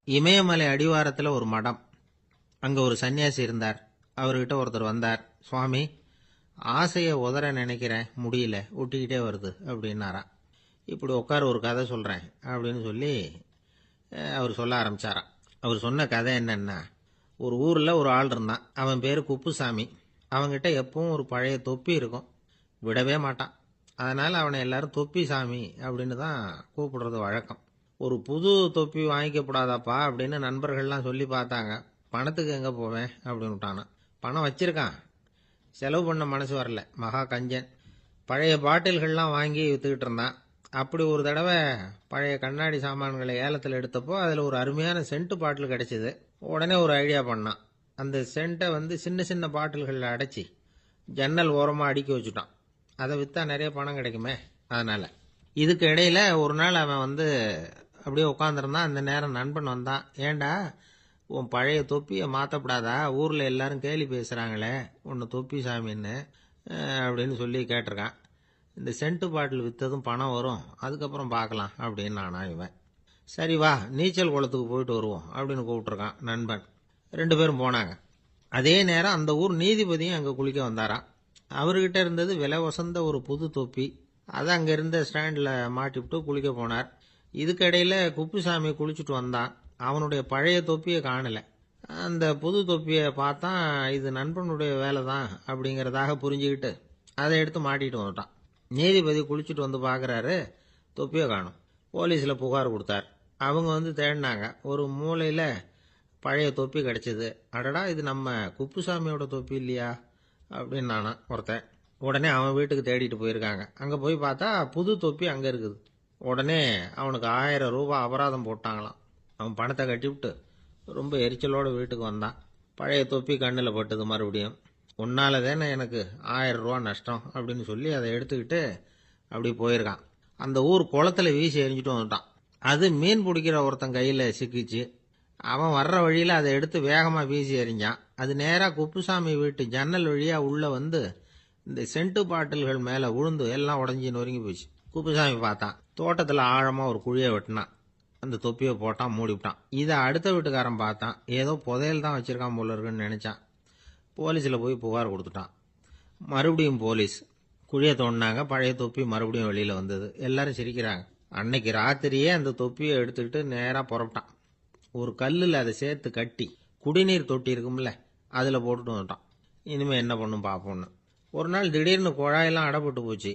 இமயமலை அடிவாரத்தில் ஒரு மடம். அங்கே ஒரு சன்னியாசி இருந்தார். அவர்கிட்ட ஒருத்தர் வந்தார். சுவாமி, ஆசையை உதற நினைக்கிறேன், முடியல, ஒட்டிக்கிட்டே வருது அப்படின்னாராம். இப்படி உட்கார, ஒரு கதை சொல்கிறேன் அப்படின்னு சொல்லி அவர் சொல்ல ஆரம்பித்தாராம். அவர் சொன்ன கதை என்னன்னா, ஒரு ஊரில் ஒரு ஆள் இருந்தான். அவன் பேர் குப்புசாமி. அவன்கிட்ட எப்பவும் ஒரு பழைய தொப்பி இருக்கும், விடவே மாட்டான். அதனால் அவனை எல்லாரும் தொப்பி சாமி அப்படின்னு தான் கூப்பிடுறது வழக்கம். ஒரு புது தொப்பி வாங்கிக்கப்படாதாப்பா அப்படின்னு நண்பர்கள்லாம் சொல்லி பார்த்தாங்க. பணத்துக்கு எங்கே போவேன் அப்படின்னு விட்டானான். பணம் வச்சிருக்கான், செலவு பண்ண மனசு வரல. மகா கஞ்சன். பழைய பாட்டில்கள்லாம் வாங்கி விற்றுக்கிட்டு இருந்தான். அப்படி ஒரு தடவை பழைய கண்ணாடி சாமான்களை ஏலத்தில் எடுத்தப்போ அதில் ஒரு அருமையான சென்ட்டு பாட்டில் கிடச்சிது. உடனே ஒரு ஐடியா பண்ணான். அந்த சென்ட்டை சின்ன சின்ன பாட்டில்களில் அடைச்சி ஜன்னல் ஓரமாக அடுக்கி வச்சுட்டான். அதை விற்றா நிறைய பணம் கிடைக்குமே. அதனால் இதுக்கு இடையில் ஒரு நாள் அவன் அப்படியே உட்காந்துருந்தான். அந்த நேரம் நண்பன் வந்தான். ஏண்டா, உன் பழைய தொப்பியை மாற்றப்படாதா? ஊரில் எல்லாரும் கேலி பேசுகிறாங்களே உன்னை தொப்பி சாமின்னு அப்படின்னு சொல்லி கேட்டிருக்கான். இந்த சென்ட்டு பாட்டில் விற்றதும் பணம் வரும், அதுக்கப்புறம் பார்க்கலாம் அப்படின்னு நானா இவன். சரி வா, நீச்சல் குளத்துக்கு போயிட்டு வருவோம் அப்படின்னு கூப்பிட்ருக்கான் நண்பன். 2 பேரும் போனாங்க. அதே நேரம் அந்த ஊர் நீதிபதியும் அங்கே குளிக்க வந்தாராம். அவர்கிட்ட இருந்தது விலை வசந்த ஒரு புது தொப்பி. அதை அங்கே இருந்த ஸ்டாண்டில் மாட்டிவிட்டு குளிக்க போனார். இதுக்கிடையில் குப்புசாமி குளிச்சுட்டு வந்தான். அவனுடைய பழைய தொப்பியை காணலை. அந்த புது தொப்பியை பார்த்தா இது நண்பனுடைய வேலை தான் அப்படிங்கிறதாக புரிஞ்சுக்கிட்டு அதை எடுத்து மாட்டிட்டு வந்துட்டான். நீதிபதி குளிச்சுட்டு வந்து பார்க்குறாரு, தொப்பியை காணும். போலீஸில் புகார் கொடுத்தார். அவங்க தேடினாங்க. ஒரு மூலையில் பழைய தொப்பி கிடச்சிது. அடடா, இது நம்ம குப்புசாமியோட தொப்பி இல்லையா அப்படின்னு நானா ஒருத்தன். உடனே அவன் வீட்டுக்கு தேடிட்டு போயிருக்காங்க. அங்கே போய் பார்த்தா புது தொப்பி அங்கே இருக்குது. உடனே அவனுக்கு 1000 ரூபாய் அபராதம் போட்டாங்களாம். அவன் பணத்தை கட்டிவிட்டு ரொம்ப எரிச்சலோடு வீட்டுக்கு வந்தான். பழைய தொப்பி கண்ணில் பட்டது. மறுபடியும், உன்னால தானே எனக்கு 1000 ரூபா நஷ்டம் அப்படின்னு சொல்லி அதை எடுத்துக்கிட்டு அப்படி போயிருக்கான். அந்த ஊர் குளத்தில் வீசி எரிஞ்சிட்டு வந்துட்டான். அது மீன் பிடிக்கிற ஒருத்தன் கையில் சிக்கிச்சு. அவன் வர்ற வழியில் அதை எடுத்து வேகமாக வீசி எறிஞ்சான். அது நேராக குப்புசாமி வீட்டு ஜன்னல் வழியாக உள்ளே இந்த சென்ட்டு பாட்டில்கள் மேலே விழுந்து எல்லாம் உடஞ்சி நொறுங்கி போச்சு. குப்புசாமி பார்த்தான். தோட்டத்தில் ஆழமாக ஒரு குழியை வெட்டினான். அந்த தொப்பியை போட்டான், மூடிவிட்டான். இதை அடுத்த வீட்டுக்காரன் பார்த்தான். ஏதோ புதையல் தான் வச்சிருக்கான் போல இருக்குன்னு நினச்சான். போலீஸில் போய் புகார் கொடுத்துட்டான். மறுபடியும் போலீஸ் குழியை தோண்டினாங்க. பழைய தொப்பி மறுபடியும் வெளியில் வந்தது. எல்லாரும் சிரிக்கிறாங்க. அன்னைக்கு ராத்திரியே அந்த தொப்பியை எடுத்துக்கிட்டு நேராக புறப்பட்டான். ஒரு கல்லில் அதை சேர்த்து கட்டி குடிநீர் தொட்டி இருக்கும்ல, அதில் போட்டுட்டு வந்துட்டான். இனிமேல் என்ன பண்ணும் பார்ப்போன்னு. ஒரு நாள் திடீர்னு குழாயெல்லாம் அடைப்பட்டு போச்சு.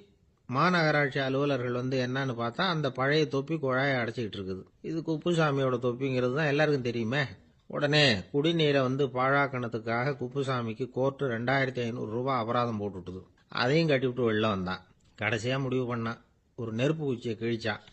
மாநகராட்சி அலுவலர்கள் என்னன்னு பார்த்தா அந்த பழைய தொப்பி குழாயை அடைச்சிக்கிட்டு இருக்குது. இது குப்புசாமியோட தொப்பிங்கிறது தான் எல்லாருக்கும் தெரியுமே. உடனே குடிநீரை பாழாக்கணத்துக்காக குப்புசாமிக்கு கோர்ட்டு 2500 ரூபாய் அபராதம் போட்டுவிட்டுது. அதையும் கட்டிவிட்டு வெளில வந்தான். கடைசியாக முடிவு பண்ணான். ஒரு நெருப்பு குச்சியை கிழிச்சான்.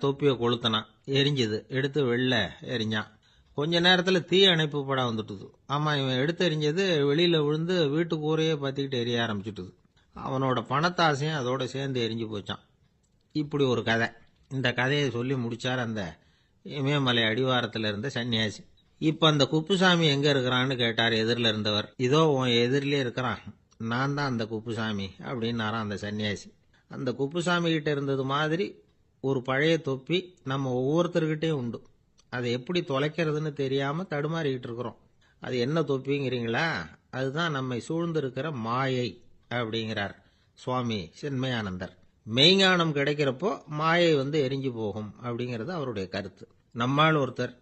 தொப்பியை கொளுத்தினான். எரிஞ்சுது. எடுத்து வெளில எரிஞ்சான். கொஞ்ச நேரத்தில் தீ அணைப்பு படம் வந்துட்டுது. ஆமாம், இவன் எடுத்து எரிஞ்சது வெளியில் விழுந்து வீட்டு கூரையே பற்றிக்கிட்டு எரிய ஆரம்பிச்சுட்டுது. அவனோட பணத்தாசையும் அதோட சேர்ந்து எரிஞ்சு போச்சான். இப்படி ஒரு கதை. இந்த கதையை சொல்லி முடிச்சார் அந்த இமயமலை அடிவாரத்தில் இருந்த சன்னியாசி. இப்போ அந்த குப்புசாமி எங்கே இருக்கிறான்னு கேட்டார் எதிரில் இருந்தவர். இதோ உன் எதிரிலே இருக்கிறான், நான் தான் அந்த குப்புசாமி அப்படின்னாரான் அந்த சன்னியாசி. அந்த குப்புசாமி கிட்ட இருந்தது மாதிரி ஒரு பழைய தொப்பி நம்ம ஒவ்வொருத்தர்கிட்டையும் உண்டு. அதை எப்படி தொலைக்கிறதுன்னு தெரியாமல் தடுமாறிக்கிட்டு இருக்கிறோம். அது என்ன தொப்பிங்கிறீங்களா? அதுதான் நம்மை சூழ்ந்திருக்கிற மாயை அப்படிங்கிறார் சுவாமி சின்மயானந்தர். மெய்ஞானம் கிடைக்கிறப்போ மாயை எரிஞ்சு போகும் அப்படிங்கிறது அவருடைய கருத்து. நம்மால் ஒருத்தர்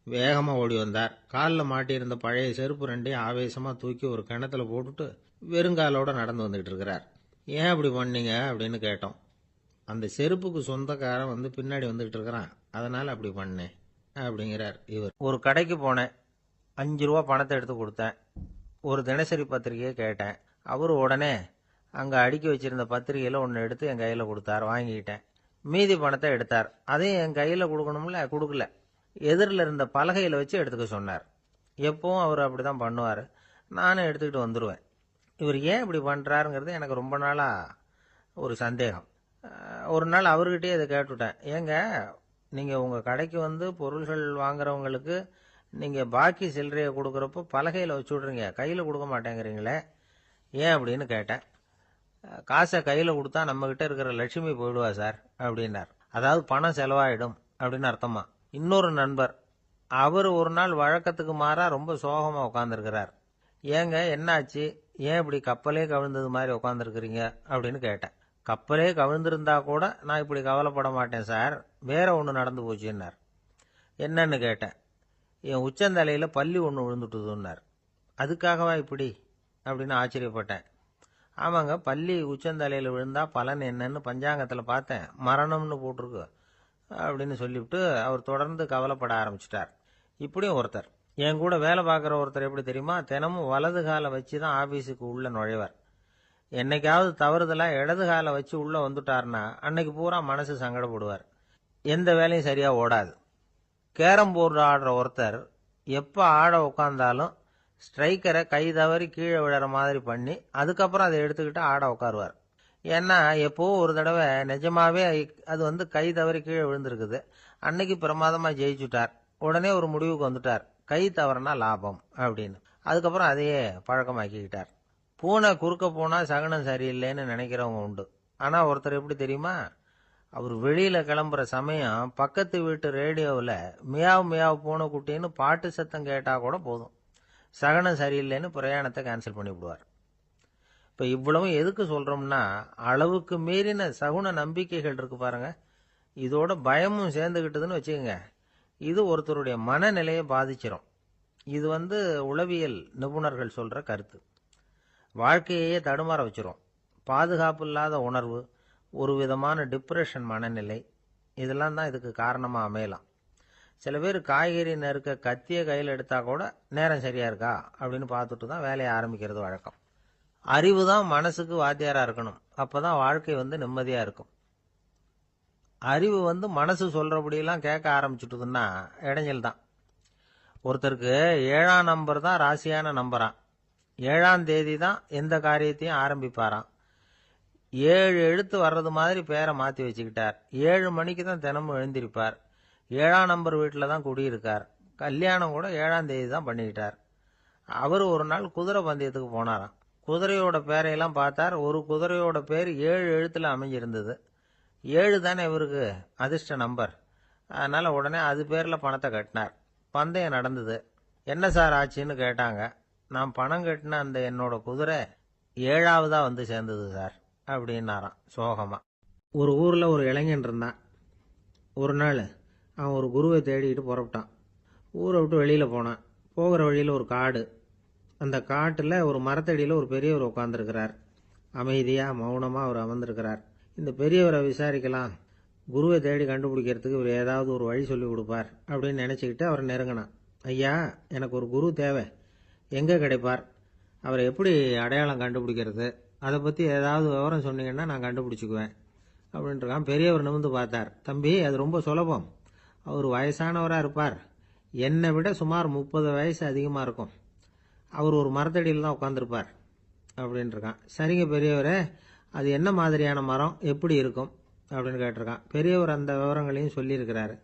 வேகமாக ஓடி வந்தார். காலில் மாட்டியிருந்த பழைய செருப்பு 2ஐயும் ஆவேசமாக தூக்கி ஒரு கிணத்துல போட்டுட்டு வெறுங்காலோட நடந்து வந்துகிட்டு இருக்கிறார். ஏன் அப்படி பண்ணீங்க அப்படின்னு கேட்டோம். அந்த செருப்புக்கு சொந்தக்காரன் பின்னாடி வந்துகிட்டு இருக்கிறான், அதனால் அப்படி பண்ணேன் அப்படிங்கிறார் இவர். ஒரு கடைக்கு போனேன். 5 ரூபா பணத்தை எடுத்து கொடுத்தேன். ஒரு தினசரி பத்திரிகையை கேட்டேன். அவர் உடனே அங்கே அடுக்கி வச்சிருந்த பத்திரிகையில் ஒன்று எடுத்து என் கையில் கொடுத்தார். வாங்கிக்கிட்டேன். மீதி பணத்தை எடுத்தார். அதையும் என் கையில் கொடுக்கணும்ல, கொடுக்கல. எதிரில் இருந்த பலகையில் வச்சு எடுத்துக்க சொன்னார். எப்பவும் அவர் அப்படி தான் பண்ணுவார். நானும் எடுத்துக்கிட்டு வந்துடுவேன். இவர் ஏன் இப்படி பண்ணுறாருங்கிறது எனக்கு ரொம்ப நாளாக ஒரு சந்தேகம். ஒரு நாள் அவர்கிட்டயே இதை கேட்டுவிட்டேன். ஏங்க, நீங்கள் உங்கள் கடைக்கு பொருள்கள் வாங்குறவங்களுக்கு நீங்கள் பாக்கி சில்லறையை கொடுக்குறப்போ பலகையில் வச்சு விட்றீங்க, கையில் கொடுக்க மாட்டேங்கிறீங்களே, ஏன் அப்படின்னு கேட்டேன். காசை கையில் கொடுத்தா நம்மக்கிட்ட இருக்கிற லட்சுமி போயிடுவா சார் அப்படின்னார். அதாவது பணம் செலவாயிடும் அப்படின்னு அர்த்தமா. இன்னொரு நண்பர் அவர் ஒரு நாள் வழக்கத்துக்கு மாறா ரொம்ப சோகமா உட்காந்துருக்கிறார். ஏங்க என்னாச்சு, ஏன் இப்படி கப்பலே கவிழ்ந்தது மாதிரி உட்காந்துருக்கிறீங்க அப்படின்னு கேட்டேன். கப்பலே கவிழ்ந்திருந்தா கூட நான் இப்படி கவலைப்பட மாட்டேன் சார், வேற ஒன்று நடந்து போச்சுன்னார். என்னன்னு கேட்டேன். என் உச்சந்தலையில் பள்ளி ஒன்று விழுந்துட்டுதுன்னார். அதுக்காகவா இப்படி அப்படின்னு ஆச்சரியப்பட்டேன். ஆமாங்க, பள்ளி உச்சந்தலையில் விழுந்தா பலன் என்னன்னு பஞ்சாங்கத்தில் பார்த்தேன், மரணம்னு போட்டிருக்கு அப்படின்னு சொல்லிவிட்டு அவர் தொடர்ந்து கவலைப்பட ஆரம்பிச்சிட்டார். இப்படியும் ஒருத்தர், என் கூட வேலை பார்க்குற ஒருத்தர் எப்படி தெரியுமா, தினமும் வலது காலை வச்சு தான் ஆஃபீஸுக்கு உள்ள நுழைவார். என்னைக்காவது தவறுதலாக இடது காலை வச்சு உள்ளே வந்துட்டார்னா அன்னைக்கு பூரா மனசு சங்கடப்படுவார், எந்த வேலையும் சரியாக ஓடாது. கேரம் போர்டு ஆடுற ஒருத்தர் எப்போ ஆட உட்காந்தாலும் ஸ்ட்ரைக்கரை கை தவறி கீழே விழற மாதிரி பண்ணி அதுக்கப்புறம் அதை எடுத்துக்கிட்டு ஆட உட்காருவார். ஏன்னா எப்போ ஒரு தடவை நிஜமாவே அது கை தவறி கீழே விழுந்திருக்குது, அன்னைக்கு பிரமாதமாக ஜெயிச்சுட்டார். உடனே ஒரு முடிவுக்கு வந்துட்டார், கை தவறுனா லாபம் அப்படின்னு. அதுக்கப்புறம் அதையே பழக்கமாக்கிக்கிட்டார். பூனை குறுக்க போனால் சகனம் சரியில்லைன்னு நினைக்கிறவங்க உண்டு. ஆனால் ஒருத்தர் எப்படி தெரியுமா, அவர் வெளியில் கிளம்புற சமயம் பக்கத்து வீட்டு ரேடியோவில் மியாவ் மியாவ் பூனை குட்டின்னு பாட்டு சத்தம் கேட்டால் கூட போதும், சகனம் சரியில்லைன்னு பிரயாணத்தை கேன்சல் பண்ணிவிடுவார். இப்போ இவ்வளவும் எதுக்கு சொல்கிறோம்னா, அளவுக்கு மீறின சகுன நம்பிக்கைகள் இருக்கு பாருங்க, இதோட பயமும் சேர்ந்துக்கிட்டதுன்னு வச்சுக்கோங்க, இது ஒருத்தருடைய மனநிலையை பாதிச்சிடும். இது உளவியல் நிபுணர்கள் சொல்கிற கருத்து. வாழ்க்கையே தடுமாற வச்சிரும். பாதுகாப்பு இல்லாத உணர்வு, ஒரு விதமான டிப்ரெஷன் மனநிலை, இதெல்லாம் தான் இதுக்கு காரணமாக அமையலாம். சில பேர் காய்கறி நறுக்க கத்திய கையில் எடுத்தால் கூட நேரம் சரியாக இருக்கா அப்படின்னு பார்த்துட்டு தான் வேலையை ஆரம்பிக்கிறது வழக்கம். அறிவு தான் மனசுக்கு வாத்தியாராக இருக்கணும், அப்போ தான் வாழ்க்கை நிம்மதியாக இருக்கும். அறிவு மனசு சொல்கிறபடியெல்லாம் கேட்க ஆரம்பிச்சுட்டுதுன்னா இடைஞ்சல் தான். ஒருத்தருக்கு 7ஆம் நம்பர் தான் ராசியான நம்பரான், 7ஆம் தேதி தான் எந்த காரியத்தையும் ஆரம்பிப்பாராம். 7 எழுத்து வர்றது மாதிரி பேரை மாற்றி வச்சுக்கிட்டார். 7 மணிக்கு தான் தினமும் எழுந்திருப்பார். 7ஆம் நம்பர் வீட்டில் தான் குடியிருக்கார். கல்யாணம் கூட 7ஆம் தேதி தான் பண்ணிக்கிட்டார். அவர் ஒரு நாள் குதிரை பந்தயத்துக்கு போனாராம். குதிரையோட பேரையெல்லாம் பார்த்தார். ஒரு குதிரையோட பேர் 7 எழுத்தில் அமைஞ்சிருந்தது. 7 தானே இவருக்கு அதிர்ஷ்ட நம்பர், அதனால் உடனே அது பேரில் பணத்தை கட்டினார். பந்தயம் நடந்தது. என்ன சார் ஆச்சுன்னு கேட்டாங்க. நான் பணம் கட்டின அந்த என்னோட குதிரை 7ஆவதா சேர்ந்தது சார் அப்படின்னாராம் சோகமா. ஒரு ஊரில் ஒரு இளைஞன் இருந்தான். ஒரு நாள் அவன் ஒரு குருவை தேடிக்கிட்டு புறப்பட்டான். ஊரை விட்டு வெளியில் போனான். போகிற வழியில் ஒரு காடு. அந்த காட்டில் ஒரு மரத்தடியில் ஒரு பெரியவர் உட்காந்துருக்கிறார். அமைதியாக மௌனமாக அவர் அமர்ந்திருக்கிறார். இந்த பெரியவரை விசாரிக்கலாம், குருவை தேடி கண்டுபிடிக்கிறதுக்கு இவர் ஏதாவது ஒரு வழி சொல்லி கொடுப்பார் அப்படின்னு நினச்சிக்கிட்டு அவரை நெருங்கினான். ஐயா, எனக்கு ஒரு குரு தேவை, எங்கே கிடைப்பார், அவரை எப்படி அடையாளம் கண்டுபிடிக்கிறது, அதை பற்றி ஏதாவது விவரம் சொன்னீங்கன்னா நான் கண்டுபிடிச்சிக்குவேன் அப்படின்ட்டுருக்கான். பெரியவர் நிமிர்ந்து பார்த்தார். தம்பி, அது ரொம்ப சுலபம். அவர் வயசானவராக இருப்பார், என்னை விட சுமார் 30 வயசு அதிகமாக இருக்கும். அவர் ஒரு மரத்தடியில் தான் உட்காந்துருப்பார் அப்படின்ட்டுருக்கான். சரிங்க பெரியவரே, அது என்ன மாதிரியான மரம், எப்படி இருக்கும் அப்படின்னு கேட்டிருக்கான். பெரியவர் அந்த விவரங்களையும் சொல்லியிருக்கிறாரு.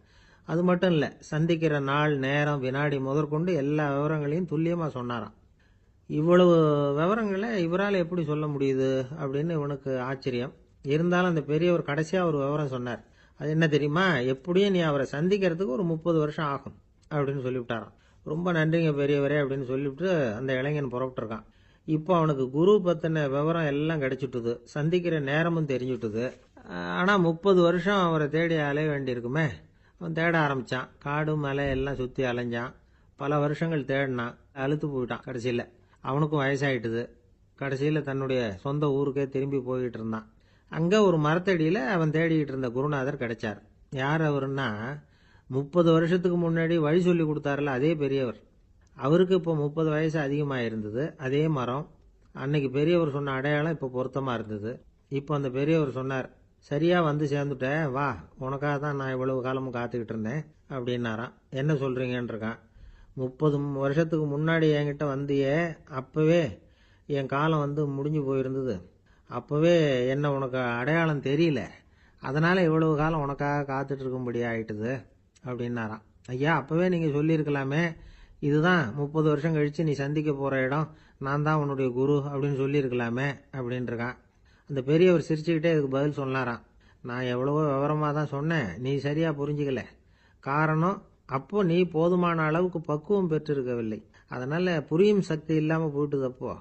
அது மட்டும் இல்லை, சந்திக்கிற நாள், நேரம், வினாடி முதற்கொண்டு எல்லா விவரங்களையும் துல்லியமாக சொன்னாராம். இவ்வளவு விவரங்களை இவரால் எப்படி சொல்ல முடியுது அப்படின்னு இவனுக்கு ஆச்சரியம். இருந்தாலும் அந்த பெரியவர் கடைசியாக ஒரு விவரம் சொன்னார். அது என்ன தெரியுமா, எப்படியும் நீ அவரை சந்திக்கிறதுக்கு ஒரு 30 வருஷம் ஆகும் அப்படின்னு சொல்லிவிட்டாராம். ரொம்ப நன்றிங்க பெரியவரே அப்படின்னு சொல்லிவிட்டு அந்த இளைஞன் புறப்பட்டுருக்கான். இப்போ அவனுக்கு குரு பற்றின விவரம் எல்லாம் கிடைச்சிட்டுது, சந்திக்கிற நேரமும் தெரிஞ்சுட்டுது. ஆனால் 30 வருஷம் அவரை தேடி அலைய வேண்டியிருக்குமே. அவன் தேட ஆரம்பித்தான். காடு மலை எல்லாம் சுற்றி அலைஞ்சான். பல வருஷங்கள் தேடினான், அழுத்து போயிட்டான். கடைசியில் அவனுக்கும் வயசாயிட்டுது. கடைசியில் தன்னுடைய சொந்த ஊருக்கே திரும்பி போய்கிட்டு இருந்தான். அங்கே ஒரு மரத்தடியில் அவன் தேடிக்கிட்டு இருந்த குருநாதர் கிடைச்சார். யார் அவருன்னா, 30 வருஷத்துக்கு முன்னாடி வழி சொல்லி கொடுத்தாருல அதே பெரியவர். அவருக்கு இப்போ 30 வயசு அதிகமாக இருந்தது. அதே மரம், அன்னைக்கு பெரியவர் சொன்ன அடையாளம் இப்போ பொருத்தமாக இருந்தது. இப்போ அந்த பெரியவர் சொன்னார், சரியாக சேர்ந்துட்டேன், வா, உனக்காக தான் நான் இவ்வளவு காலமும் காத்துக்கிட்டு இருந்தேன் அப்படின்னாராம். என்ன சொல்கிறீங்கன்றிருக்கான். 30 வருஷத்துக்கு முன்னாடி என்கிட்ட வந்தியே, அப்போவே என் காலம் முடிஞ்சு போயிருந்தது. அப்போவே என்ன உனக்கு அடையாளம் தெரியல, அதனால் இவ்வளவு காலம் உனக்காக காத்துட்டு இருக்கும்படி ஆயிட்டுது அப்படின்னாராம். ஐயா, அப்போவே நீங்கள் சொல்லியிருக்கலாமே, இதுதான் 30 வருஷம் கழித்து நீ சந்திக்க போகிற இடம், நான் தான் உன்னுடைய குரு அப்படின்னு சொல்லியிருக்கலாமே அப்படின்ட்டுருக்கான். அந்த பெரியவர் சிரிச்சுக்கிட்டே இதுக்கு பதில் சொன்னாராம். நான் எவ்வளவோ விவரமாக தான் சொன்னேன், நீ சரியாக புரிஞ்சிக்கல. காரணம், அப்போ நீ போதுமான அளவுக்கு பக்குவம் பெற்றிருக்கவில்லை. அதனால புரியும் சக்தி இல்லாம போயிட்டுதப்போ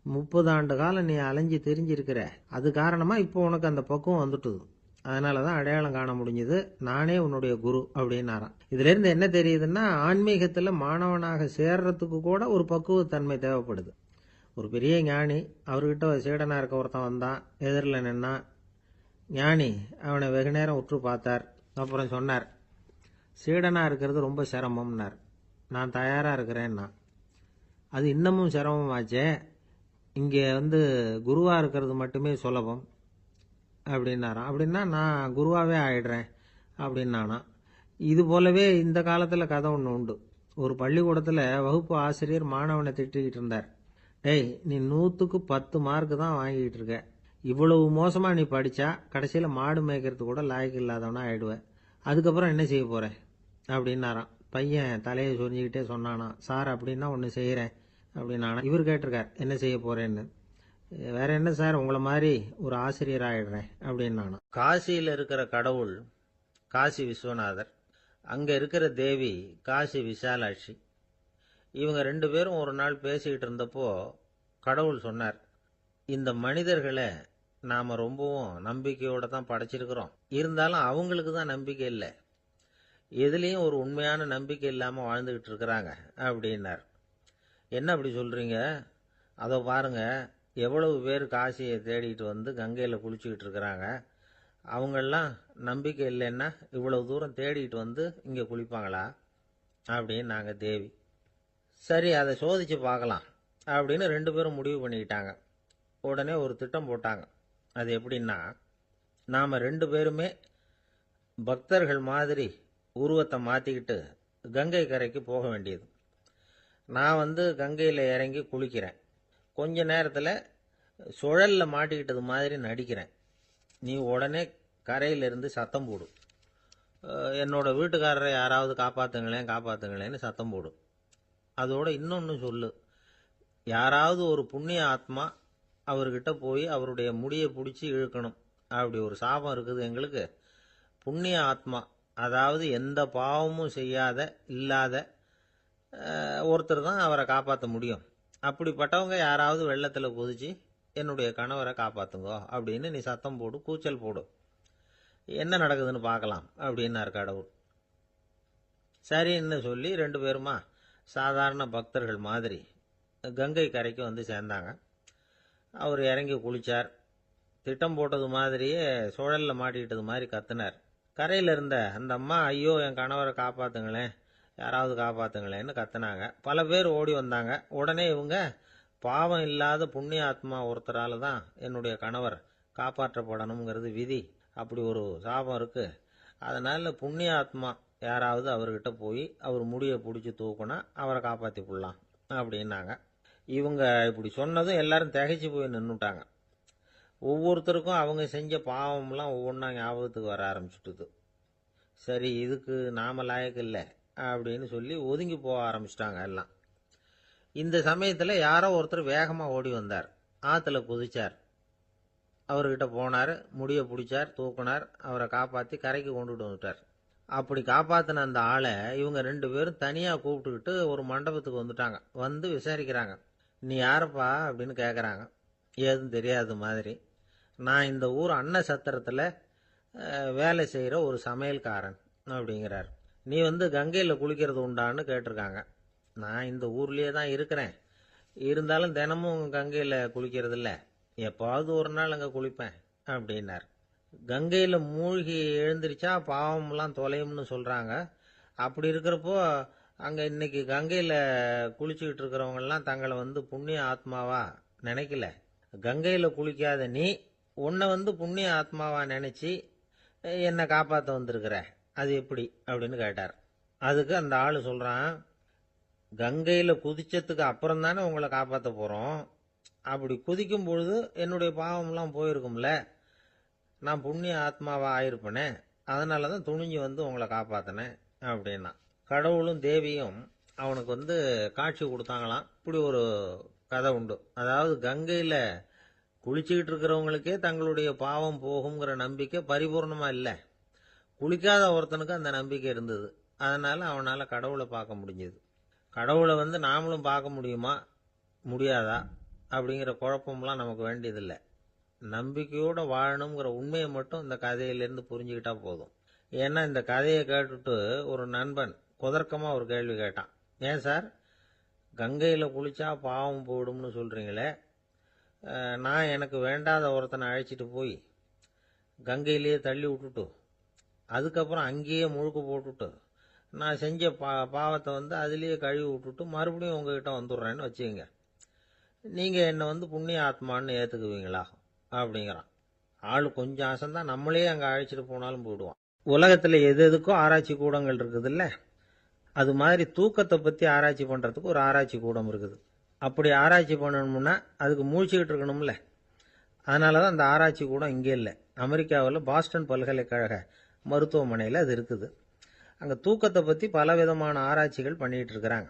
30 ஆண்டு காலம் நீ அலைஞ்சு தெரிஞ்சிருக்கிற. அது காரணமா இப்போ உனக்கு அந்த பக்குவம் வந்துட்டுது. அதனாலதான் அடையாளம் காண முடிஞ்சது. நானே உன்னுடைய குரு அப்படின்னாராம். இதுல இருந்து என்ன தெரியுதுன்னா, ஆன்மீகத்துல மாணவனாக சேர்றதுக்கு கூட ஒரு பக்குவத்தன்மை தேவைப்படுது. ஒரு பெரிய ஞானி, அவர்கிட்ட சீடனா இருக்க ஒருத்தன் வந்தான், எதிரில் நின்னான். ஞானி அவனை வெகு நேரம் உற்று பார்த்தார். அப்புறம் சொன்னார், சீடனா இருக்கிறது ரொம்ப சிரமம்னார். நான் தயாரா இருக்கிறேன்னா. அது இன்னமும் சிரமமாச்சே, இங்கே குருவா இருக்கிறது மட்டுமே சுலபம் அப்படின்னாராம். அப்படின்னா நான் குருவாவே ஆயிடுறேன் அப்படின்னானா. இது போலவே இந்த காலத்தில் கதை ஒன்று உண்டு. ஒரு பள்ளிக்கூடத்தில் வகுப்பு ஆசிரியர் மாணவனை திட்டிக்கிட்டு இருந்தார். டேய், நீ 100க்கு 10 மார்க் தான் வாங்கிட்டு இருக்க. இவ்வளவு மோசமா நீ படிச்சா கடைசியில் மாடு மேய்க்கிறது கூட லாய்க்கு இல்லாதவனா ஆயிடுவேன். அதுக்கப்புறம் என்ன செய்ய போற அப்படின்னாராம். பையன் தலையை சொரிஞ்சுக்கிட்டே சொன்னானா, சார் அப்படின்னா ஒன்று செய்கிறேன் அப்படின்னானா. இவர் கேட்டிருக்கார், என்ன செய்ய போறேன்னு. வேற என்ன சார், உங்களை மாதிரி ஒரு ஆசிரியர் ஆயிடுறேன் அப்படின்னானா. காசியில் இருக்கிற கடவுள் காசி விஸ்வநாதர், அங்க இருக்கிற தேவி காசி விசாலாட்சி. இவங்க 2 பேரும் ஒரு நாள் பேசிக்கிட்டு இருந்தப்போ கடவுள் சொன்னார், இந்த மனிதர்களை நாம ரொம்பவும் நம்பிக்கையோட தான் படைச்சிருக்கிறோம். இருந்தாலும் அவங்களுக்கு தான் நம்பிக்கை இல்லை. எதுலேயும் ஒரு உண்மையான நம்பிக்கை இல்லாமல் வாழ்ந்துக்கிட்டு இருக்கிறாங்க அப்படின்னார். என்ன அப்படி சொல்றீங்க? அதை பாருங்க, எவ்வளவு பேர் காசியை தேடிட்டு கங்கையில் குளிச்சுக்கிட்டு இருக்கிறாங்க. அவங்கெல்லாம் நம்பிக்கை இல்லைன்னா இவ்வளவு தூரம் தேடிட்டு இங்கே குளிப்பாங்களா அப்படின்னு நாங்கள் தேவி. சரி, அதை சோதிச்சு பார்க்கலாம் அப்படின்னு 2 பேரும் முடிவு பண்ணிக்கிட்டாங்க. உடனே ஒரு திட்டம் போட்டாங்க. அது எப்படின்னா, நாம் 2 பேருமே பக்தர்கள் மாதிரி உருவத்தை மாற்றிக்கிட்டு கங்கை கரைக்கு போக வேண்டியது. நான் கங்கையில் இறங்கி குளிக்கிறேன். கொஞ்ச நேரத்தில் சுழலில் மாட்டிக்கிட்டது மாதிரி நடிக்கிறேன். நீ உடனே கரையிலிருந்து சத்தம் போடு, என்னோட வீட்டுக்காரரை யாராவது காப்பாற்றுங்களேன் காப்பாற்றுங்களேன்னு சத்தம் போடு. அதோட இன்னொன்று சொல்லு, யாராவது ஒரு புண்ணிய ஆத்மா அவர்கிட்ட போய் அவருடைய முடியை பிடிச்சி இழுக்கணும். அப்படி ஒரு சாபம் இருக்குது எங்களுக்கு. புண்ணிய ஆத்மா, அதாவது எந்த பாவமும் செய்யாத இல்லாத ஒருத்தர் தான் அவரை காப்பாற்ற முடியும். அப்படிப்பட்டவங்க யாராவது வெள்ளத்தில் குதிச்சு என்னுடைய கணவரை காப்பாற்றுங்கோ அப்படின்னு நீ சத்தம் போடு, கூச்சல் போடு. என்ன நடக்குதுன்னு பார்க்கலாம் அப்படின்னார் கடவுள். சரின்னு சொல்லி 2 பேருமா சாதாரண பக்தர்கள் மாதிரி கங்கை கரைக்கு சேர்ந்தாங்க. அவர் இறங்கி குளிச்சார். திட்டம் போட்டது மாதிரியே சுழலில் மாட்டிக்கிட்டது மாதிரி கத்துனார். கரையில் இருந்த அந்த அம்மா, ஐயோ என் கணவரை காப்பாற்றுங்களேன், யாராவது காப்பாற்றுங்களேன்னு கத்துனாங்க. பல பேர் ஓடி வந்தாங்க. உடனே இவங்க, பாவம் இல்லாத புண்ணிய ஆத்மா ஒருத்தரால் தான் என்னுடைய கணவர் காப்பாற்றப்படணுங்கிறது விதி, அப்படி ஒரு சாபம் இருக்கு. அதனால புண்ணிய ஆத்மா யாராவது அவர்கிட்ட போய் அவர் முடியை பிடிச்சி தூக்குனா அவரை காப்பாற்றி போடலாம் அப்படின்னாங்க. இவங்க இப்படி சொன்னதும் எல்லாரும் திகைச்சு போய் நின்றுட்டாங்க. ஒவ்வொருத்தருக்கும் அவங்க செஞ்ச பாவம்லாம் ஒவ்வொன்றா ஞாபகத்துக்கு வர ஆரம்பிச்சுட்டுது. சரி, இதுக்கு நாம லாயக்கு இல்லை அப்படின்னு சொல்லி ஒதுங்கி போக ஆரம்பிச்சிட்டாங்க எல்லாம். இந்த சமயத்தில் யாரோ ஒருத்தர் வேகமாக ஓடி வந்தார். ஆற்றுல குதிச்சார். அவர்கிட்ட போனார், முடியை பிடிச்சார், தூக்குனார், அவரை காப்பாற்றி கரைக்கு கொண்டுட்டு வந்துட்டார். அப்படி காப்பாற்றின அந்த ஆளை இவங்க 2 பேரும் தனியாக கூப்பிட்டுக்கிட்டு ஒரு மண்டபத்துக்கு வந்துட்டாங்க. வந்து விசாரிக்கிறாங்க. நீ யாரப்பா அப்படின்னு கேட்குறாங்க. ஏதும் தெரியாத மாதிரி. நான் இந்த ஊர் அன்ன சத்திரத்தில் வேலை செய்கிற ஒரு சமையல்காரன் அப்படிங்கிறார். நீ கங்கையில் குளிக்கிறது உண்டான்னு கேட்டிருக்காங்க. நான் இந்த ஊர்லேயே தான் இருக்கிறேன், இருந்தாலும் தினமும் கங்கையில் குளிக்கிறது இல்லை, எப்பாவது ஒரு நாள் அங்கே குளிப்பேன் அப்படின்னார். கங்கையில் மூழ்கி எழுந்திரிச்சா பாவம்லாம் தொலையும்னு சொல்கிறாங்க. அப்படி இருக்கிறப்போ அங்கே இன்னைக்கு கங்கையில் குளிச்சுக்கிட்டு இருக்கிறவங்கெல்லாம் தங்களை புண்ணிய ஆத்மாவா நினைக்கல. கங்கையில் குளிக்காத நீ உன்னை புண்ணிய ஆத்மாவா நினச்சி என்னை காப்பாற்ற வந்திருக்கிற, அது எப்படி அப்படின்னு கேட்டார். அதுக்கு அந்த ஆள் சொல்கிறான், கங்கையில் குதிச்சதுக்கு அப்புறம் தானே உங்களை காப்பாற்ற போகிறோம். அப்படி குதிக்கும் பொழுது என்னுடைய பாவம்லாம் போயிருக்கும்ல, நான் புண்ணிய ஆத்மாவா ஆயிருப்பேனே, அதனால தான் துணிஞ்சு உங்களை காப்பாற்றினேன் அப்படின்னா. கடவுளும் தேவியும் அவனுக்கு காட்சி கொடுத்தாங்களாம். இப்படி ஒரு கதை உண்டு. அதாவது கங்கையில் குளிச்சுக்கிட்டு இருக்கிறவங்களுக்கே தங்களுடைய பாவம் போகுங்கிற நம்பிக்கை பரிபூர்ணமாக இல்லை. குளிக்காத ஒருத்தனுக்கு அந்த நம்பிக்கை இருந்தது. அதனால் அவனால் கடவுளை பார்க்க முடிஞ்சது. கடவுளை நாமளும் பார்க்க முடியுமா முடியாதா அப்படிங்கிற குழப்பம்லாம் நமக்கு வேண்டியதில்லை. நம்பிக்கையோடு வாழணுங்கிற உண்மையை மட்டும் இந்த கதையிலேருந்து புரிஞ்சுக்கிட்டா போதும். ஏன்னா இந்த கதையை கேட்டுட்டு ஒரு நண்பன் குதர்க்கமாக ஒரு கேள்வி கேட்டான். ஏன் சார், கங்கையில் குளிச்சா பாவம் போயிடும்னு சொல்கிறீங்களே, நான் எனக்கு வேண்டாத ஒருத்தனை அழைச்சிட்டு போய் கங்கையிலேயே தள்ளி விட்டுட்டு அதுக்கப்புறம் அங்கேயே முழுக்க போட்டுட்டு நான் செஞ்ச பாவத்தை அதுலேயே கழுவி விட்டுட்டு மறுபடியும் உங்ககிட்ட வந்துடுறேன்னு வச்சுக்கோங்க, நீங்கள் என்னை புண்ணிய ஆத்மான்னு ஏற்றுக்குவீங்களா அப்படிங்கிறான். ஆள் கொஞ்சம் ஆசைந்தான், நம்மளே அங்கே அழைச்சிட்டு போனாலும் போயிடுவான். உலகத்தில் எது எதுக்கும் ஆராய்ச்சி கூடங்கள் இருக்குதுல்ல, அது மாதிரி தூக்கத்தை பற்றி ஆராய்ச்சி பண்ணுறதுக்கு ஒரு ஆராய்ச்சி கூடம் இருக்குது. அப்படி ஆராய்ச்சி பண்ணணும்னா அதுக்கு மூழ்கிக்கிட்டு இருக்கணும்ல. அதனால தான் அந்த ஆராய்ச்சி கூடம் இங்கே இல்லை. அமெரிக்காவில் பாஸ்டன் பல்கலைக்கழக மருத்துவமனையில் அது இருக்குது. அங்கே தூக்கத்தை பற்றி பலவிதமான ஆராய்ச்சிகள் பண்ணிகிட்டு இருக்கிறாங்க.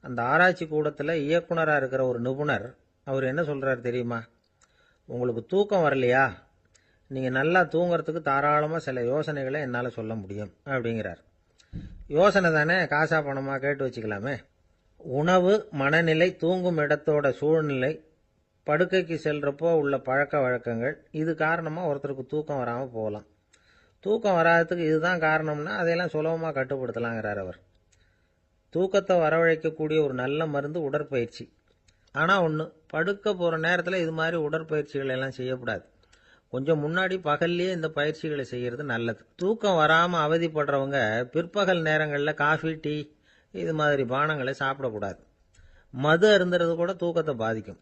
அந்த ஆராய்ச்சி கூடத்தில் இயக்குனராக இருக்கிற ஒரு நிபுணர், அவர் என்ன சொல்கிறார் தெரியுமா? உங்களுக்கு தூக்கம் வரலையா, நீங்கள் நல்லா தூங்குறதுக்கு தாராளமாக சில யோசனைகளை என்னால் சொல்ல முடியும் அப்படிங்கிறார். யோசனை தானே, காசா பணமாக கேட்டு வச்சுக்கலாமே. உணவு, மனநிலை, தூங்கும் இடத்தோட சூழ்நிலை, படுக்கைக்கு செல்றப்போ உள்ள பழக்க வழக்கங்கள், இது காரணமாக ஒருத்தருக்கு தூக்கம் வராமல் போகலாம். தூக்கம் வராததுக்கு இதுதான் காரணம்னா அதையெல்லாம் சுலபமாக கட்டுப்படுத்தலாங்கிறார் அவர். தூக்கத்தை வரவழைக்கக்கூடிய ஒரு நல்ல மருந்து உடற்பயிற்சி. ஆனால் ஒன்று, படுக்க போகிற நேரத்தில் இது மாதிரி உடற்பயிற்சிகள் எல்லாம் செய்யக்கூடாது. கொஞ்சம் முன்னாடி பகல்லையே இந்த பயிற்சிகளை செய்கிறது நல்லது. தூக்கம் வராமல் அவதிப்படுறவங்க பிற்பகல் நேரங்களில் காஃபி, டீ இது மாதிரி பானங்களை சாப்பிடக்கூடாது. மது அருந்துறது கூட தூக்கத்தை பாதிக்கும்.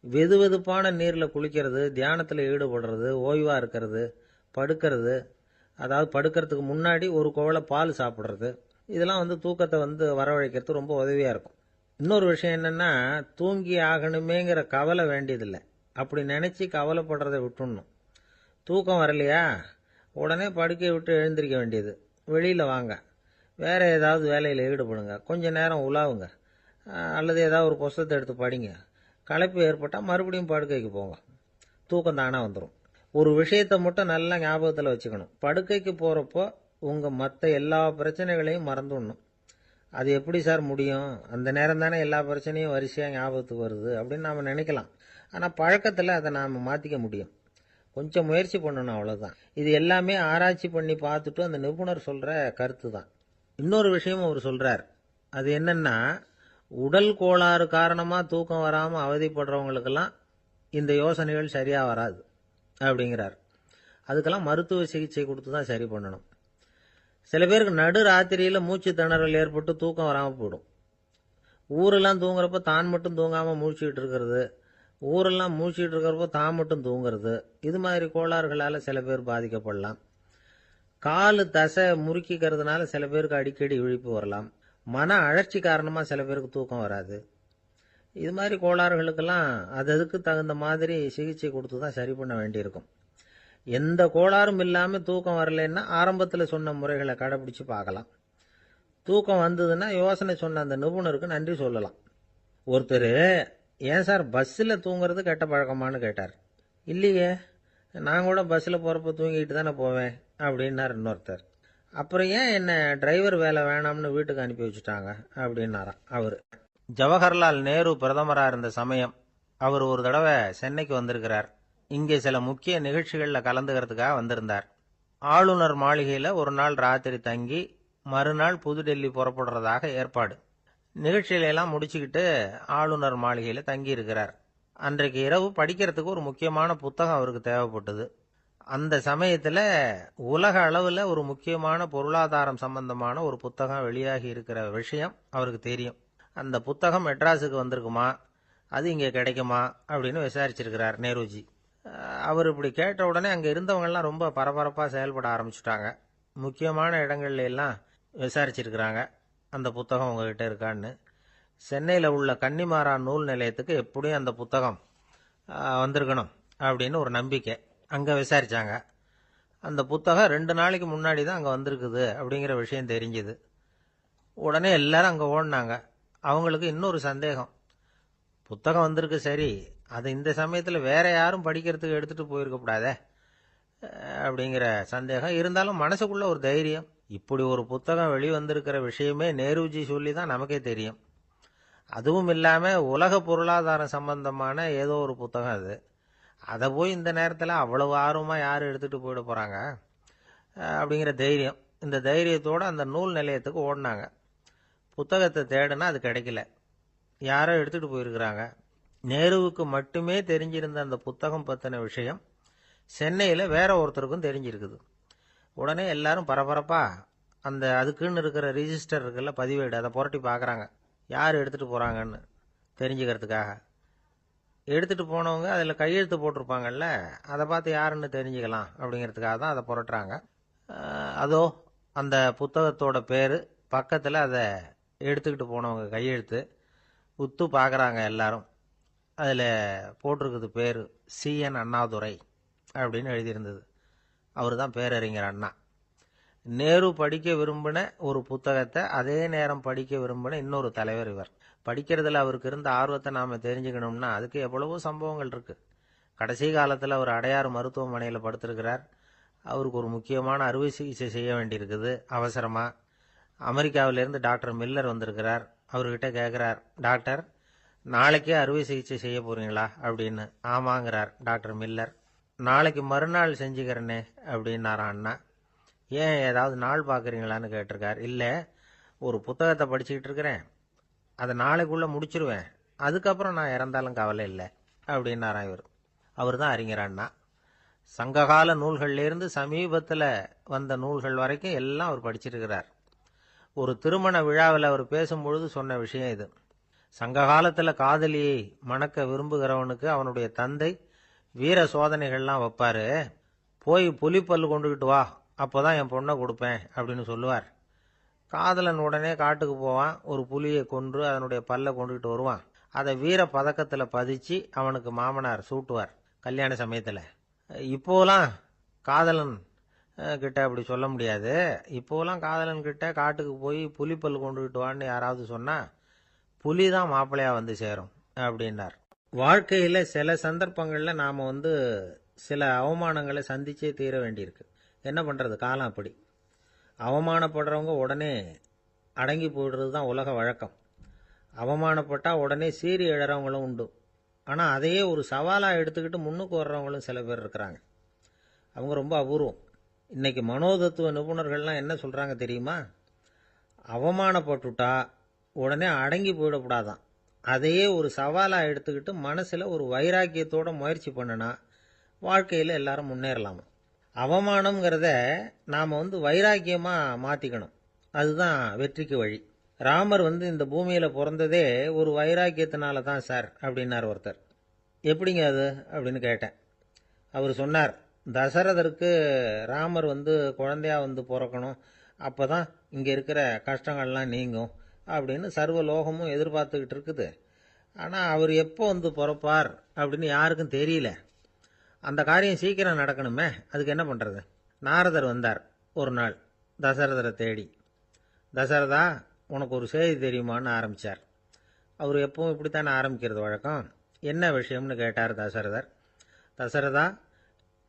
வெது வெதுப்பான நீரில் குளிக்கிறது, தியானத்தில் ஈடுபடுறது, ஓய்வாக இருக்கிறது, படுக்கிறது, அதாவது படுக்கிறதுக்கு முன்னாடி ஒரு குவளை பால் சாப்பிட்றது, இதெல்லாம் தூக்கத்தை வரவழைக்கிறது ரொம்ப உதவியாக இருக்கும். இன்னொரு விஷயம் என்னென்னா, தூங்கி ஆகணுமேங்கிற கவலை வேண்டியதில்லை. அப்படி நினச்சி கவலைப்படுறதை விட்டுடணும். தூக்கம் வரலையா, உடனே படுக்கையை விட்டு எழுந்திருக்க வேண்டியது. வெளியில் வாங்க, வேறு ஏதாவது வேலையில் ஈடுபடுங்க, கொஞ்சம் நேரம் உலாவுங்க, அல்லது ஏதாவது ஒரு புஸ்தகத்தை எடுத்து படிங்க. களைப்பு ஏற்பட்டால் மறுபடியும் படுக்கைக்கு போங்க, தூக்கம் தானாக வந்துடும். ஒரு விஷயத்தை மட்டும் நல்லா ஞாபகத்தில் வச்சுக்கணும். படுக்கைக்கு போகிறப்போ உங்கள் மற்ற எல்லா பிரச்சனைகளையும் மறந்துடணும். அது எப்படி சார் முடியும், அந்த நேரம் தானே எல்லா பிரச்சனையும் வரிசையாக ஞாபகத்துக்கு வருது அப்படின்னு நாம் நினைக்கலாம். ஆனால் பழக்கத்தில் அதை நாம் மாற்றிக்க முடியும். கொஞ்சம் முயற்சி பண்ணணும், அவ்வளோதான். இது எல்லாமே ஆராய்ச்சி பண்ணி பார்த்துட்டு அந்த நிபுணர் சொல்கிற கருத்து தான். இன்னொரு விஷயமும் அவர் சொல்கிறார். அது என்னென்னா, உடல் கோளாறு காரணமாக தூக்கம் வராமல் அவதிப்படுறவங்களுக்கெல்லாம் இந்த யோசனைகள் சரியாக வராது அப்படிங்கிறார். அதுக்கெல்லாம் மருத்துவ சிகிச்சை கொடுத்து தான் சரி பண்ணணும். சில பேருக்கு நடு ராத்திரியில் மூச்சு திணறல் ஏற்பட்டு தூக்கம் வராமல் போயிடும். ஊரெல்லாம் தூங்குறப்போ தான் மட்டும் தூங்காமல் மூழ்கிட்டு இருக்கிறது, ஊரெல்லாம் மூழ்கிட்டு இருக்கிறப்போ தான் மட்டும் தூங்குறது, இது மாதிரி கோளாறுகளால் சில பேர் பாதிக்கப்படலாம். காலு தசை முறுக்கிக்கிறதுனால சில பேருக்கு அடிக்கடி இழிப்பு வரலாம். மன அழற்சி காரணமாக சில பேருக்கு தூக்கம் வராது. இது மாதிரி கோளாறுகளுக்கெல்லாம் அதுக்கு தகுந்த மாதிரி சிகிச்சை கொடுத்து தான் சரி பண்ண வேண்டியிருக்கும். எந்த கோளாறும் இல்லாமல் தூக்கம் வரலைன்னா ஆரம்பத்தில் சொன்ன முறைகளை கடைபிடிச்சு பார்க்கலாம். தூக்கம் வந்ததுன்னா யோசனை சொன்ன அந்த நிபுணருக்கு நன்றி சொல்லலாம். ஒருத்தர், ஏன் சார் பஸ்ஸில் தூங்குறது கெட்ட பழக்கமானு கேட்டார். இல்லையே, நான் கூட பஸ்ஸில் போகிறப்ப தூங்கிட்டு தானே போவேன் அப்படின்னார் இன்னொருத்தர். அப்புறம் ஏன் என்ன டிரைவர் வேலை வேணாம்னு வீட்டுக்கு அனுப்பி வச்சுட்டாங்க அப்படின்னாராம் அவர். ஜவஹர்லால் நேரு பிரதமராக இருந்த சமயம் அவர் ஒரு தடவை சென்னைக்கு வந்திருக்கிறார். இங்கே சில முக்கிய நிகழ்ச்சிகளில் கலந்துக்கிறதுக்காக வந்திருந்தார். ஆளுநர் மாளிகையில் ஒரு நாள் ராத்திரி தங்கி மறுநாள் புதுடெல்லி புறப்படுறதாக ஏற்பாடு. நிகழ்ச்சியிலெல்லாம் முடிச்சுக்கிட்டு ஆளுநர் மாளிகையில் தங்கி இருக்கிறார். அன்றைக்கு இரவு படிக்கிறதுக்கு ஒரு முக்கியமான புத்தகம் அவருக்கு தேவைப்பட்டது. அந்த சமயத்தில் உலக அளவில் ஒரு முக்கியமான பொருளாதாரம் சம்பந்தமான ஒரு புத்தகம் வெளியாகி இருக்கிற விஷயம் அவருக்கு தெரியும். அந்த புத்தகம் மெட்ராஸுக்கு வந்திருக்குமா, அது இங்கே கிடைக்குமா அப்படின்னு விசாரிச்சிருக்கிறார் நேருஜி. அவர் இப்படி கேட்ட உடனே அங்கே இருந்தவங்கெல்லாம் ரொம்ப பரபரப்பாக செயல்பட ஆரம்பிச்சுட்டாங்க. முக்கியமான இடங்கள்ல எல்லாம் விசாரிச்சிருக்கிறாங்க, அந்த புத்தகம் உங்ககிட்ட இருக்கான்னு. சென்னையில் உள்ள கன்னிமாரா நூல் நிலையத்துக்கு எப்படியும் அந்த புத்தகம் வந்திருக்கணும் அப்படின்னு ஒரு நம்பிக்கை. அங்கே விசாரித்தாங்க. அந்த புத்தகம் 2 நாளைக்கு முன்னாடி தான் அங்கே வந்திருக்குது அப்படிங்கிற விஷயம் தெரிஞ்சுது. உடனே எல்லாரும் அங்கே ஓடினாங்க. அவங்களுக்கு இன்னொரு சந்தேகம், புத்தகம் வந்திருக்கு சரி, அது இந்த சமயத்தில் வேற யாரும் படிக்கிறதுக்கு எடுத்துகிட்டு போயிருக்கக்கூடாதே அப்படிங்கிற சந்தேகம். இருந்தாலும் மனசுக்குள்ள ஒரு தைரியம், இப்படி ஒரு புத்தகம் வெளிவந்திருக்கிற விஷயமே நேருஜி சொல்லி தான் நமக்கே தெரியும். அதுவும் இல்லாமல் உலக பொருளாதாரம் சம்பந்தமான ஏதோ ஒரு புத்தகம் அது. அதை போய் இந்த நேரத்தில் அவ்வளவு ஆர்வமாக யார் எடுத்துகிட்டு போயிட போகிறாங்க அப்படிங்கிற தைரியம். இந்த தைரியத்தோடு அந்த நூல் நிலையத்துக்கு ஓடினாங்க. புத்தகத்தை தேடுனா அது கிடைக்கல. யாரோ எடுத்துகிட்டு போயிருக்கிறாங்க. நேருவுக்கு மட்டுமே தெரிஞ்சிருந்த அந்த புத்தகம் பற்றின விஷயம் சென்னையில் வேற ஒருத்தருக்கும் தெரிஞ்சிருக்குது. உடனே எல்லாரும் பரபரப்பா அந்த அதுக்குன்னு இருக்கிற ரிஜிஸ்டர் இருக்குல்ல, பதிவேடு, அதை புரட்டி பார்க்குறாங்க யார் எடுத்துகிட்டு போகிறாங்கன்னு தெரிஞ்சுக்கிறதுக்காக. எடுத்துகிட்டு போனவங்க அதில் கையெழுத்து போட்டிருப்பாங்கல்ல, அதை பார்த்து யாருன்னு தெரிஞ்சுக்கலாம் அப்படிங்கிறதுக்காக தான் அதை புரட்டுறாங்க. அதோ அந்த புத்தகத்தோட பேர் பக்கத்தில் அதை எடுத்துக்கிட்டு போனவங்க கையெழுத்து உத்து பார்க்குறாங்க எல்லாரும். அதில் போட்டிருக்குது பேர் CN அண்ணாதுரை அப்படின்னு எழுதியிருந்தது. அவர் தான் பேரறிஞர் அண்ணா. நேரு படிக்க விரும்பின ஒரு புத்தகத்தை அதே நேரம் படிக்க விரும்பின இன்னொரு தலைவர் இவர். படிக்கிறதுல அவருக்கு இருந்த ஆர்வத்தை நாம் தெரிஞ்சுக்கணும்னா அதுக்கு எவ்வளவோ சம்பவங்கள் இருக்கு. கடைசி காலத்தில் அவர் அடையாறு மருத்துவமனையில் படுத்திருக்கிறார். அவருக்கு ஒரு முக்கியமான அறுவை சிகிச்சை செய்ய வேண்டியிருக்குது அவசரமாக. அமெரிக்காவிலேருந்து டாக்டர் மில்லர் வந்திருக்கிறார். அவர்கிட்ட கேட்குறார், டாக்டர் நாளைக்கே அறுவை சிகிச்சை செய்ய போறீங்களா அப்படின்னு. ஆமாங்கிறார் டாக்டர் மில்லர். நாளைக்கு மறுநாள் செஞ்சுக்கிறேனே அப்படின்னாரான் அண்ணா. ஏன் ஏதாவது நாள் பார்க்குறீங்களான்னு கேட்டிருக்கார். இல்லை, ஒரு புத்தகத்தை படிச்சுக்கிட்டு இருக்கிறேன், அதை நாளைக்குள்ளே முடிச்சிருவேன், அதுக்கப்புறம் நான் இறந்தாலும் கவலை இல்லை அப்படின்னாரான் இவர். அவர் தான் அறிஞர் அண்ணா. சங்ககால நூல்கள்லேருந்து சமீபத்தில் வந்த நூல்கள் வரைக்கும் எல்லாம் அவர் படிச்சிருக்கிறார். ஒரு திருமண விழாவில் அவர் பேசும்பொழுது சொன்ன விஷயம் இது. சங்க காலத்தில் காதலியை மணக்க விரும்புகிறவனுக்கு அவனுடைய தந்தை வீர சோதனைகள்லாம் வைப்பாரு. போய் புலிப்பல்லு கொண்டுகிட்டு வா, அப்போதான் என் பொண்ணை கொடுப்பேன் அப்படின்னு சொல்லுவார். காதலன் உடனே காட்டுக்கு போவான், ஒரு புலியை கொன்று அதனுடைய பல்லை கொண்டுகிட்டு வருவான். அதை வீர பதக்கத்தில் பதிச்சு அவனுக்கு மாமனார் சூட்டுவார் கல்யாண சமயத்தில். இப்போலாம் காதலன் கிட்ட அப்படி சொல்ல முடியாது. இப்போலாம் காதலன் கிட்ட காட்டுக்கு போய் புலிப்பல்லு கொண்டுகிட்டு வான்னு யாராவது சொன்னா புலி தான் மாப்பிள்ளையா வந்து சேரும் அப்படின்னார். வாழ்க்கையில் சில சந்தர்ப்பங்களில் நாம் சில அவமானங்களை சந்திச்சே தீர வேண்டியிருக்கு. என்ன பண்ணுறது, காலம் அப்படி. அவமானப்படுறவங்க உடனே அடங்கி போயிடுறது தான் உலக வழக்கம். அவமானப்பட்டால் உடனே சீறி எழறவங்களும் உண்டு. ஆனால் அதையே ஒரு சவாலாக எடுத்துக்கிட்டு முன்னுக்கு வர்றவங்களும் சில பேர் இருக்கிறாங்க. அவங்க ரொம்ப அபூர்வம். இன்னைக்கு மனோதத்துவ நிபுணர்கள்லாம் என்ன சொல்கிறாங்க தெரியுமா? அவமானப்பட்டுட்டா உடனே அடங்கி போயிடக்கூடாதான். அதையே ஒரு சவாலாக எடுத்துக்கிட்டு மனசில் ஒரு வைராக்கியத்தோட முயற்சி பண்ணினா வாழ்க்கையில் எல்லாரும் முன்னேறலாமா. அவமானம்ங்கிறத நாம் வைராக்கியமாக மாற்றிக்கணும். அதுதான் வெற்றிக்கு வழி. ராமர் இந்த பூமியில் பிறந்ததே ஒரு வைராக்கியத்தினால தான் சார் அப்படின்னார் ஒருத்தர். எப்படிங்க அது அப்படின்னு கேட்டேன். அவர் சொன்னார், தசரதருக்கு ராமர் குழந்தையா பிறக்கணும், அப்போ தான் இங்கே இருக்கிற கஷ்டங்கள்லாம் நீங்கும் அப்படின்னு சர்வ லோகமும் எதிர்பார்த்துக்கிட்டு இருக்குது. ஆனால் அவர் எப்போ பிறப்பார் அப்படின்னு யாருக்கும் தெரியல. அந்த காரியம் சீக்கிரம் நடக்கணுமே, அதுக்கு என்ன பண்ணுறது? நாரதர் வந்தார் ஒரு நாள் தசரதரை தேடி. தசரதா, உனக்கு ஒரு செய்தி தெரியுமான்னு ஆரம்பித்தார். அவர் எப்பவும் இப்படித்தானே ஆரம்பிக்கிறது வழக்கம். என்ன விஷயம்னு கேட்டார் தசரதர். தசரதா,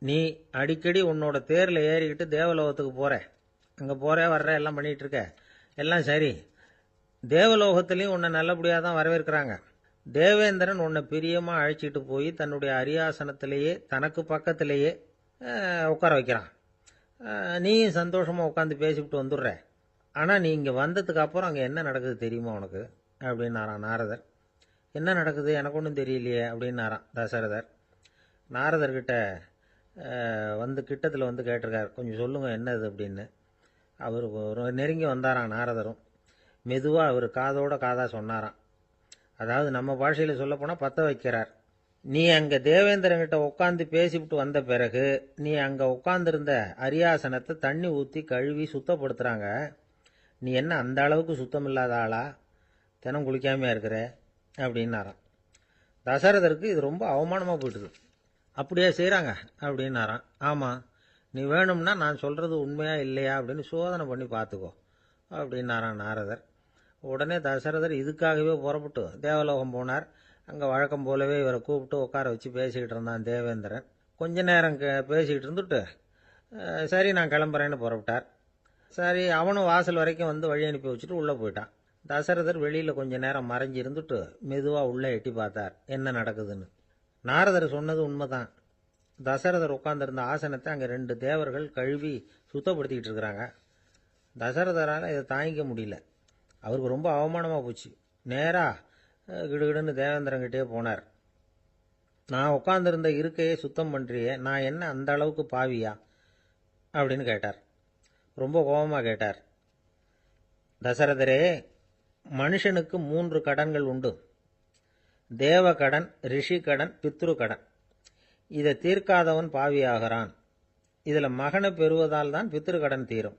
நீ அடிக்கடி உன்னோட தேரில் ஏறிக்கிட்டு தேவலோகத்துக்கு போகிற, அங்கே போகிற வர்ற எல்லாம் பண்ணிகிட்டு இருக்க, எல்லாம் சரி. தேவலோகத்திலையும் உன்னை நல்லபடியாக தான் வரவேற்கிறாங்க. தேவேந்திரன் உன்னை பிரியமாக அழைச்சிட்டு போய் தன்னுடைய அரியாசனத்திலேயே தனக்கு பக்கத்திலேயே உட்கார வைக்கிறான். நீயும் சந்தோஷமாக உட்காந்து பேசிவிட்டு வந்துடுற. ஆனால் நீ இங்கே வந்ததுக்கு அப்புறம் அங்கே என்ன நடக்குது தெரியுமா உனக்கு அப்படின்னாரான் நாரதர். என்ன நடக்குது எனக்கு ஒன்றும் தெரியலையே அப்படின்னாரான் தசரதர். நாரதர்கிட்ட கிட்டத்தில் கேட்டிருக்கார், கொஞ்சம் சொல்லுங்கள் என்னது அப்படின்னு. அவர் நெருங்கி வந்தாரான் நாரதரும். மெதுவாக அவர் காதோட காதாக சொன்னாராம். அதாவது நம்ம பாஷையில் சொல்லப்போனால் பற்ற வைக்கிறார். நீ அங்கே தேவேந்திரங்கிட்ட உட்காந்து பேசிவிட்டு வந்த பிறகு நீ அங்கே உட்காந்துருந்த அரியாசனத்தை தண்ணி ஊற்றி கழுவி சுத்தப்படுத்துகிறாங்க. நீ என்ன அந்த அளவுக்கு சுத்தம் இல்லாத ஆளா, தினம் குளிக்காமையா இருக்கிற அப்படின்னாராம். தசரதருக்கு இது ரொம்ப அவமானமாக போயிட்டுது. அப்படியே செய்கிறாங்க அப்படின்னாராம். ஆமாம், நீ வேணும்னா நான் சொல்கிறது உண்மையா இல்லையா அப்படின்னு சோதனை பண்ணி பார்த்துக்கோ அப்படின்னாரான் நாரதர். உடனே தசரதர் இதுக்காகவே புறப்பட்டு தேவலோகம் போனார். அங்கே வழக்கம் போலவே இவரை கூப்பிட்டு உட்கார வச்சு பேசிக்கிட்டு இருந்தான் தேவேந்திரன். கொஞ்ச நேரம் பேசிக்கிட்டு இருந்துட்டு சரி நான் கிளம்புறேன்னு புறப்பட்டார். சரி, அவனும் வாசல் வரைக்கும் வந்து வழி அனுப்பி வச்சுட்டு உள்ளே போயிட்டான். தசரதர் வெளியில் கொஞ்ச நேரம் மறைஞ்சு இருந்துட்டு மெதுவாக உள்ளே எட்டி பார்த்தார் என்ன நடக்குதுன்னு. நாரதர் சொன்னது உண்மைதான். தசரதர் உட்கார்ந்திருந்த ஆசனத்தை அங்கே 2 தேவர்கள் கழுவி சுத்தப்படுத்திக்கிட்டு இருக்கிறாங்க. தசரதரால் இதை தாங்கிக்க முடியல. அவருக்கு ரொம்ப அவமானமாக போச்சு. நேராக கிடுகிடுன்னு தேவேந்திரங்கிட்டே போனார். நான் உட்கார்ந்திருந்த இருக்கையை சுத்தம் பண்ணுறியே, நான் என்ன அந்த அளவுக்கு பாவியா அப்படின்னு கேட்டார். ரொம்ப கோபமாக கேட்டார். தசரதரே, மனுஷனுக்கு 3 கடன்கள் உண்டு. தேவ கடன், ரிஷி கடன், பித்ரு கடன். இதை தீர்க்காதவன் பாவியாகிறான். இதில் மகனை பெறுவதால் தான் பித்ரு கடன் தீரும்.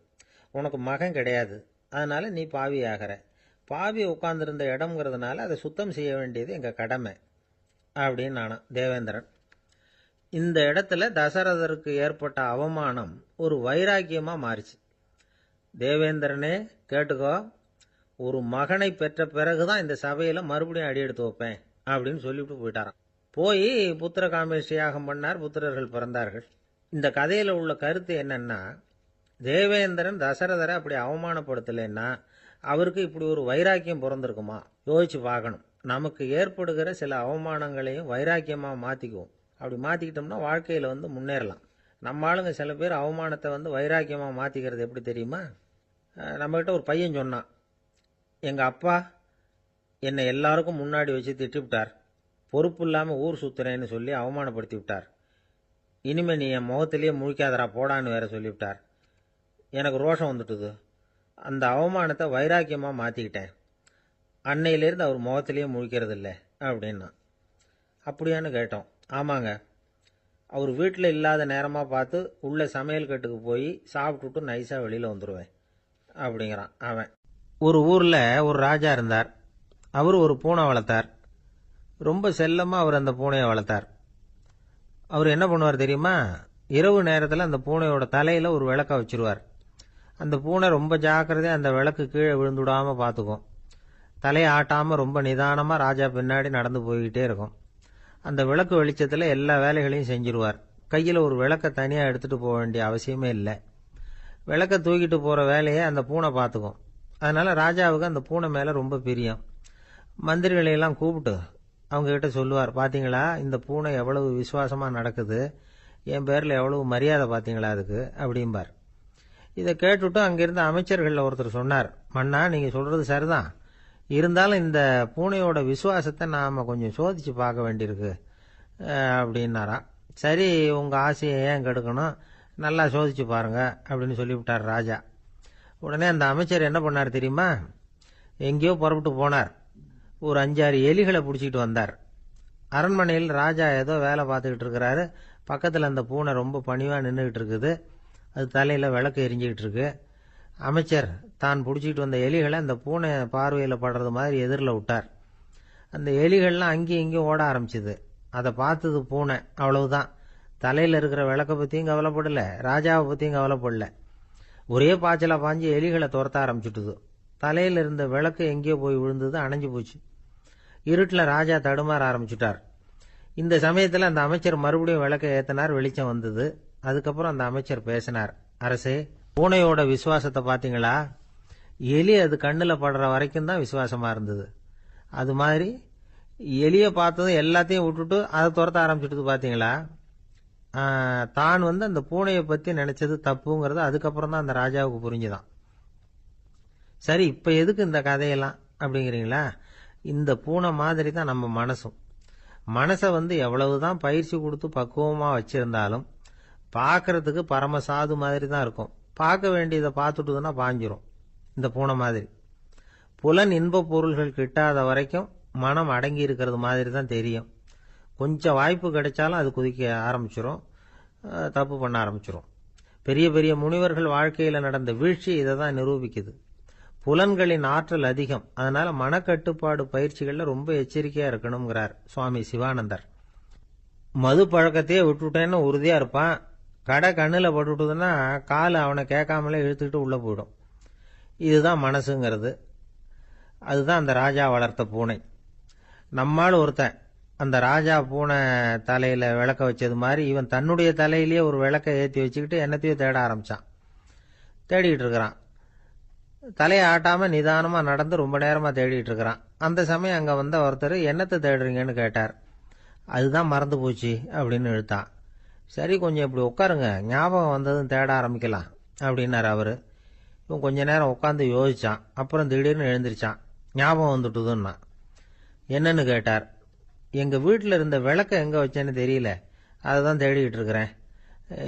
உனக்கு மகன் கிடையாது, அதனால நீ பாவியாகிற. பாவி உட்கார்ந்திருந்த இடம்ங்கிறதுனால அதை சுத்தம் செய்ய வேண்டியது எங்கள் கடமை அப்படின்னு நானும் தேவேந்திரன். இந்த இடத்துல தசரதருக்கு ஏற்பட்ட அவமானம் ஒரு வைராக்கியமாக மாறிச்சு. தேவேந்திரனே கேட்டுக்கோ, ஒரு மகனை பெற்ற பிறகுதான் இந்த சபையில் மறுபடியும் அடி எடுத்து வைப்பேன் அப்படின்னு சொல்லிவிட்டு போயிட்டாராம். போய் புத்திர காமேஷ்டி யாகம் பண்ணார். புத்திரர்கள் பிறந்தார்கள். இந்த கதையில் உள்ள கருத்து என்னன்னா, தேவேந்திரன் தசரதரை அப்படி அவமானப்படுத்தலைன்னா அவருக்கு இப்படி ஒரு வைராக்கியம் பிறந்திருக்குமா? யோசிச்சு பார்க்கணும். நமக்கு ஏற்படுகிற சில அவமானங்களையும் வைராக்கியமாக மாற்றிக்குவோம். அப்படி மாற்றிக்கிட்டோம்னா வாழ்க்கையில் வந்து முன்னேறலாம். நம்ம ஆளுங்க சில பேர் அவமானத்தை வந்து வைராக்கியமாக மாற்றிக்கிறது எப்படி தெரியுமா? நம்மகிட்ட ஒரு பையன் சொன்னான், எங்கள் அப்பா என்னை எல்லாருக்கும் முன்னாடி வச்சு திட்டிவிட்டார். பொறுப்பு இல்லாமல் ஊர் சுற்றுறேன்னு சொல்லி அவமானப்படுத்தி விட்டார். இனிமேல் நீ என் முகத்திலேயே முழிக்காதரா போடான்னு வேற சொல்லிவிட்டார். எனக்கு ரோஷம் வந்துட்டுது. அந்த அவமானத்தை வைராக்கியமாக மாற்றிக்கிட்டேன். அன்னையிலேருந்து அவர் முகத்திலேயே முழிக்கிறது இல்லை அப்படின்னா. அப்படியான்னு கேட்டோம். ஆமாங்க, அவர் வீட்டில் இல்லாத நேரமாக பார்த்து உள்ள சமையல் கட்டுக்கு போய் சாப்பிட்டுட்டு நைஸாக வெளியில் வந்துடுவேன் அப்படிங்கிறான் அவன். ஒரு ஊரில் ஒரு ராஜா இருந்தார். அவர் ஒரு பூனை வளர்த்தார். ரொம்ப செல்லமாக அவர் அந்த பூனையை வளர்த்தார். அவர் என்ன பண்ணுவார் தெரியுமா? இரவு நேரத்தில் அந்த பூனையோட தலையில் ஒரு விளக்க வச்சுருவார். அந்த பூனை ரொம்ப ஜாக்கிரதையாக அந்த விளக்கு கீழே விழுந்துடாமல் பார்த்துக்கும். தலையை ஆட்டாமல் ரொம்ப நிதானமாக ராஜா பின்னாடி நடந்து போய்கிட்டே இருக்கும். அந்த விளக்கு வெளிச்சத்தில் எல்லா வேலைகளையும் செஞ்சிருவார். கையில் ஒரு விளக்கை தனியாக எடுத்துகிட்டு போக வேண்டிய அவசியமே இல்லை. விளக்கை தூக்கிட்டு போகிற வேலையை அந்த பூனை பார்த்துக்கும். அதனால் ராஜாவுக்கு அந்த பூனை மேலே ரொம்ப பிரியம். மந்திரிகளையெல்லாம் கூப்பிட்டு அவங்கக்கிட்ட சொல்லுவார், பார்த்தீங்களா இந்த பூனை எவ்வளவு விசுவாசமாக நடக்குது, என் பேரில் எவ்வளவு மரியாதை பார்த்தீங்களா அதுக்கு அப்படிம்பார். இதை கேட்டுவிட்டு அங்கிருந்த அமைச்சர்களில் ஒருத்தர் சொன்னார், மன்னா நீங்கள் சொல்கிறது சரிதான், இருந்தாலும் இந்த பூனையோட விசுவாசத்தை நாம் கொஞ்சம் சோதித்து பார்க்க வேண்டியிருக்கு அப்படின்னாராம். சரி, உங்கள் ஆசையை ஏன் கெடுக்கணும், நல்லா சோதிச்சு பாருங்க அப்படின்னு சொல்லிவிட்டார் ராஜா. உடனே அந்த அமைச்சர் என்ன பண்ணார் தெரியுமா? எங்கேயோ புறப்பட்டு போனார். ஒரு 5-6 எலிகளை பிடிச்சிக்கிட்டு வந்தார். அரண்மனையில் ராஜா ஏதோ வேலை பார்த்துக்கிட்டு இருக்கிறாரு. பக்கத்தில் அந்த பூனை ரொம்ப பணிவாக நின்றுக்கிட்டு இருக்குது. அது தலையில் விளக்கு எரிஞ்சிக்கிட்டு இருக்கு. அமைச்சர் தான் பிடிச்சிக்கிட்டு வந்த எலிகளை அந்த பூனை பார்வையில் படுறது மாதிரி எதிரில் விட்டார். அந்த எலிகள்லாம் அங்கேயும் இங்கேயும் ஓட ஆரம்பிச்சுது. அதை பார்த்தது பூனை, அவ்வளவுதான். தலையில் இருக்கிற விளக்கை பற்றியும் கவலைப்படலை, ராஜாவை பற்றியும் கவலைப்படல. ஒரே பாய்ச்சலாக பாஞ்சு எலிகளை துரத்த ஆரம்பிச்சுட்டுது. தலையில் இருந்த விளக்கு எங்கேயோ போய் விழுந்தது, அணைஞ்சு போச்சு. இருட்டில் ராஜா தடுமாற ஆரம்பிச்சுட்டார். இந்த சமயத்தில் அந்த அமைச்சர் மறுபடியும் விளக்கை ஏற்றினார். வெளிச்சம் வந்தது. அதுக்கப்புறம் அந்த அமைச்சர் பேசினார், அரசே, பூனையோட விசுவாசத்தை பார்த்தீங்களா? எலி அது கண்ணில் படுற வரைக்கும் தான் விசுவாசமாக இருந்தது. அது மாதிரி எலியை பார்த்ததும் எல்லாத்தையும் விட்டுட்டு அதை துரத்த ஆரம்பிச்சுட்டு பார்த்தீங்களா? தான் அந்த பூனையை பற்றி நினைச்சது தப்புங்கிறது அதுக்கப்புறம் தான் அந்த ராஜாவுக்கு புரிஞ்சுதான். சரி, இப்போ எதுக்கு இந்த கதையெல்லாம் அப்படிங்கிறீங்களா? இந்த பூனை மாதிரி தான் நம்ம மனசும். மனசை எவ்வளவுதான் பயிற்சி கொடுத்து பக்குவமாக வச்சிருந்தாலும் பார்க்கறதுக்கு பரமசாது மாதிரி தான் இருக்கும். பார்க்க வேண்டியதை பார்த்துட்டுதுன்னா பாஞ்சிரும். இந்த பூனை மாதிரி புலன் இன்ப பொருள்கள் கிட்டாத வரைக்கும் மனம் அடங்கி இருக்கிறது மாதிரி தான் தெரியும். கொஞ்சம் வாய்ப்பு கிடைச்சாலும் அது குதிக்க ஆரம்பிச்சிரும், தப்பு பண்ண ஆரம்பிச்சிரும். பெரிய பெரிய முனிவர்கள் வாழ்க்கையில் நடந்த வீழ்ச்சி இதை தான் நிரூபிக்குது. புலன்களின் ஆற்றல் அதிகம். அதனால மனக்கட்டுப்பாடு பயிற்சிகளில் ரொம்ப எச்சரிக்கையாக இருக்கணுங்கிறார் சுவாமி சிவானந்தர். மது பழக்கத்தையே விட்டுட்டேன்னு உறுதியாக இருப்பான். கடை கண்ணில் பட்டுட்டுதுன்னா கால் அவனை கேட்காமலே இழுத்துக்கிட்டு உள்ளே போயிடும். இதுதான் மனசுங்கிறது. அதுதான் அந்த ராஜா வளர்த்த பூனை. நம்மால் ஒருத்தன் அந்த ராஜா பூனை தலையில் விளக்க வச்சது மாதிரி இவன் தன்னுடைய தலையிலேயே ஒரு விளக்கை ஏற்றி வச்சுக்கிட்டு என்னத்தையோ தேட ஆரம்பித்தான். தேடிட்டு இருக்கிறான். தலையை ஆட்டாமல் நிதானமாக நடந்து ரொம்ப நேரமாக தேடிட்டு இருக்கிறான். அந்த சமயம் அங்கே வந்த ஒருத்தர், என்னத்தை தேடுறீங்கன்னு கேட்டார். அதுதான் மறந்து போச்சு அப்படின்னு இழுத்தான். சரி, கொஞ்சம் இப்படி உட்காருங்க, ஞாபகம் வந்ததும் தேட ஆரம்பிக்கலாம் அப்படின்னார் அவர். இவன் கொஞ்ச நேரம் உட்காந்து யோசிச்சான். அப்புறம் திடீர்னு எழுந்திரிச்சான். ஞாபகம் வந்துட்டுதுன்னா. என்னன்னு கேட்டார். எங்கள் வீட்டில் இருந்த விளக்க எங்கே வச்சேன்னு தெரியல, அதை தான் தேடிக்கிட்டு இருக்கிறேன்,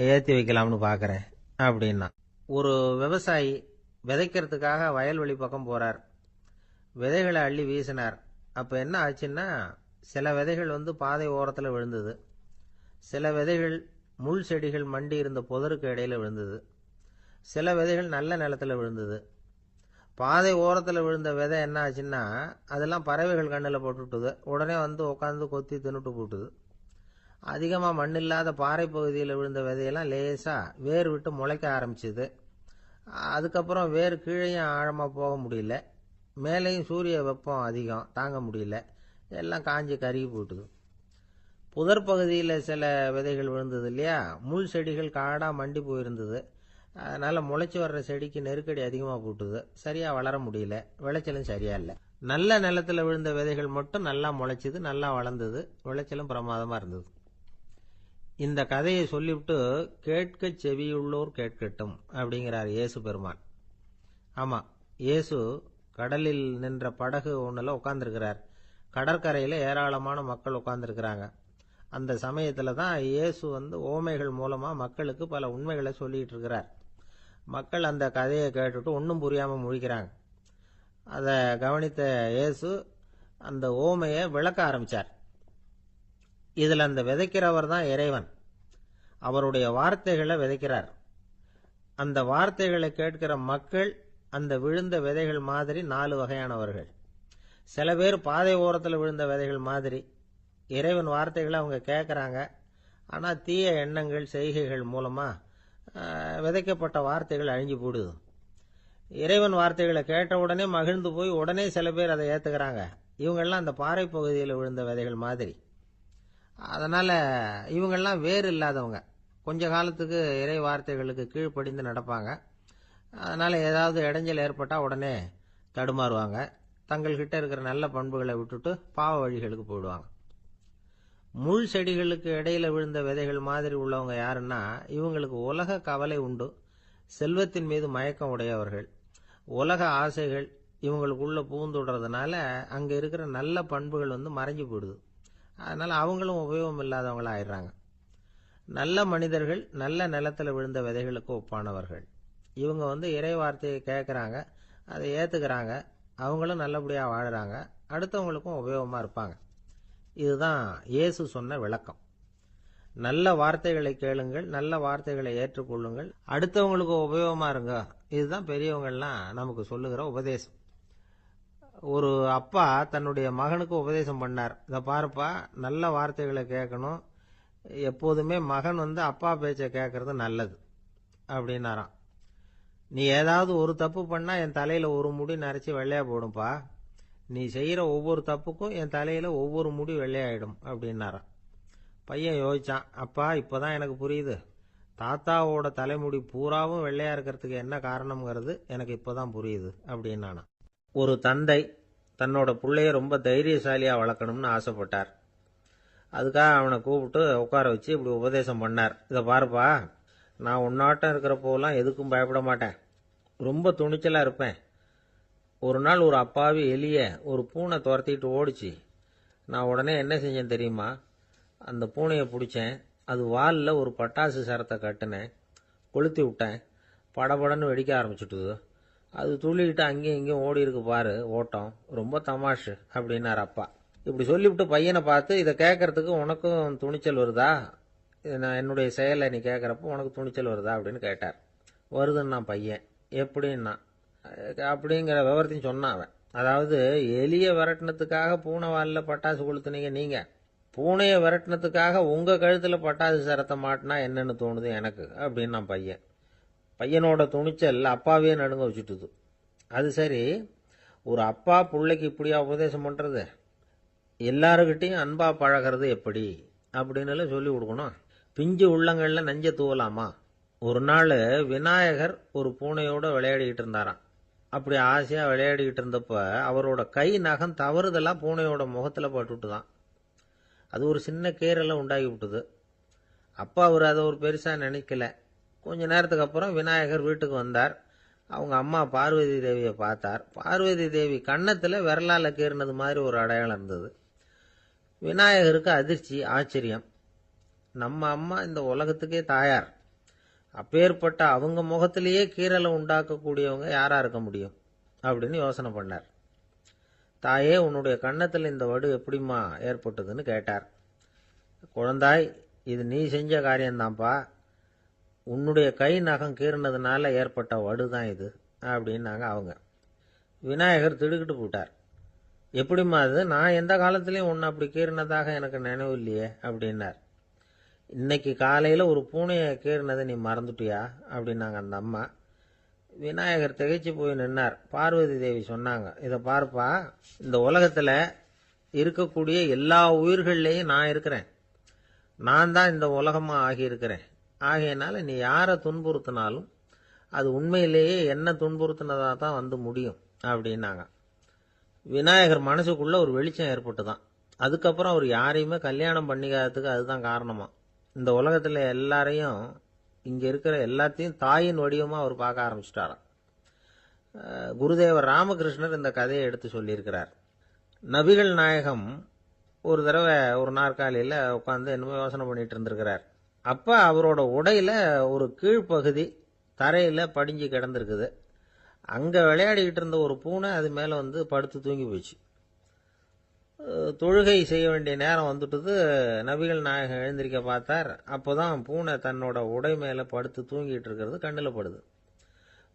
ஏற்றி வைக்கலாம்னு பார்க்குறேன் அப்படின்னா. ஒரு விவசாயி விதைக்கிறதுக்காக வயல்வெளி பக்கம் போகிறார். விதைகளை அள்ளி வீசினார். அப்போ என்ன ஆச்சுன்னா, சில விதைகள் பாதை ஓரத்தில் விழுந்தது. சில விதைகள் முள் செடிகள் மண்டி இருந்த புதருக்கு இடையில விழுந்தது. சில விதைகள் நல்ல நிலத்தில் விழுந்தது. பாதை ஓரத்தில் விழுந்த விதை என்ன ஆச்சுன்னா, அதெல்லாம் பறவைகள் கண்ணில் போட்டுட்டுது. உடனே உட்காந்து கொத்தி தின்னுட்டு போட்டுது. அதிகமாக மண் இல்லாத பாறை பகுதியில் விழுந்த விதையெல்லாம் லேசாக வேர் விட்டு முளைக்க ஆரம்பிச்சுது. அதுக்கப்புறம் வேர் கீழேயும் ஆழமாக போக முடியல, மேலேயும் சூரிய வெப்பம் அதிகம் தாங்க முடியல, எல்லாம் காஞ்சி கருகி போட்டுது. புதர் பகுதியில் சில விதைகள் விழுந்தது இல்லையா, முள் செடிகள் காடாக மண்டி போயிருந்தது. அதனால் முளைச்சி வர்ற செடிக்கு நெருக்கடி அதிகமாக போட்டுது. சரியாக வளர முடியல, விளைச்சலும் சரியா இல்லை. நல்ல நிலத்தில் விழுந்த விதைகள் மட்டும் நல்லா முளைச்சிது, நல்லா வளர்ந்தது, விளைச்சலும் பிரமாதமாக இருந்தது. இந்த கதையை சொல்லிவிட்டு கேட்க செவியுள்ளோர் கேட்கட்டும் அப்படிங்கிறார் இயேசு பெருமான். ஆமாம், இயேசு கடலில் நின்ற படகு ஒன்றில் உட்காந்துருக்கிறார். கடற்கரையில் ஏராளமான மக்கள் உட்காந்துருக்கிறாங்க. அந்த சமயத்தில் தான் இயேசு ஓமைகள் மூலமாக மக்களுக்கு பல உண்மைகளை சொல்லிகிட்டு இருக்கிறார். மக்கள் அந்த கதையை கேட்டுட்டு ஒன்றும் புரியாமல் முழிக்கிறாங்க. அதை கவனித்த இயேசு அந்த ஓமையை விளக்க ஆரம்பித்தார். இதில் அந்த விதைக்கிறவர் தான் இறைவன். அவருடைய வார்த்தைகளை விதைக்கிறார். அந்த வார்த்தைகளை கேட்கிற மக்கள் அந்த விழுந்த விதைகள் மாதிரி 4 வகையானவர்கள். சில பேர் பாதை ஓரத்தில் விழுந்த விதைகள் மாதிரி. இறைவன் வார்த்தைகளை அவங்க கேட்குறாங்க, ஆனால் தீய எண்ணங்கள் செய்கைகள் மூலமாக விதைக்கப்பட்ட வார்த்தைகள் அழிஞ்சு போடுது. இறைவன் வார்த்தைகளை கேட்ட உடனே மகிழ்ந்து போய் உடனே சில பேர் அதை ஏற்றுக்கிறாங்க. இவங்கெல்லாம் அந்த பாறை பகுதியில் விழுந்த விதைகள் மாதிரி. அதனால் இவங்கெல்லாம் வேறு இல்லாதவங்க. கொஞ்ச காலத்துக்கு இறை வார்த்தைகளுக்கு கீழ்ப்படிந்து நடப்பாங்க. அதனால் ஏதாவது இடைஞ்சல் ஏற்பட்டால் உடனே தடுமாறுவாங்க. தங்கள்கிட்ட இருக்கிற நல்ல பண்புகளை விட்டுட்டு பாவ வழிகளுக்கு போயிடுவாங்க. முள் செடிகளுக்கு இடையில விழுந்த விதைகள் மாதிரி உள்ளவங்க யாருன்னா, இவங்களுக்கு உலக கவலை உண்டு, செல்வத்தின் மீது மயக்கம் உடையவர்கள். உலக ஆசைகள் இவங்களுக்குள்ள பூந்துடுறதுனால அங்கே இருக்கிற நல்ல பண்புகள் மறைஞ்சு போயிடுது. அதனால் அவங்களும் உபயோகம் இல்லாதவங்களா ஆயிடுறாங்க. நல்ல மனிதர்கள் நல்ல நிலத்தில் விழுந்த விதைகளுக்கு ஒப்பானவர்கள். இவங்க இறை வார்த்தையை கேட்குறாங்க, அதை ஏற்றுக்கிறாங்க, அவங்களும் நல்லபடியாக வாழுறாங்க, அடுத்தவங்களுக்கும் உபயோகமாக இருப்பாங்க. இதுதான் இயேசு சொன்ன விளக்கம். நல்ல வார்த்தைகளை கேளுங்கள், நல்ல வார்த்தைகளை ஏற்றுக்கொள்ளுங்கள், அடுத்தவங்களுக்கு உபயோகமாக இருங்க. இதுதான் பெரியவங்கள்லாம் நமக்கு சொல்லுகிற உபதேசம். ஒரு அப்பா தன்னுடைய மகனுக்கு உபதேசம் பண்ணார். இதை பாருப்பா, நல்ல வார்த்தைகளை கேட்கணும், எப்போதுமே மகன் அப்பா பேச்சை கேட்கறது நல்லது அப்படின்னாராம். நீ ஏதாவது ஒரு தப்பு பண்ணா என் தலையில ஒரு முடி நரைச்சி வெள்ளையா போடும்பா, நீ செய்யற ஒவ்வொரு தப்புக்கும் என் தலையில ஒவ்வொரு முடி வெள்ளையாயிடும் அப்படின்னாராம். பையன் யோசிச்சான், அப்பா இப்பதான் எனக்கு புரியுது, தாத்தாவோட தலைமுடி பூராவும் வெள்ளையா இருக்கிறதுக்கு என்ன காரணம்ங்கிறது எனக்கு இப்பதான் புரியுது அப்படின்னானா. ஒரு தந்தை தன்னோட பிள்ளைய ரொம்ப தைரியசாலியா வளர்க்கணும்னு ஆசைப்பட்டார். அதுக்காக அவனை கூப்பிட்டு உட்கார வச்சு இப்படி உபதேசம் பண்ணார். இதை பாருப்பா, நான் உன்னாட்டம் இருக்கிறப்போலாம் எதுக்கும் பயப்பட மாட்டேன், ரொம்ப துணிச்சலாக இருப்பேன். ஒரு நாள் ஒரு அப்பாவி எலிய ஒரு பூனை துரத்திட்டு ஓடிச்சு. நான் உடனே என்ன செஞ்சேன் தெரியுமா? அந்த பூனையை பிடிச்சேன், அது வாலில் ஒரு பட்டாசு சரத்தை கட்டினேன், கொளுத்தி விட்டேன், படபடன்னு வெடிக்க ஆரம்பிச்சுட்டுது. அது துள்ளிக்கிட்டு அங்கேயும் இங்கேயும் ஓடி இருக்கு பாரு ஓட்டம், ரொம்ப தமாஷு அப்படின்னார் அப்பா. இப்படி சொல்லிவிட்டு பையனை பார்த்து, இதை கேட்கறதுக்கு உனக்கும் துணிச்சல் வருதா, நான் என்னுடைய செயலை நீ கேட்குறப்போ உனக்கு துணிச்சல் வருதா அப்படின்னு கேட்டார். வருதுன்னா பையன். எப்படின்னா அப்படிங்கிற விவரத்தையும் சொன்னான் அவன். அதாவது, எலியை விரட்டினத்துக்காக பூனை வாலில் பட்டாசு கொளுத்துனீங்க நீங்க, பூனையை விரட்டினத்துக்காக உங்க கழுத்தில் பட்டாசு சரத்தை மாட்டினா என்னன்னு தோணுது எனக்கு அப்படின்னா பையன். பையனோட துணிச்சல் அப்பாவே நடுங்க வச்சுட்டுது. அது சரி, ஒரு அப்பா பிள்ளைக்கு இப்படியா உபதேசம் பண்றது? எல்லாருக்கிட்டையும் அன்பா பழகிறது எப்படி அப்படின்னு சொல்லி கொடுக்கணும். பிஞ்சு உள்ளங்கள்ல நஞ்ச தூவலாமா? ஒரு நாள் விநாயகர் ஒரு பூனையோட விளையாடிக்கிட்டு இருந்தாராம். அப்படி ஆசையா விளையாடிக்கிட்டு இருந்தப்ப அவரோட கை நகம் தவறுதலா பூனையோட முகத்துல பட்டுட்டு தான். அது ஒரு சின்ன கீறலை உண்டாகி விட்டுது. அப்பா அவர் அதை ஒரு பெருசா நினைக்கல. கொஞ்ச நேரத்துக்கு அப்புறம் விநாயகர் வீட்டுக்கு வந்தார். அவங்க அம்மா பார்வதி தேவியை பார்த்தார். பார்வதி தேவி கன்னத்துல விரலால கீறினது மாதிரி ஒரு அடையாளம் இருந்தது. விநாயகருக்கு அதிர்ச்சி, ஆச்சரியம். நம்ம அம்மா இந்த உலகத்துக்கே தாயார். அப்பேற்பட்ட அவங்க முகத்திலேயே கீறலை உண்டாக்கக்கூடியவங்க யாரா இருக்க முடியும் அப்படின்னு யோசனை பண்ணார். தாயே, உன்னுடைய கன்னத்தில் இந்த வடு எப்படிம்மா ஏற்பட்டதுன்னு கேட்டார். குழந்தாய், இது நீ செஞ்ச காரியம்தான்ப்பா. உன்னுடைய கை நகம் கீறினதுனால ஏற்பட்ட வடு தான் இது அப்படின்னாங்க அவங்க. விநாயகர் திடுக்கிட்டு போட்டார். எப்படிம்மா அது? நான் எந்த காலத்திலையும் உன்னை அப்படி கீறினதாக எனக்கு நினைவு இல்லையே அப்படின்னார். இன்னைக்கு காலையில் ஒரு பூனையை கீறினதை நீ மறந்துட்டியா அப்படின்னாங்க அந்த அம்மா. விநாயகர் திகைச்சு போய் நின்னார். பார்வதி தேவி சொன்னாங்க, இதை பார்ப்பா, இந்த உலகத்தில் இருக்கக்கூடிய எல்லா உயிர்கள்லையும் நான் இருக்கிறேன். நான் தான் இந்த உலகமாக ஆகியிருக்கிறேன். ஆகையினால நீ யாரை துன்புறுத்தினாலும் அது உண்மையிலேயே என்ன துன்புறுத்தினதாக தான் வந்து முடியும் அப்படின்னாங்க. விநாயகர் மனசுக்குள்ள ஒரு வெளிச்சம் ஏற்பட்டுதான். அதுக்கப்புறம் அவர் யாரையுமே கல்யாணம் பண்ணிக்காததுக்கு அதுதான் காரணமா. இந்த உலகத்தில் எல்லாரையும், இங்கே இருக்கிற எல்லாத்தையும் தாயின் வடிவமாக அவர் பார்க்க ஆரம்பிச்சிட்டாராம். குருதேவர் ராமகிருஷ்ணர் இந்த கதையை எடுத்து சொல்லியிருக்கிறார். நபிகள் நாயகம் ஒரு தடவை ஒரு நாற்காலியில் உட்காந்து என்னமோ யோசனை பண்ணிட்டு இருந்திருக்கிறார். அப்போ அவரோட உடையில ஒரு கீழ்ப்பகுதி தரையில் படிஞ்சு கிடந்திருக்குது. அங்கே விளையாடிக்கிட்டு இருந்த ஒரு பூனை அது மேலே வந்து படுத்து தூங்கி போச்சு. தொழுகை செய்ய வேண்டிய நேரம் வந்துட்டது. நபிகள் நாயகம் எழுந்திருக்க பார்த்தார். அப்போதான் பூனை தன்னோட உடை மேலே படுத்து தூங்கிட்டு இருக்கிறது கண்ணில் படுது.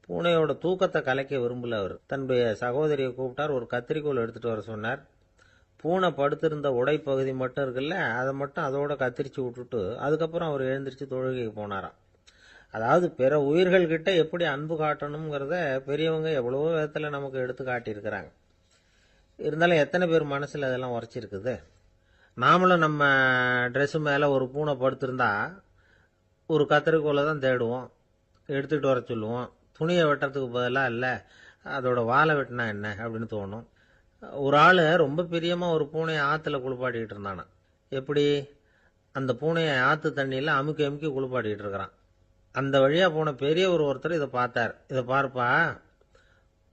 பூனையோட தூக்கத்தை கலைக்க விரும்பல அவர். தன்னுடைய சகோதரியை கூப்பிட்டார். ஒரு கத்திரிக்கோல் எடுத்துட்டு வர சொன்னார். பூனை படுத்திருந்த உடை பகுதி மட்டும் இருக்குல்ல, அதை மட்டும் அதோட கத்திரிச்சு விட்டுட்டு அதுக்கப்புறம் அவர் எழுந்திரிச்சு தொழுகைக்கு போனாராம். அதாவது பிற உயிர்கள்கிட்ட எப்படி அன்பு காட்டணுங்கிறத பெரியவங்க எவ்வளவோ விதத்தில் நமக்கு எடுத்து காட்டியிருக்கிறாங்க. இருந்தாலும் எத்தனை பேர் மனசில் அதெல்லாம் உரைச்சிருக்குது. நாமளும் நம்ம ட்ரெஸ்ஸு மேலே ஒரு பூனை படுத்திருந்தா ஒரு கத்திரிக்கோலை தான் தேடுவோம், எடுத்துகிட்டு வர சொல்லுவோம். துணியை வெட்டுறதுக்கு பதிலாக இல்லை அதோட வாழை வெட்டினா என்ன அப்படின்னு தோணும். ஒரு ஆள் ரொம்ப பிரியமாக ஒரு பூனையை ஆற்றுல குளிப்பாட்டிக்கிட்டு இருந்தானா. எப்படி? அந்த பூனையை ஆற்று தண்ணியில் அமுக்கி அமுக்கி குளிப்பாட்டிக்கிட்டு இருக்கிறான். அந்த வழியாக போன பெரியவர் ஒருத்தர் இதை பார்த்தார். இதை பார்ப்பா,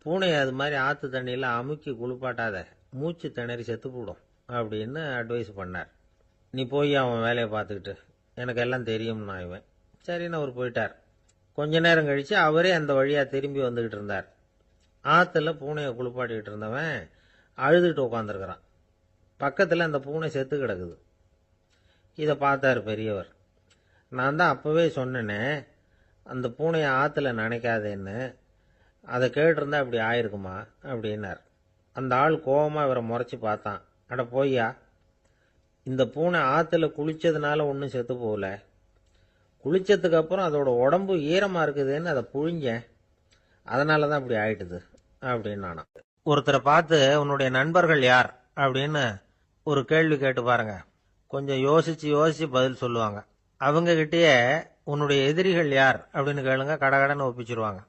பூனையை அது மாதிரி ஆற்று தண்ணியில் அமுக்கி குளிப்பாட்டாத, மூச்சு திணறி செத்து போடும் அப்படின்னு அட்வைஸ் பண்ணார். நீ போய் அவன் வேலையை பார்த்துக்கிட்டு, எனக்கு எல்லாம் தெரியும்னா இவன். சரின்னு அவர் போயிட்டார். கொஞ்ச நேரம் கழித்து அவரே அந்த வழியாக திரும்பி வந்துக்கிட்டு இருந்தார். ஆற்றுல பூனையை குளிப்பாட்டிக்கிட்டு இருந்தவன் அழுதுகிட்டு உட்காந்துருக்கிறான். பக்கத்தில் அந்த பூனை செத்து கிடக்குது. இதை பார்த்தார் பெரியவர். நான் தான் அப்போவே சொன்னேனே அந்த பூனையை ஆற்றுல நினைக்காதேன்னு, அதை கேட்டிருந்தா இப்படி ஆயிருக்குமா அப்படின்னார். அந்த ஆள் கோபமாக இவரை முறைச்சி பார்த்தான். அட போய்யா, இந்த பூனை ஆற்றுல குளித்ததுனால ஒன்றும் செத்து போகல, குளித்ததுக்கு அப்புறம் அதோட உடம்பு ஈரமாக இருக்குதுன்னு அதை புழிஞ்சேன், அதனால தான் இப்படி ஆயிட்டுது அப்படின்னு நானும். ஒருத்தரை பார்த்து உன்னுடைய நண்பர்கள் யார் அப்படின்னு ஒரு கேள்வி கேட்டு பாருங்க. கொஞ்சம் யோசிச்சு யோசிச்சு பதில் சொல்லுவாங்க. அவங்க கிட்டேயே உன்னுடைய எதிரிகள் யார் அப்படின்னு கேளுங்க, கடகடன்னு ஒப்பிச்சிருவாங்க.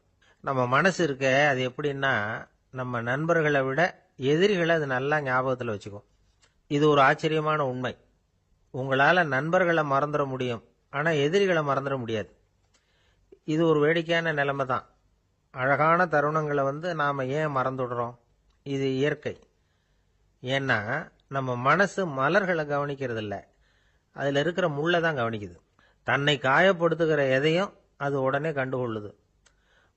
நம்ம மனசு இருக்க அது எப்படின்னா, நம்ம நண்பர்களை விட எதிரிகளை அது நல்லா ஞாபகத்தில் வச்சுக்கும். இது ஒரு ஆச்சரியமான உண்மை. உங்களால் நண்பர்களை மறந்துட முடியும், ஆனால் எதிரிகளை மறந்துட முடியாது. இது ஒரு வேடிக்கையான நிலைமை தான். அழகான தருணங்களை நாம் ஏன் மறந்துடுறோம்? இது இயற்கை. ஏன்னா நம்ம மனசு மலர்களை கவனிக்கிறது இல்லை, அதில் இருக்கிற முள்ளை தான் கவனிக்குது. தன்னை காயப்படுத்துகிற எதையும் அது உடனே கண்டுகொள்ளுது.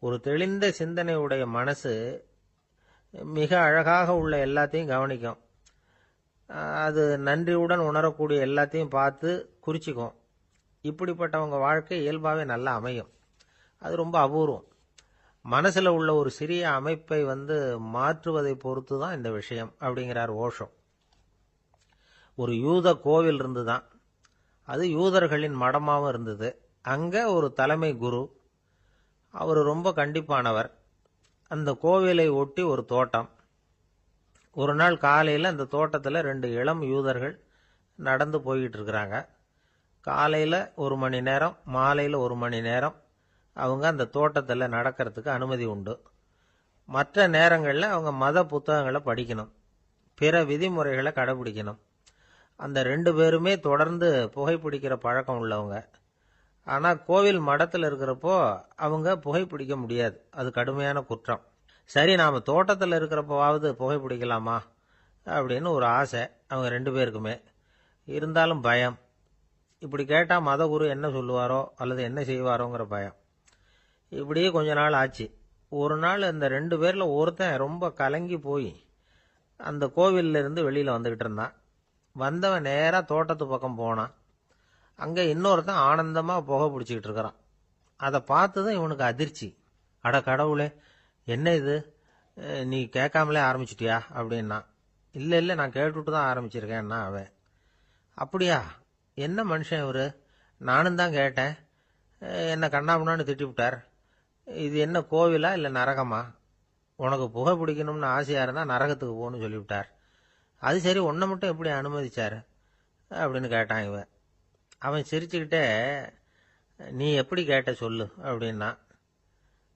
ஒரு தெளிந்த சிந்தனை உடைய மனசு மிக அழகாக உள்ள எல்லாத்தையும் கவனிக்கும். அது நன்றியுடன் உணரக்கூடிய எல்லாத்தையும் பார்த்து குறிச்சிக்கும். இப்படிப்பட்டவங்க வாழ்க்கை இயல்பாகவே நல்லா அமையும். அது ரொம்ப அபூர்வம். மனசில் உள்ள ஒரு சிறிய அமைப்பை மாற்றுவதை பொறுத்து தான் இந்த விஷயம் அப்படிங்கிறார் ஓஷோ. ஒரு யூத கோவில் இருந்துதான், அது யூதர்களின் மடமாகவும் இருந்தது. அங்கே ஒரு தலைமை குரு, அவர் ரொம்ப கண்டிப்பானவர். அந்த கோவிலை ஒட்டி ஒரு தோட்டம். ஒரு நாள் காலையில் அந்த தோட்டத்தில் 2 இளம் யூதர்கள் நடந்து போய்கிட்டு இருக்கிறாங்க. காலையில் 1 மணி நேரம், மாலையில் 1 மணி நேரம் அவங்க அந்த தோட்டத்தில் நடக்கிறதுக்கு அனுமதி உண்டு. மற்ற நேரங்களில் அவங்க மத புத்தகங்களை படிக்கணும், பிற விதிமுறைகளை கடைபிடிக்கணும். அந்த 2 பேருமே தொடர்ந்து புகைப்பிடிக்கிற பழக்கம் உள்ளவங்க. ஆனால் கோவில் மடத்தில் இருக்கிறப்போ அவங்க புகைப்பிடிக்க முடியாது, அது கடுமையான குற்றம். சரி, நாம் தோட்டத்தில் இருக்கிறப்போவாவது புகைப்பிடிக்கலாமா அப்படின்னு ஒரு ஆசை அவங்க 2 பேருக்குமே. இருந்தாலும் பயம். இப்படி கேட்டால் மதகுரு என்ன சொல்லுவாரோ அல்லது என்ன செய்வாரோங்கிற பயம். இப்படியே கொஞ்ச நாள் ஆச்சு. ஒரு நாள் இந்த 2 பேரில் ஒருத்தன் ரொம்ப கலங்கி போய் அந்த கோவில்ல இருந்து வெளியில் வந்துக்கிட்டு இருந்தான். வந்தவன் நேராக தோட்டத்து பக்கம் போனான். அங்கே இன்னொருத்தன் ஆனந்தமாக புகை பிடிச்சிக்கிட்டு இருக்கிறான். அதை பார்த்துதான் இவனுக்கு அதிர்ச்சி. அட கடவுளே, என்ன இது, நீ கேட்காமலே ஆரம்பிச்சிட்டியா அப்படின்னா. இல்லை இல்லை, நான் கேட்டுவிட்டு தான் ஆரம்பிச்சிருக்கேன்னா அவன். அப்படியா, என்ன மனுஷன் இவர், நானும் தான் கேட்டேன், என்ன கண்ணாமுன்னான்னு திட்டிவிட்டார். இது என்ன கோவிலா இல்லை நரகமா? உனக்கு புகை பிடிக்கணும்னு ஆசையாக இருந்தால் நரகத்துக்கு போகணும்னு சொல்லிவிட்டார். அது சரி, உன்னை மட்டும் எப்படி அனுமதிச்சார் அப்படின்னு கேட்டான் இவன். அவன் சிரிச்சுக்கிட்டே, நீ எப்படி கேட்ட சொல்லு அப்படின்னா.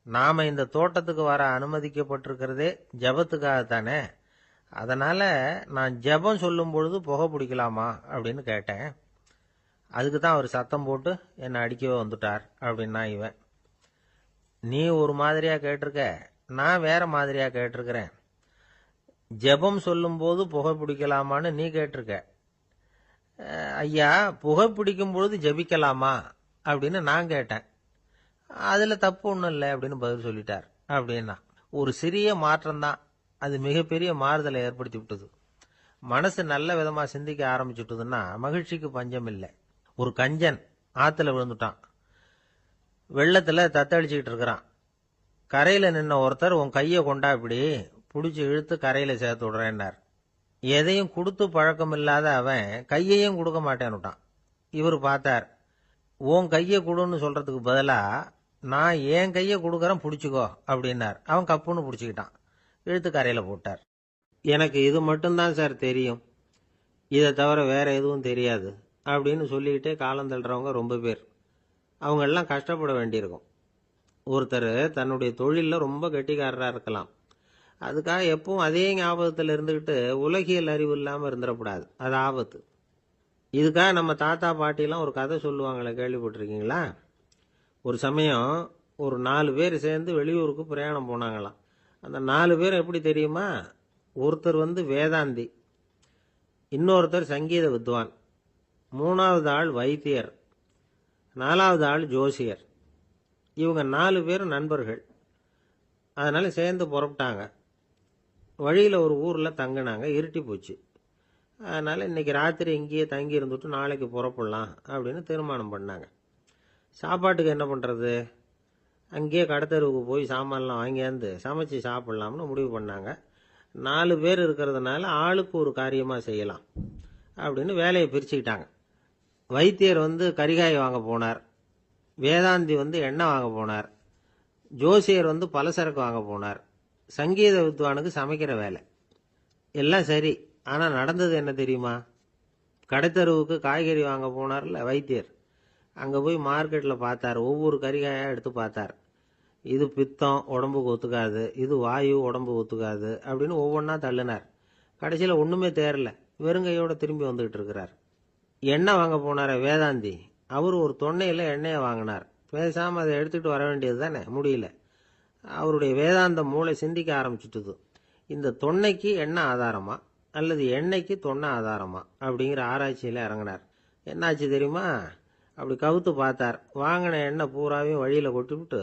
நாம் இந்த தோட்டத்துக்கு வர அனுமதிக்கப்பட்டிருக்கிறதே ஜபத்துக்காகத்தானே, அதனால் நான் ஜபம் சொல்லும் பொழுது புகை பிடிக்கலாமா அப்படின்னு கேட்டேன். அதுக்கு தான் அவர் சத்தம் போட்டு என்னை அடிக்கவே வந்துட்டார் அப்படின்னா இவன். நீ ஒரு மாதிரியாக கேட்டிருக்க, நான் வேற மாதிரியாக கேட்டிருக்கிறேன். ஜெபம் சொல்லும்போது புகை பிடிக்கலாமான்னு நீ கேட்டிருக்க. ஐயா, புகை பிடிக்கும் பொழுது ஜெபிக்கலாமா அப்படின்னு நான் கேட்டேன். அதில் தப்பு ஒன்றும் இல்லை அப்படின்னு பதில் சொல்லிட்டார் அப்படின்னா. ஒரு சிறிய மாற்றம்தான், அது மிகப்பெரிய மாறுதலை ஏற்படுத்தி விட்டது. மனசு நல்ல விதமாக சிந்திக்க ஆரம்பிச்சுட்டுதுன்னா மகிழ்ச்சிக்கு பஞ்சம் இல்லை. ஒரு கஞ்சன் ஆற்றுல விழுந்துட்டான். வெள்ளத்தில் தத்தளிச்சுக்கிட்டு இருக்கிறான். கரையில் நின்ன ஒருத்தர், உன் கையை கொண்டா இப்படி பிடிச்சி இழுத்து கரையில் சேர்த்து விடுறேன்னார். எதையும் கொடுத்து பழக்கம் இல்லாத அவன் கையையும் கொடுக்க மாட்டேன்னுட்டான். இவர் பார்த்தார். உன் கையை கொடுன்னு சொல்றதுக்கு பதிலாக நான் என் கையை கொடுக்குறேன் பிடிச்சிக்கோ அப்படின்னார். அவன் கப்புன்னு பிடிச்சிக்கிட்டான், இழுத்து கரையில் போட்டார். எனக்கு இது மட்டும்தான் சார் தெரியும், இதை தவிர வேற எதுவும் தெரியாது அப்படின்னு சொல்லிக்கிட்டே காலம் தள்ளுறவங்க ரொம்ப பேர். அவங்கெல்லாம் கஷ்டப்பட வேண்டியிருக்கும். ஒருத்தர் தன்னுடைய தொழிலில் ரொம்ப கெட்டிக்காரராக இருக்கலாம். அதுக்காக எப்பவும் அதே ஞாபகத்தில் இருந்துக்கிட்டு உலகியல் அறிவு இல்லாமல் இருந்துடக்கூடாது, அது ஆபத்து. இதுக்காக நம்ம தாத்தா பாட்டிலாம் ஒரு கதை சொல்லுவாங்களே, கேள்விப்பட்டிருக்கீங்களா? ஒரு சமயம் ஒரு 4 பேர் சேர்ந்து வெளியூருக்கு பிரயாணம் போனாங்களாம். அந்த 4 பேர் எப்படி தெரியுமா? ஒருத்தர் வேதாந்தி, இன்னொருத்தர் சங்கீத வித்வான், 3வது ஆள் வைத்தியர், 4வது ஆள் ஜோசியர். இவங்க 4 பேரும் நண்பர்கள். அதனால சேர்ந்து புறப்பட்டாங்க. வழியில் ஒரு ஊரில் தங்கினாங்க. இருட்டி போச்சு. அதனால் இன்றைக்கி ராத்திரி இங்கேயே தங்கி இருந்துட்டு நாளைக்கு புறப்படலாம் அப்படின்னு தீர்மானம் பண்ணாங்க. சாப்பாட்டுக்கு என்ன பண்ணுறது? அங்கேயே கடத்தெருவுக்கு போய் சாமான்லாம் வாங்கியாந்து சமைச்சு சாப்பிட்லாம்னு முடிவு பண்ணாங்க. 4 பேர் இருக்கிறதுனால ஆளுக்கு ஒரு காரியமாக செய்யலாம் அப்படின்னு வேலையை பிரிச்சுக்கிட்டாங்க. வைத்தியர் கரிகாய் வாங்க போனார், வேதாந்தி எண்ணெய் வாங்க போனார், ஜோசியர் பலசரக்கு வாங்க போனார், சங்கீத வித்வானுக்கு சமைக்கிற வேலை. எல்லாம் சரி, ஆனால் நடந்தது என்ன தெரியுமா? கடைத்தருவுக்கு காய்கறி வாங்க போனார்ல வைத்தியர், அங்கே போய் மார்க்கெட்டில் பார்த்தார். ஒவ்வொரு கறிகாயாக எடுத்து பார்த்தார். இது பித்தம், உடம்புக்கு ஒத்துக்காது, இது வாயு, உடம்பு ஒத்துக்காது அப்படின்னு ஒவ்வொன்றா தள்ளினார். கடைசியில் ஒன்றுமே தேரல, வெறுங்கையோடு திரும்பி வந்துகிட்டு இருக்கிறார். எண்ணெய் வாங்க போனார வேதாந்தி, அவர் ஒரு தொன்னையில் எண்ணெயை வாங்கினார். பேசாமல் அதை எடுத்துகிட்டு வர வேண்டியது தானே, முடியல. அவருடைய வேதாந்த மூளை சிந்திக்க ஆரம்பிச்சுட்டுது. இந்த தொன்னைக்கு எண்ணெய் ஆதாரமா அல்லது எண்ணெய்க்கு தொன்னை ஆதாரமா அப்படிங்கிற ஆராய்ச்சியில் இறங்கினார். என்னாச்சு தெரியுமா? அப்படி கவுத்து பார்த்தார். வாங்கின எண்ணெய் பூராவையும் வழியில் கொட்டிவிட்டு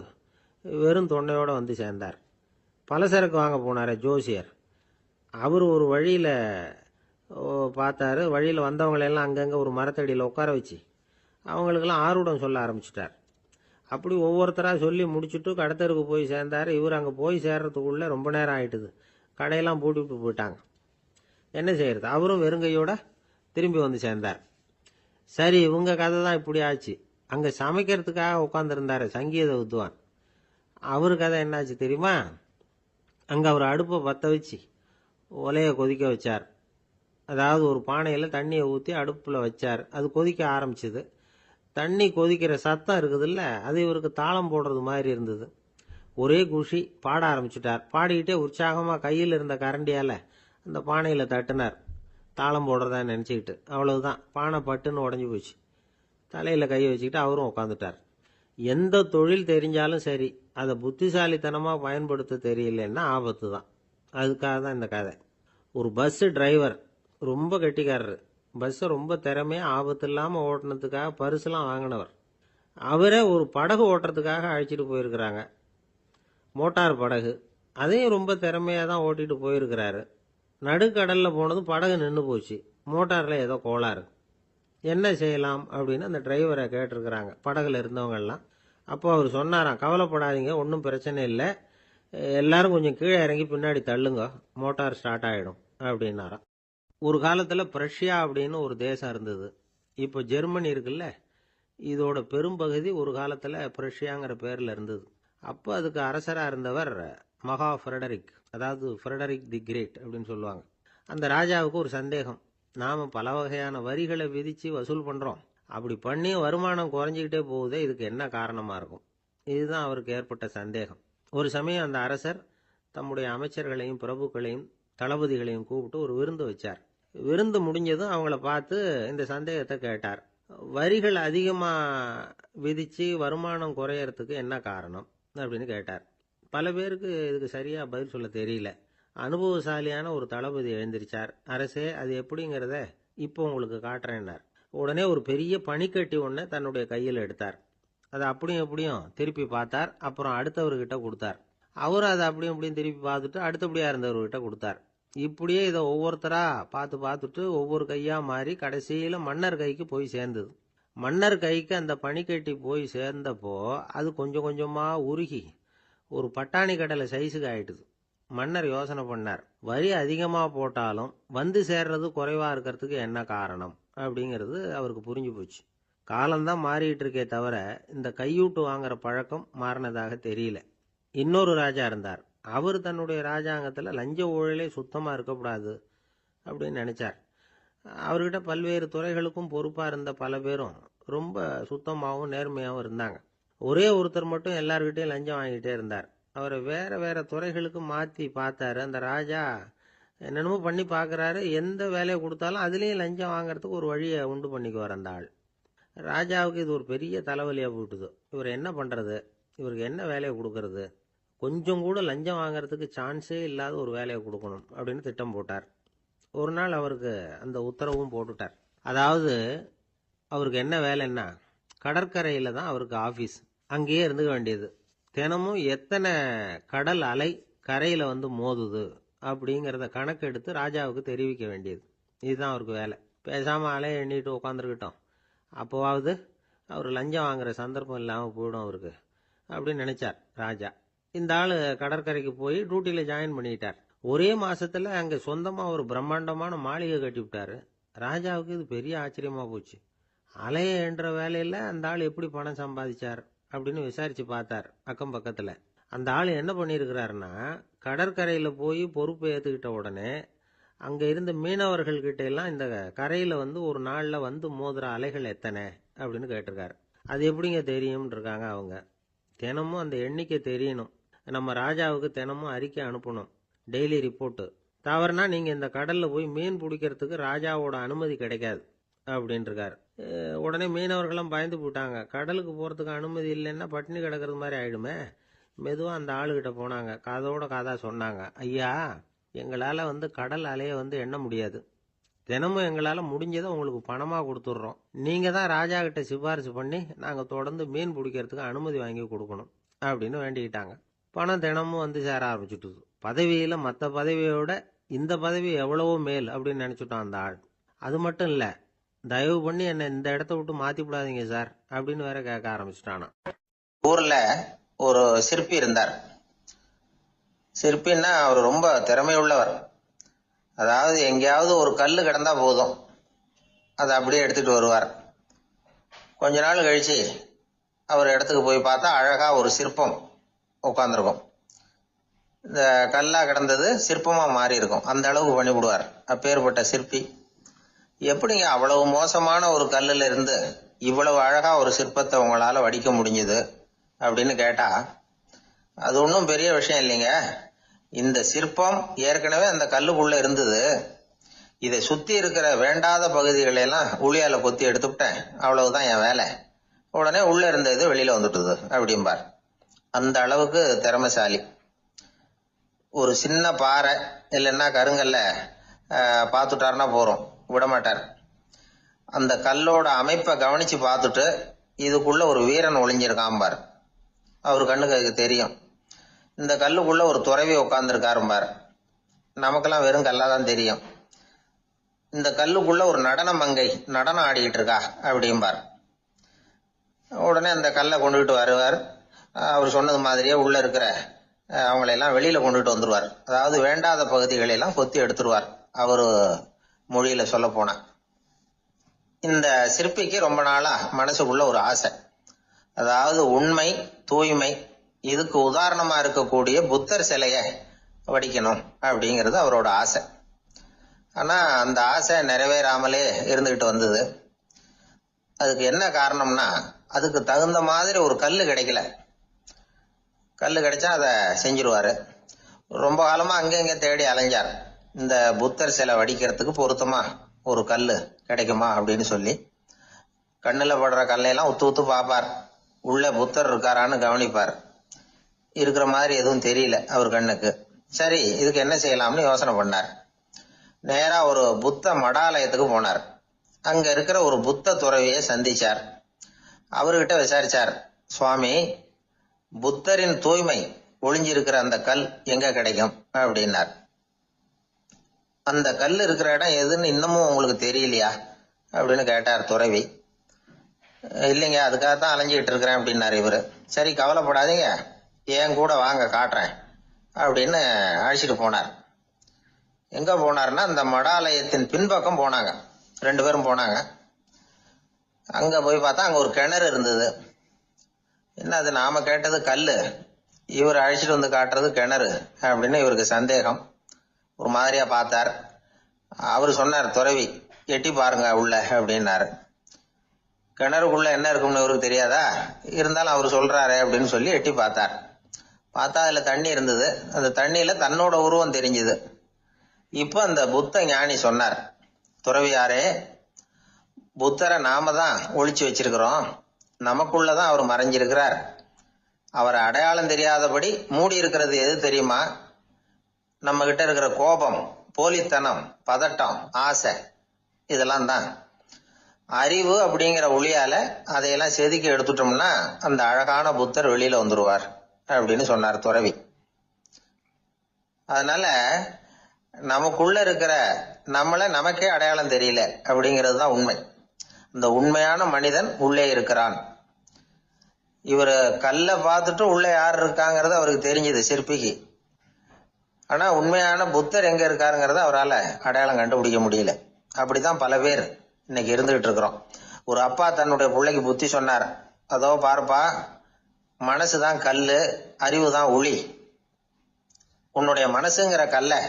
வெறும் தொன்னையோடு சேர்ந்தார். பலசரக்கு வாங்க போனார் ஜோசியர். அவர் ஒரு வழியில் பார்த்தாரு. வழியில் வந்தவங்களெல்லாம் அங்கங்கே ஒரு மரத்தடியில் உட்கார வச்சு அவங்களுக்கெல்லாம் ஆர்வம் சொல்ல ஆரம்பிச்சிட்டார். அப்படி ஒவ்வொருத்தராக சொல்லி முடிச்சுட்டு கடத்தருக்கு போய் சேர்ந்தார். இவர் அங்கே போய் சேர்றதுக்குள்ளே ரொம்ப நேரம் ஆகிட்டுது. கடையெல்லாம் பூட்டிவிட்டு போயிட்டாங்க. என்ன செய்யறது? அவரும் வெறுங்கையோட திரும்பி சேர்ந்தார். சரி, இவங்க கதை தான் இப்படி ஆச்சு. அங்கே சமைக்கிறதுக்காக உட்காந்துருந்தார் சங்கீத வித்வான். அவரு கதை என்னாச்சு தெரியுமா? அங்கே அவர் அடுப்பை பற்ற வச்சு ஒலையை கொதிக்க வச்சார். அதாவது ஒரு பானையில் தண்ணியை ஊற்றி அடுப்பில் வச்சார். அது கொதிக்க ஆரம்பிச்சுது. தண்ணி கொதிக்கிற சத்தம் இருக்குதுல்ல, அது இவருக்கு தாளம் போடுறது மாதிரி இருந்தது. ஒரே குஷி, பாட ஆரம்பிச்சுட்டார். பாடிக்கிட்டே உற்சாகமாக கையில் இருந்த கரண்டியால் அந்த பானையில் தட்டினார், தாளம் போடுறதா நினச்சிக்கிட்டு. அவ்வளவுதான், பானை பட்டுன்னு உடஞ்சி போச்சு. தலையில் கை வச்சுக்கிட்டு அவரும் உட்காந்துட்டார். எந்த தொழில் தெரிஞ்சாலும் சரி, அதை புத்திசாலித்தனமாக பயன்படுத்த தெரியலன்னா ஆபத்து தான். அதுக்காக தான் இந்த கதை. ஒரு பஸ்ஸு டிரைவர் ரொம்ப கெட்டிக்காரரு. பஸ்ஸை ரொம்ப திறமையாக ஆபத்து இல்லாமல் ஓட்டினதுக்காக பரிசுலாம் வாங்கினவர். அவரே ஒரு படகு ஓட்டுறதுக்காக அழைச்சிட்டு போயிருக்கிறாங்க, மோட்டார் படகு. அதையும் ரொம்ப திறமையாக தான் ஓட்டிட்டு போயிருக்கிறாரு. நடுக்கடலில் போனதும் படகு நின்று போச்சு. மோட்டாரில் ஏதோ கோளாறு. என்ன செய்யலாம் அப்படின்னு அந்த டிரைவரை கேட்டிருக்கிறாங்க படகுல இருந்தவங்கெல்லாம். அப்போ அவர் சொன்னாராம், கவலைப்படாதீங்க, ஒன்றும் பிரச்சனை இல்லை, எல்லாரும் கொஞ்சம் கீழே இறங்கி பின்னாடி தள்ளுங்க, மோட்டார் ஸ்டார்ட் ஆகிடும் அப்படின்னாராம். ஒரு காலத்தில் பிரஷ்யா அப்படின்னு ஒரு தேசம் இருந்தது. இப்போ ஜெர்மனி இருக்குல்ல, இதோட பெரும்பகுதி ஒரு காலத்தில் பிரஷ்யாங்கிற பேரில் இருந்தது. அப்போ அதுக்கு அரசராக இருந்தவர் மகா ஃப்ரெடரிக், அதாவது ஃப்ரெடரிக் தி கிரேட் அப்படின்னு சொல்லுவாங்க. அந்த ராஜாவுக்கு ஒரு சந்தேகம், நாம் பல வகையான வரிகளை விதித்து வசூல் பண்ணுறோம், அப்படி பண்ணி வருமானம் குறைஞ்சிக்கிட்டே போகுதே, இதுக்கு என்ன காரணமாக இருக்கும்? இதுதான் அவருக்கு ஏற்பட்ட சந்தேகம். ஒரு சமயம் அந்த அரசர் தம்முடைய அமைச்சர்களையும் பிரபுக்களையும் தளபதிகளையும் கூப்பிட்டு ஒரு விருந்து வச்சார். விருந்து முடிஞ்சதும் அவங்கள பார்த்து இந்த சந்தேகத்தை கேட்டார். வரிகள் அதிகமாக விதித்து வருமானம் குறையறதுக்கு என்ன காரணம் அப்படின்னு கேட்டார். பல பேருக்கு இதுக்கு சரியாக பதில் சொல்ல தெரியல. அனுபவசாலியான ஒரு தளபதி எழுந்திருச்சார். அரசே, அது எப்படிங்கிறத இப்போ உங்களுக்கு காட்டுறேன்னார். உடனே ஒரு பெரிய பனிக்கட்டி ஒன்றை தன்னுடைய கையில் எடுத்தார். அதை அப்படியும் எப்படியும் திருப்பி பார்த்தார். அப்புறம் அடுத்தவர்கிட்ட கொடுத்தார். அவர் அதை அப்படியும் இப்படியும் திருப்பி பார்த்துட்டு அடுத்தபடியாக இருந்தவர்கிட்ட கொடுத்தார். இப்படியே இதை ஒவ்வொருத்தராக பார்த்துட்டு ஒவ்வொரு கையாக மாறி கடைசியில் மன்னர் கைக்கு போய் சேர்ந்தது. மன்னர் கைக்கு அந்த பனிக்கட்டி போய் சேர்ந்தப்போ அது கொஞ்சம் கொஞ்சமாக உருகி ஒரு பட்டாணி கடலை சைஸுக்கு ஆயிட்டுது. மன்னர் யோசனை பண்ணார், வரி அதிகமாக போட்டாலும் வந்து சேர்றது குறைவாக இருக்கிறதுக்கு என்ன காரணம் அப்படிங்கிறது அவருக்கு புரிஞ்சு போச்சு. காலம்தான் மாறிட்டு இருக்கே தவிர இந்த கையூட்டு வாங்குற பழக்கம் மாறினதாக தெரியல. இன்னொரு ராஜா இருந்தார். அவர் தன்னுடைய ராஜாங்கத்தில் லஞ்ச ஊழலே சுத்தமாக இருக்கக்கூடாது அப்படின்னு நினைச்சார். அவர்கிட்ட பல்வேறு துறைகளுக்கும் பொறுப்பாக இருந்த பல பேரும் ரொம்ப சுத்தமாகவும் நேர்மையாகவும் இருந்தாங்க. ஒரே ஒருத்தர் மட்டும் எல்லார்கிட்டையும் லஞ்சம் வாங்கிட்டே இருந்தார். அவரை வேற வேற துறைகளுக்கு மாற்றி பார்த்தாரு. அந்த ராஜா என்னென்னமோ பண்ணி பார்க்குறாரு. எந்த வேலையை கொடுத்தாலும் அதுலேயும் லஞ்சம் வாங்கிறதுக்கு ஒரு வழியை உண்டு பண்ணிக்குவார் அந்த ஆள். ராஜாவுக்கு இது ஒரு பெரிய தலைவலியாக போட்டுது. இவர் என்ன பண்ணுறது, இவருக்கு என்ன வேலையை கொடுக்கறது, கொஞ்சம் கூட லஞ்சம் வாங்கிறதுக்கு சான்ஸே இல்லாத ஒரு வேலையை கொடுக்கணும் அப்படின்னு திட்டம் போட்டார். ஒரு நாள் அவருக்கு அந்த உத்தரவும் போட்டுட்டார். அதாவது அவருக்கு என்ன வேலைன்னா, கடற்கரையில் தான் அவருக்கு ஆஃபீஸ். அங்கேயே இருந்துக்க வேண்டியது. தினமும் எத்தனை கடல் அலை கரையில் வந்து மோதுது அப்படிங்கிறத கணக்கெடுத்து ராஜாவுக்கு தெரிவிக்க வேண்டியது. இதுதான் அவருக்கு வேலை. பேசாமல் அலையை எண்ணிட்டு உட்காந்துருக்கிட்டோம், அப்போவாவது அவர் லஞ்சம் வாங்குற சந்தர்ப்பம் இல்லாமல் போயிடும் அவருக்கு அப்படின்னு நினைச்சார் ராஜா. இந்த ஆள் கடற்கரைக்கு போய் டியூட்டியில் ஜாயின் பண்ணிட்டார். ஒரே மாசத்துல அங்கே சொந்தமாக ஒரு பிரம்மாண்டமான மாளிகை கட்டி விட்டாரு. ராஜாவுக்கு இது பெரிய ஆச்சரியமாக போச்சு. அலையை என்ற வேலையில் அந்த ஆள் எப்படி பணம் சம்பாதிச்சார் அப்படின்னு விசாரித்து பார்த்தார் அக்கம் பக்கத்தில். அந்த ஆள் என்ன பண்ணியிருக்கிறாருன்னா, கடற்கரையில் போய் பொறுப்பை ஏற்றுக்கிட்ட உடனே அங்கே இருந்த மீனவர்கள்கிட்ட எல்லாம் இந்த கரையில் வந்து ஒரு நாளில் வந்து மோதுற அலைகள் எத்தனை அப்படின்னு கேட்டிருக்காரு. அது எப்படிங்க தெரியும்னு இருக்காங்க அவங்க. தினமும் அந்த எண்ணிக்கை தெரியணும். நம்ம ராஜாவுக்கு தினமும் அறிக்கை அனுப்பணும், டெய்லி ரிப்போர்ட்டு. தவறுனா நீங்கள் இந்த கடலில் போய் மீன் பிடிக்கிறதுக்கு ராஜாவோட அனுமதி கிடைக்காது அப்படின்ட்டுருக்காரு. உடனே மீனவர்களும் பயந்து போட்டாங்க. கடலுக்கு போகிறதுக்கு அனுமதி இல்லைன்னா பட்டினி கிடக்கிறது மாதிரி ஆகிடுமே. மெதுவாக அந்த ஆளுகிட்ட போனாங்க, காதோட காதாக சொன்னாங்க, ஐயா, எங்களால் வந்து கடல் அலையை வந்து எண்ண முடியாது. தினமும் எங்களால் முடிஞ்சதை உங்களுக்கு பணமாக கொடுத்துட்றோம். நீங்கள் தான் ராஜா கிட்ட சிபாரிசு பண்ணி நாங்கள் தொடர்ந்து மீன் பிடிக்கிறதுக்கு அனுமதி வாங்கி கொடுக்கணும் அப்படின்னு வேண்டிக்கிட்டாங்க. பணம் தினமும் வந்து சேர ஆரம்பிச்சுட்டுது. பதவியில் மற்ற பதவியோட இந்த பதவி எவ்வளவோ மேல் அப்படின்னு நினச்சிட்டோம் அந்த ஆள். அது மட்டும் இல்லை, தயவு பண்ணி என்னை இந்த இடத்த விட்டு மாற்றி விடாதீங்க சார் அப்படின்னு வேற கேட்க ஆரம்பிச்சிட்டானா. ஊரில் ஒரு சிற்பி இருந்தார். சிற்பின்னா அவர் ரொம்ப திறமை உள்ளவர். அதாவது எங்கேயாவது ஒரு கல் கிடந்தா போதும், அதை அப்படியே எடுத்துட்டு வருவார். கொஞ்ச நாள் கழிச்சு அவர் இடத்துக்கு போய் பார்த்தா அழகா ஒரு சிற்பம் உட்காந்துருக்கும். இந்த கல்லா கிடந்தது சிற்பமா மாறி இருக்கும். அந்த அளவுக்கு பண்ணிவிடுவார் அப்பேற்பட்ட சிற்பி. எப்படிங்க அவ்வளவு மோசமான ஒரு கல்லுல இருந்து இவ்வளவு அழகா ஒரு சிற்பத்தை உங்களால வடிக்க முடிஞ்சது அப்படின்னு கேட்டா, அது ஒன்றும் பெரிய விஷயம் இல்லைங்க. இந்த சிற்பம் ஏற்கனவே அந்த கல்லுக்குள்ள இருந்தது. இதை சுத்தி இருக்கிற வேண்டாத பகுதிகளை எல்லாம் உளியால கொத்தி எடுத்துவிட்டேன், அவ்வளவுதான் என் வேலை. உடனே உள்ள இருந்த இது வெளியில வந்துட்டுது அப்படிம்பார். அந்த அளவுக்கு திறமைசாலி. ஒரு சின்ன பாறை இல்லைன்னா கருங்கல்ல பார்த்துட்டாருன்னா போறோம், விடமாட்டார். அந்த கல்லோட அமைப்பை கவனிச்சு பார்த்துட்டு இதுக்குள்ள ஒரு வீரன் ஒளிஞ்சிருக்காம்பார். அவர் கண்ணுக்கு அதுக்கு தெரியும். இந்த கல்லுக்குள்ள ஒரு துறவி உட்கார்ந்துருக்காரும்பார். நமக்கெல்லாம் வெறும் கல்லாதான் தெரியும். இந்த கல்லுக்குள்ள ஒரு நடன மங்கை நடனம் ஆடிக்கிட்டு இருக்கா அப்படிம்பார். உடனே அந்த கல்லை கொண்டுகிட்டு வருவார். அவர் சொன்னது மாதிரியே உள்ள இருக்கிற அவங்களையெல்லாம் வெளியில கொண்டுட்டு வந்துருவார். அதாவது வேண்டாத பகுதிகளெல்லாம் கொத்தி எடுத்துருவார். அவர் மொழியில சொல்ல போனா, இந்த சிற்பிக்கு ரொம்ப நாளா மனசுக்குள்ள ஒரு ஆசை. அதாவது உண்மை, தூய்மை, இதுக்கு உதாரணமா இருக்கக்கூடிய புத்தர் சிலைய வடிக்கணும் அப்படிங்கிறது அவரோட ஆசை. ஆனா அந்த ஆசை நிறைவேறாமலே இருந்துகிட்டு வந்தது. அதுக்கு என்ன காரணம்னா, அதுக்கு தகுந்த மாதிரி ஒரு கல்லு கிடைக்கல. கல்லு கிடைச்சா அதை செஞ்சிருவாரு. ரொம்ப காலமா அங்கங்க தேடி அலைஞ்சார். இந்த புத்தர் சிலை வடிக்கிறதுக்கு பொருத்தமா ஒரு கல்லு கிடைக்குமா அப்படின்னு சொல்லி கண்ணுல படுற கல்லையெல்லாம் உத்து உத்து பார்ப்பார். உள்ள புத்தர் இருக்காரான்னு கவனிப்பார். இருக்கிற மாதிரி எதுவும் தெரியல அவர் கண்ணுக்கு. சரி, இதுக்கு என்ன செய்யலாம்னு யோசனை பண்ணார். நேரா ஒரு புத்த மடாலயத்துக்கு போனார். அங்க இருக்கிற ஒரு புத்த துறவியை சந்திச்சார். அவர்கிட்ட விசாரிச்சார், சுவாமி, புத்தரின் தூய்மை ஒளிஞ்சிருக்கிற அந்த கல் எங்க கிடைக்கும் அப்படின்னார். அந்த கல் இருக்கிற இடம் எதுன்னு இன்னமும் உங்களுக்கு தெரியலையா அப்படின்னு கேட்டார் துறவி. இல்லைங்க, அதுக்காகத்தான் அலைஞ்சிக்கிட்டு இருக்கிறேன் அப்படின்னாரு இவரு. சரி, கவலைப்படாதீங்க, ஏன் கூட வாங்க காட்டுறேன் அப்படின்னு அழைச்சிட்டு போனார். எங்க போனார்னா, அந்த மடாலயத்தின் பின்பக்கம் போனாங்க. 2 பேரும் போனாங்க. அங்க போய் பார்த்தா அங்க ஒரு கிணறு இருந்தது. என்ன அது, நாம கேட்டது கல்லு, இவர் அழைச்சிட்டு வந்து காட்டுறது கிணறு அப்படின்னு இவருக்கு சந்தேகம். ஒரு மாதிரியா பார்த்தார். அவரு சொன்னார், துறவி எட்டி பாருங்க உள்ள அப்படின்னாரு. கிணறுக்குள்ள என்ன இருக்கும்னு இவருக்கு தெரியாதா, இருந்தாலும் அவர் சொல்றாரு அப்படின்னு சொல்லி எட்டி பார்த்தார். பார்த்தா அதுல தண்ணி இருந்தது. அந்த தண்ணியில தன்னோட உருவம் தெரிஞ்சுது. இப்ப அந்த புத்த ஞானி சொன்னார், துறவியாரே, புத்தரை நாம தான் ஒளிச்சு வச்சிருக்கிறோம், நமக்குள்ளதான் அவர் மறைஞ்சிருக்கிறார். அவரை அடையாளம் தெரியாதபடி மூடி இருக்கிறது எது தெரியுமா? நம்ம கிட்ட இருக்கிற கோபம், போலித்தனம், பதட்டம், ஆசை, இதெல்லாம் தான். அறிவு அப்படிங்கிற ஒளியால அதையெல்லாம் செதுக்கி எடுத்துட்டோம்னா அந்த அழகான புத்தர் வெளியில வந்துருவார் அப்படின்னு சொன்னார் துறவி. அதனால நமக்குள்ள இருக்கிற நம்மள நமக்கே அடையாளம் தெரியல அப்படிங்கிறது தான் உண்மை. இந்த உண்மையான மனிதன் உள்ளே இருக்கிறான். இவரு கல்லை பார்த்துட்டு உள்ள யார் இருக்காங்கிறது அவருக்கு தெரிஞ்சது சிற்பிக்கு. ஆனா உண்மையான புத்தர் எங்க இருக்காருங்கிறத அவரால் அடையாளம் கண்டுபிடிக்க முடியல. அப்படிதான் பல பேர் இன்னைக்கு இருந்துகிட்டு இருக்கிறோம். ஒரு அப்பா தன்னுடைய பிள்ளைக்கு புத்தி சொன்னார், அதோ பாருப்பா, மனசுதான் கல்லு, அறிவு தான் உளி. உன்னுடைய மனசுங்கிற கல்லை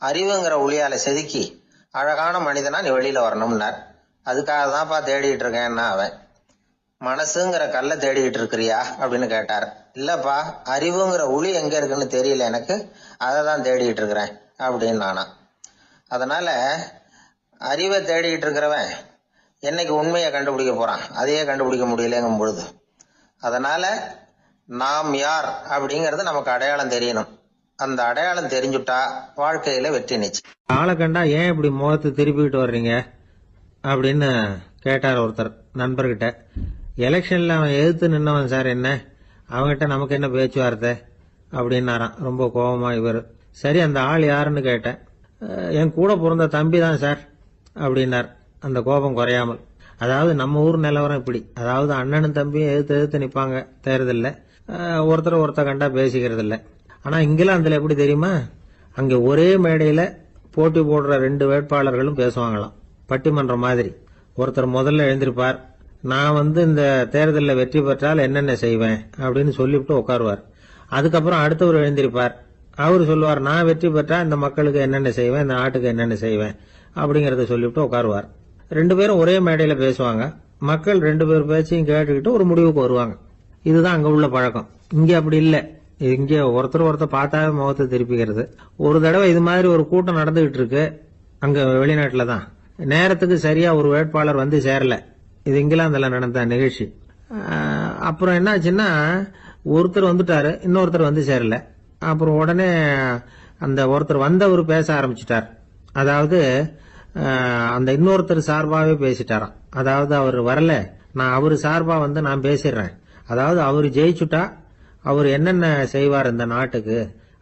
அறிவுங்கிற ஒளியால செதுக்கி அழகான மனிதனா நீ வெளியில வரணும்னார். அதுக்காக தான்ப்பா தேடிட்டு இருக்கேன்னா அவன். மனசுங்கிற கல்லை தேடிக்கிட்டு இருக்கிறியா அப்படின்னு கேட்டார். இல்லப்பா, அறிவுங்கிற ஒளி எங்க இருக்குன்னு தெரியல எனக்கு, அதை தான் தேடிக்கிட்டு இருக்கிறேன் அப்படின்னு நானா. அதனால அறிவை தேடிக்கிட்டு இருக்கிறவன் என்னைக்கு உண்மையை கண்டுபிடிக்க போறான்? அதையே கண்டுபிடிக்க முடியலங்கும் பொழுது. அதனால நாம் யார் அப்படிங்கறது நமக்கு அடையாளம் தெரியணும். அந்த அடையாளம் தெரிஞ்சுட்டா வாழ்க்கையில வெற்றி நிச்சயம். ஆளை கண்டா ஏன் இப்படி முகத்தை திருப்பிக்கிட்டு வர்றீங்க அப்படின்னு கேட்டார் ஒருத்தர் நண்பர்கிட்ட. எலெக்ஷன்ல அவன் எதிர்த்து நின்னவன் சார், என்ன அவன்கிட்ட நமக்கு என்ன பேச்சுவார்த்தை அப்படின்னாராம் ரொம்ப கோபமா இவர். சரி, அந்த ஆள் யாருன்னு கேட்டேன். என் கூட பிறந்த தம்பி தான் சார் அப்படின்னார் அந்த கோபம் குறையாமல். அதாவது நம்ம ஊர் நிலவரம் இப்படி. அதாவது அண்ணனும் தம்பியும் எதிர்த்து நிற்பாங்க தேர்தலில், ஒருத்தர் கண்டா பேசிக்கிறது இல்லை. ஆனா இங்கிலாந்துல எப்படி தெரியுமா, அங்க ஒரே மேடையில போட்டி போடுற 2 வேட்பாளர்களும் பேசுவாங்களாம், பட்டிமன்றம் மாதிரி. ஒருத்தர் முதல்ல எழுந்திருப்பார், நான் இந்த தேர்தலில் வெற்றி பெற்றால் என்னென்ன செய்வேன் அப்படின்னு சொல்லிவிட்டு உட்காருவார். அதுக்கப்புறம் அடுத்தவர் எழுந்திருப்பார், அவரு சொல்லுவார், நான் வெற்றி பெற்றா இந்த மக்களுக்கு என்னென்ன செய்வேன், இந்த நாட்டுக்கு என்னென்ன செய்வேன் அப்படிங்கறத சொல்லிவிட்டு உட்காருவார். 2 பேரும் ஒரே மேடையில பேசுவாங்க. மக்கள் 2 பேர் பேச்சையும் கேட்டுக்கிட்டு ஒரு முடிவுக்கு வருவாங்க. இதுதான் அங்க உள்ள பழக்கம். இங்க அப்படி இல்லை. இங்க ஒருத்தர் பார்த்தாவே முகத்தை திருப்பிக்கிறது. ஒரு தடவை இது மாதிரி ஒரு கூட்டம் நடந்துகிட்டு இருக்கு. அங்க வெளிநாட்டுல தான். நேரத்துக்கு சரியா ஒரு வேட்பாளர் வந்து சேரல. இது இங்கிலாந்துல நடந்த நிகழ்ச்சி. அப்புறம் என்னாச்சுன்னா, ஒருத்தர் வந்துட்டாரு, இன்னொருத்தர் வந்து சேரல. அப்புறம் உடனே அந்த ஒருத்தர் வந்தவர் பேச ஆரம்பிச்சிட்டார். அதாவது அந்த இன்னொருத்தர் சார்பாவே பேசிட்டாராம். அதாவது அவர் வரல, நான் அவரு சார்பா வந்து நான் பேசிடுறேன். அதாவது அவர் ஜெயிச்சுட்டா அவர் என்னென்ன செய்வார் இந்த நாட்டுக்கு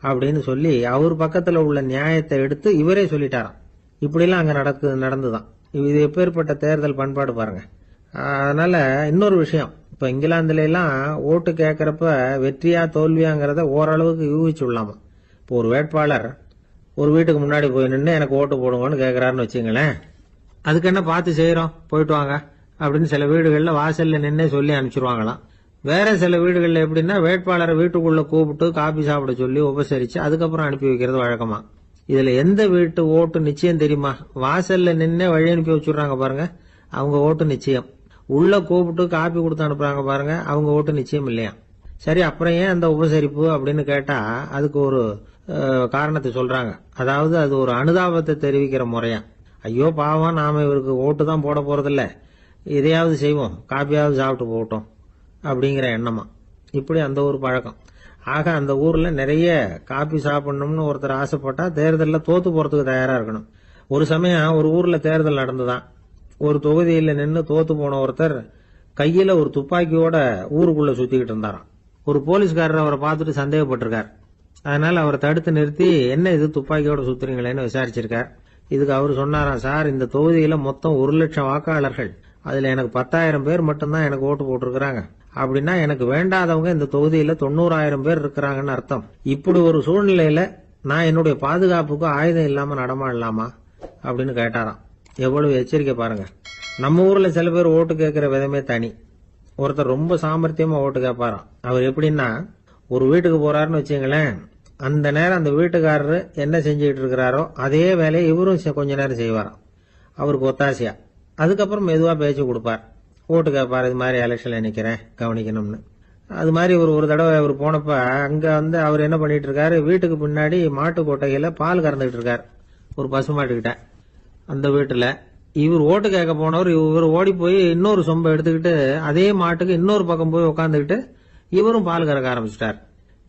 அப்படின்னு சொல்லி அவர் பக்கத்துல உள்ள நியாயத்தை எடுத்து இவரே சொல்லிட்டாராம். இப்படிலாம் அங்க நடந்துதான். இது எப்பேற்பட்ட தேர்தல் பண்பாடு பாருங்க. அதனால இன்னொரு விஷயம், இப்ப இங்கிலாந்துல எல்லாம் ஓட்டு கேட்கறப்ப வெற்றியா தோல்வியாங்கிறத ஓரளவுக்கு யூகிச்சு விடலாமா. இப்போ ஒரு வேட்பாளர் ஒரு வீட்டுக்கு முன்னாடி போய் நின்று எனக்கு ஓட்டு போடுங்கன்னு கேட்கறாருன்னு வச்சுங்களேன். அதுக்கு என்ன பார்த்து செய்யறோம், போயிட்டு வாங்க அப்படின்னு சில வீடுகள்ல வாசல்ல நின்னே சொல்லி அனுப்பிச்சிருவாங்களாம். வேற சில வீடுகள்ல எப்படின்னா வேட்பாளரை வீட்டுக்குள்ள கூப்பிட்டு காபி சாப்பிட சொல்லி உபசரிச்சு அதுக்கப்புறம் அனுப்பி வைக்கிறது வழக்கமா. இதுல எந்த வீட்டு ஓட்டு நிச்சயம் தெரியுமா? வாசல்ல நின்னே வழி அனுப்பி வச்சுடுறாங்க பாருங்க, அவங்க ஓட்டு நிச்சயம். உள்ள கூப்பிட்டு காப்பி கொடுத்து அனுப்புறாங்க பாருங்க, அவங்க ஓட்டு நிச்சயம் இல்லையா. சரி, அப்புறம் ஏன் அந்த உபசரிப்பு அப்படின்னு கேட்டா அதுக்கு ஒரு காரணத்தை சொல்றாங்க. அதாவது அது ஒரு அனுதாபத்தை தெரிவிக்கிற முறையா. ஐயோ பாவம், நாம இவருக்கு ஓட்டு தான் போட போறதில்ல, இதையாவது செய்வோம், காப்பியாவது சாப்பிட்டு போகட்டும் அப்படிங்கிற எண்ணமா. இப்படி அந்த ஒரு பழக்கம். ஆக அந்த ஊர்ல நிறைய காப்பி சாப்பிடணும்னு ஒருத்தர் ஆசைப்பட்டா தேர்தலில் தோத்து போறதுக்கு தயாரா இருக்கணும். ஒரு சமயம் ஒரு ஊர்ல தேர்தல் நடந்துதான். ஒரு தொகுதியில நின்று தோத்து போன ஒருத்தர் கையில ஒரு துப்பாக்கியோட ஊருக்குள்ள சுத்திக்கிட்டு இருந்தாராம். ஒரு போலீஸ்காரர் அவரை பார்த்துட்டு சந்தேகப்பட்டிருக்கார். அதனால அவரை தடுத்து நிறுத்தி என்ன இது துப்பாக்கியோட சுத்துறீங்களேன்னு விசாரிச்சிருக்கார். இதுக்கு அவர் சொன்னாராம், சார், இந்த தொகுதியில மொத்தம் 1,00,000 வாக்காளர்கள், அதுல எனக்கு 10,000 பேர் மட்டும்தான் எனக்கு ஓட்டு போட்டிருக்கிறாங்க. அப்படின்னா எனக்கு வேண்டாதவங்க இந்த தொகுதியில 90,000 பேர் இருக்கிறாங்கன்னு அர்த்தம். இப்படி ஒரு சூழ்நிலையில நான் என்னுடைய பாதுகாப்புக்கு ஆயுதம் இல்லாம நடமாடலாமா அப்படின்னு கேட்டாராம். எவ்வளவு எச்சரிக்கை பாருங்க. நம்ம ஊர்ல சில பேர் ஓட்டு கேட்கிற விதமே தனி. ஒருத்தர் ரொம்ப சாமர்த்தியமா ஓட்டு கேட்பாராம். அவர் எப்படின்னா, ஒரு வீட்டுக்கு போறாருன்னு வச்சுங்களேன், அந்த நேரம் அந்த வீட்டுக்காரரு என்ன செஞ்சுக்கிட்டு இருக்கிறாரோ அதே வேலையை இவரும் கொஞ்ச நேரம் செய்வாராம், அவருக்கு ஒத்தாசையா. அதுக்கப்புறம் மெதுவா பேச்சு கொடுப்பார், ஓட்டு கேட்பார், இது மாதிரி எலெக்ஷன்ல நிக்கிறேன் கவனிக்கணும்னு. அது மாதிரி ஒரு தடவை அவர் போனப்ப அங்க வந்து அவர் என்ன பண்ணிட்டு இருக்காரு, வீட்டுக்கு பின்னாடி மாட்டு கொட்டையில பால் கறந்துகிட்டு இருக்காரு ஒரு பசுமாட்டுக்கிட்ட. அந்த வீட்டுல இவர் ஓட்டு கேட்க போனவர் இவர் ஓடி போய் இன்னொரு சொம்பை எடுத்துக்கிட்டு அதே மாட்டுக்கு இன்னொரு பக்கம் போய் உட்காந்துக்கிட்டு இவரும் பால் கறக்க ஆரம்பிச்சிட்டார்.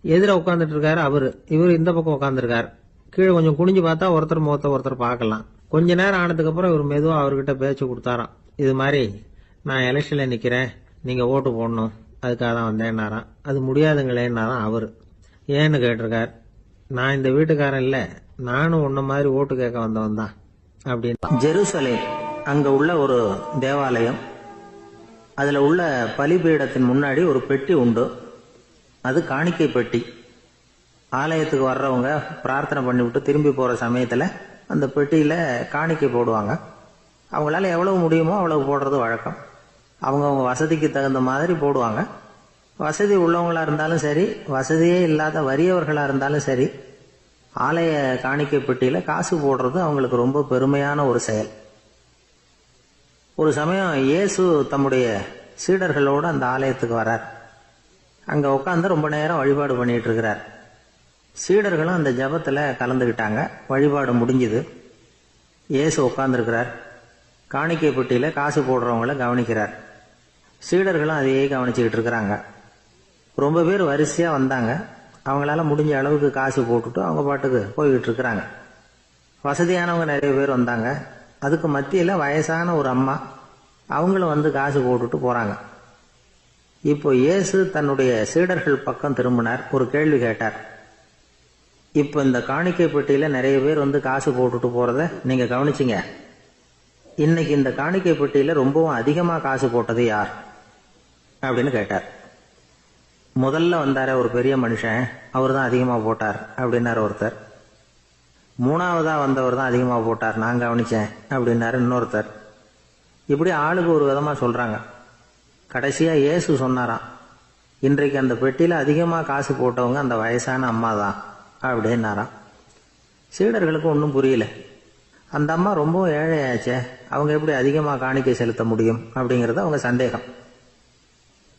எதிர உட்காந்துட்டு இருக்காரு அவரு, இவர் இந்த பக்கம் உட்காந்துருக்காரு. கீழே கொஞ்சம் குனிஞ்சு பார்த்தா ஒருத்தர் முகத்தை ஒருத்தர் பார்க்கலாம். கொஞ்ச நேரம் ஆனதுக்கு அப்புறம் இவர் மெதுவா அவர்கிட்ட பேச்சு கொடுத்தாராம். இது மாதிரி நான் எலெக்ஷன்ல நிக்கிறேன், நீங்க ஓட்டு போடணும், அதுக்காக தான் வந்தேன்னாராம். அது முடியாதுங்களேன்னாராம் அவரு. ஏன்னு கேட்டிருக்கார். நான் இந்த வீட்டுக்காரன் இல்ல, நானும் உன்ன மாதிரி ஓட்டு கேட்க வந்தவன் தான் அப்படின்னு. ஜெருசலேம் அங்க உள்ள ஒரு தேவாலயம், அதுல உள்ள பலிபீடத்தின் முன்னாடி ஒரு பெட்டி உண்டு. அது காணிக்கை பெட்டி. ஆலயத்துக்கு வர்றவங்க பிரார்த்தனை பண்ணிவிட்டு திரும்பி போற சமயத்துல அந்த பெட்டியில காணிக்கை போடுவாங்க. அவங்களால எவ்வளவு முடியுமோ அவ்வளவு போடுறது வழக்கம். அவங்கவுங்க வசதிக்கு தகுந்த மாதிரி போடுவாங்க. வசதி உள்ளவங்களா இருந்தாலும் சரி, வசதியே இல்லாத வறியவர்களா இருந்தாலும் சரி, ஆலய காணிக்கை பெட்டியில காசு போடுறது அவங்களுக்கு ரொம்ப பெருமையான ஒரு செயல். ஒரு சமயம் இயேசு தம்முடைய சீடர்களோடு அந்த ஆலயத்துக்கு வரார். அங்க உட்காந்து ரொம்ப நேரம் வழிபாடு பண்ணிட்டு இருக்கிறார். சீடர்களும் அந்த ஜபத்துல கலந்துகிட்டாங்க. வழிபாடு முடிஞ்சுது. இயேசு உட்கார்ந்துருக்கிறார். காணிக்கை பெட்டியில காசு போடுறவங்கள கவனிக்கிறார். சீடர்களும் அதையே கவனிச்சுக்கிட்டு இருக்கிறாங்க. ரொம்ப பேர் வரிசையா வந்தாங்க. அவங்களால முடிஞ்ச அளவுக்கு காசு போட்டுட்டு அவங்க பாட்டுக்கு போய்கிட்டு இருக்கிறாங்க. வசதியானவங்க நிறைய பேர் வந்தாங்க. அதுக்கு மத்தியில வயசான ஒரு அம்மா, அவங்களும் வந்து காசு போட்டுட்டு போறாங்க. இப்போ இயேசு தன்னுடைய சீடர்கள் பக்கம் திரும்பினார். ஒரு கேள்வி கேட்டார். இப்போ இந்த காணிக்கை பெட்டியில நிறைய பேர் வந்து காசு போட்டுட்டு போறத நீங்க கவனிச்சிங்க. இன்னைக்கு இந்த காணிக்கை பெட்டியில ரொம்பவும் அதிகமா காசு போட்டது யார் அப்படின்னு கேட்டார். முதல்ல வந்தார ஒரு பெரிய மனுஷன், அவர் தான் அதிகமா போட்டார் அப்படின்னாரு ஒருத்தர். மூணாவதா வந்தவர் தான் அதிகமா போட்டார், நான் கவனிச்சேன் அப்படின்னாரு இன்னொருத்தர். இப்படி ஆளுக்கு ஒரு விதமா சொல்றாங்க. கடைசியா இயேசு சொன்னாராம், இன்றைக்கு அந்த பெட்டியில அதிகமா காசு போட்டவங்க அந்த வயசான அம்மா தான் அப்படின்னாராம். சீடர்களுக்கு ஒன்றும் புரியல. அந்த அம்மா ரொம்பவும் ஏழையாச்சே, அவங்க எப்படி அதிகமாக காணிக்கை செலுத்த முடியும் அப்படிங்கிறது அவங்க சந்தேகம்.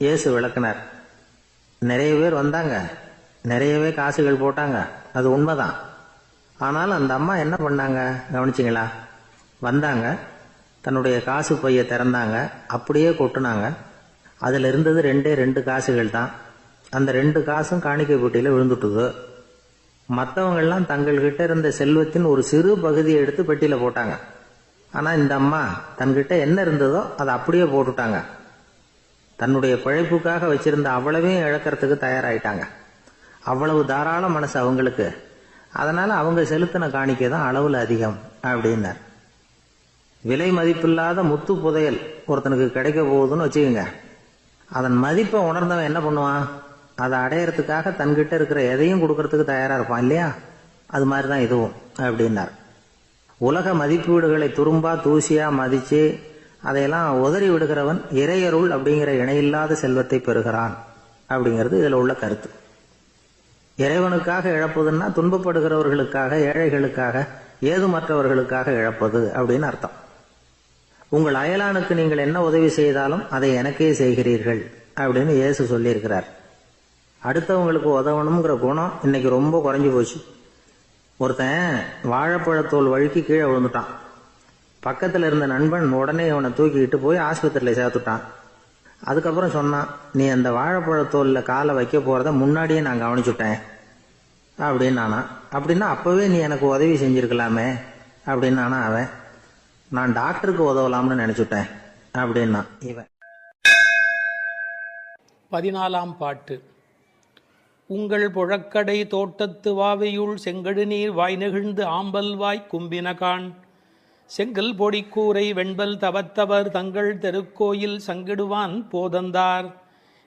இயேசு விளக்குனார். நிறைய பேர் வந்தாங்க, நிறையவே காசுகள் போட்டாங்க, அது உண்மைதான். ஆனால் அந்த அம்மா என்ன பண்ணாங்க கவனிச்சிங்களா? வந்தாங்க, தன்னுடைய காசு பையை திறந்தாங்க, அப்படியே கொட்டுனாங்க. அதில் இருந்தது 2 காசுகள் தான். அந்த 2 காசும் காணிக்கை பெட்டியில் விழுந்துட்டுது. மற்றவங்கள்லாம் தங்கள்கிட்ட இருந்த செல்வத்தின் ஒரு சிறு பகுதியை எடுத்து பெட்டியில் போட்டாங்க. ஆனால் இந்த அம்மா தன்கிட்ட என்ன இருந்ததோ அதை அப்படியே போட்டுட்டாங்க. தன்னுடைய பிழைப்புக்காக வச்சிருந்த அவ்வளவையும் இழக்கிறதுக்கு தயாராயிட்டாங்க. அவ்வளவு தாராள மனசு அவங்களுக்கு. அதனால அவங்க செலுத்தின காணிக்கை தான் அளவில் அதிகம் அப்படின்னார். விலை மதிப்பில்லாத முத்து புதையல் ஒருத்தனுக்கு கிடைக்க போகுதுன்னு வச்சுக்கோங்க. அதன் மதிப்பை உணர்ந்தவன் என்ன பண்ணுவான்? அதை அடையறதுக்காக தன்கிட்ட இருக்கிற எதையும் கொடுக்கறதுக்கு தயாரா இருப்பான் இல்லையா? அது மாதிரி தான் இதுவும் அப்படின்னார். உலக மதிப்பீடுகளை துரும்பா தூசியா மதிச்சு அதையெல்லாம் உதறி விடுகிறவன் இறையருள் அப்படிங்கிற இணையில்லாத செல்வத்தை பெறுகிறான் அப்படிங்கிறது இதுல உள்ள கருத்து. இறைவனுக்காக இழப்பதுன்னா துன்பப்படுகிறவர்களுக்காக, ஏழைகளுக்காக, ஏதுமற்றவர்களுக்காக இழப்பது அப்படின்னு அர்த்தம். உங்கள் அயலானுக்கு நீங்கள் என்ன உதவி செய்தாலும் அதை எனக்கே செய்கிறீர்கள் அப்படின்னு இயேசு சொல்லியிருக்கிறார். அடுத்தவங்களுக்கு உதவணுங்கிற குணம் இன்னைக்கு ரொம்ப குறைஞ்சி போச்சு. ஒருத்தன் வாழைப்பழத்தோல் வழுக்கி கீழே விழுந்துட்டான். பக்கத்தில் இருந்த நண்பன் உடனே அவனை தூக்கிக்கிட்டு போய் ஆஸ்பத்திரியில் சேர்த்துட்டான். அதுக்கப்புறம் சொன்னான், நீ அந்த வாழைப்பழத்தோலில் காலை வைக்க போகிறத முன்னாடியே நான் கவனிச்சுட்டேன் அப்படின்னு நானா. அப்படின்னா அப்போவே நீ எனக்கு உதவி செஞ்சிருக்கலாமே அப்படின்னு நானா அவன். நான் டாக்டருக்கு உதவலாம்னு நினச்சிட்டேன் அப்படின்னா இவன். 14ஆம் பாட்டு. உங்கள் புழக்கடை தோட்டத்து வாவையுள் செங்கடு நீர் வாய் நெகிழ்ந்து ஆம்பல் வாய் கும்பினகான் செங்கல் பொடிக்கூரை வெண்பல் தவத்தவர் தங்கள் தெருக்கோயில் சங்கிடுவான் போதந்தார்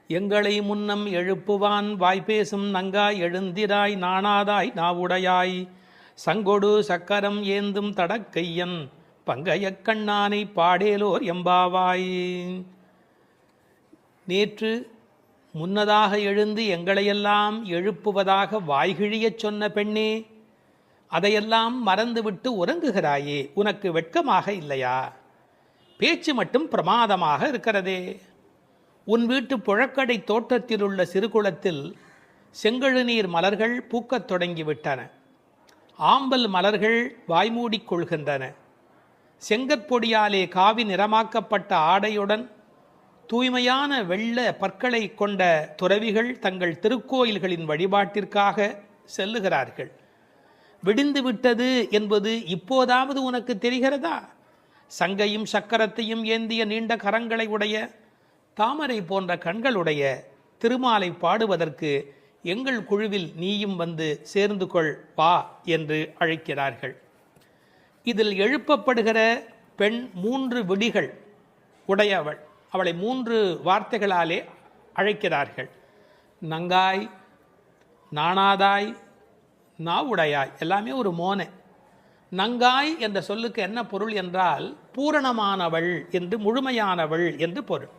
எங்களை முன்னம் எழுப்புவான் வாய்பேசும் நங்காய் எழுந்திராய் நாணாதாய் நாவுடையாய் சங்கொடு சக்கரம் ஏந்தும் தடக்கையன் பங்கைய கண்ணானை பாடேலோர் எம்பாவாய். நேற்று முன்னதாக எழுந்து எங்களையெல்லாம் எழுப்புவதாக வாய்கிழியச் சொன்ன பெண்ணே, அதையெல்லாம் மறந்துவிட்டு உறங்குகிறாயே, உனக்கு வெட்கமாக இல்லையா? பேச்சு மட்டும் பிரமாதமாக இருக்கிறதே. உன் வீட்டு புழக்கடை தோட்டத்தில் உள்ள சிறுகுளத்தில் செங்கழுநீர் மலர்கள் பூக்கத் தொடங்கிவிட்டன. ஆம்பல் மலர்கள் வாய்மூடிக் கொள்கின்றன. செங்கற்பொடியாலே காவி நிறமாக்கப்பட்ட ஆடையுடன் தூய்மையான வெள்ள பற்களை கொண்ட துறவிகள் தங்கள் திருக்கோயில்களின் வழிபாட்டிற்காக செல்லுகிறார்கள். விடிந்து விட்டது என்பது இப்போதாவது உனக்கு தெரிகிறதா? சங்கையும் சக்கரத்தையும் ஏந்திய நீண்ட கரங்களை உடைய, தாமரை போன்ற கண்களுடைய திருமாலை பாடுவதற்கு எங்கள் குழுவில் நீயும் வந்து சேர்ந்து கொள் வா என்று அழைக்கிறார்கள். இதில் எழுப்பப்படுகிற பெண் 3 விடிகள் உடையவள். அவளை 3 வார்த்தைகளாலே அழைக்கிறார்கள். நங்காய், நாணாதாய், நாவுடையாய், எல்லாமே ஒரு மோனை. நங்காய் என்ற சொல்லுக்கு என்ன பொருள் என்றால் பூரணமானவள் என்று, முழுமையானவள் என்று பொருள்.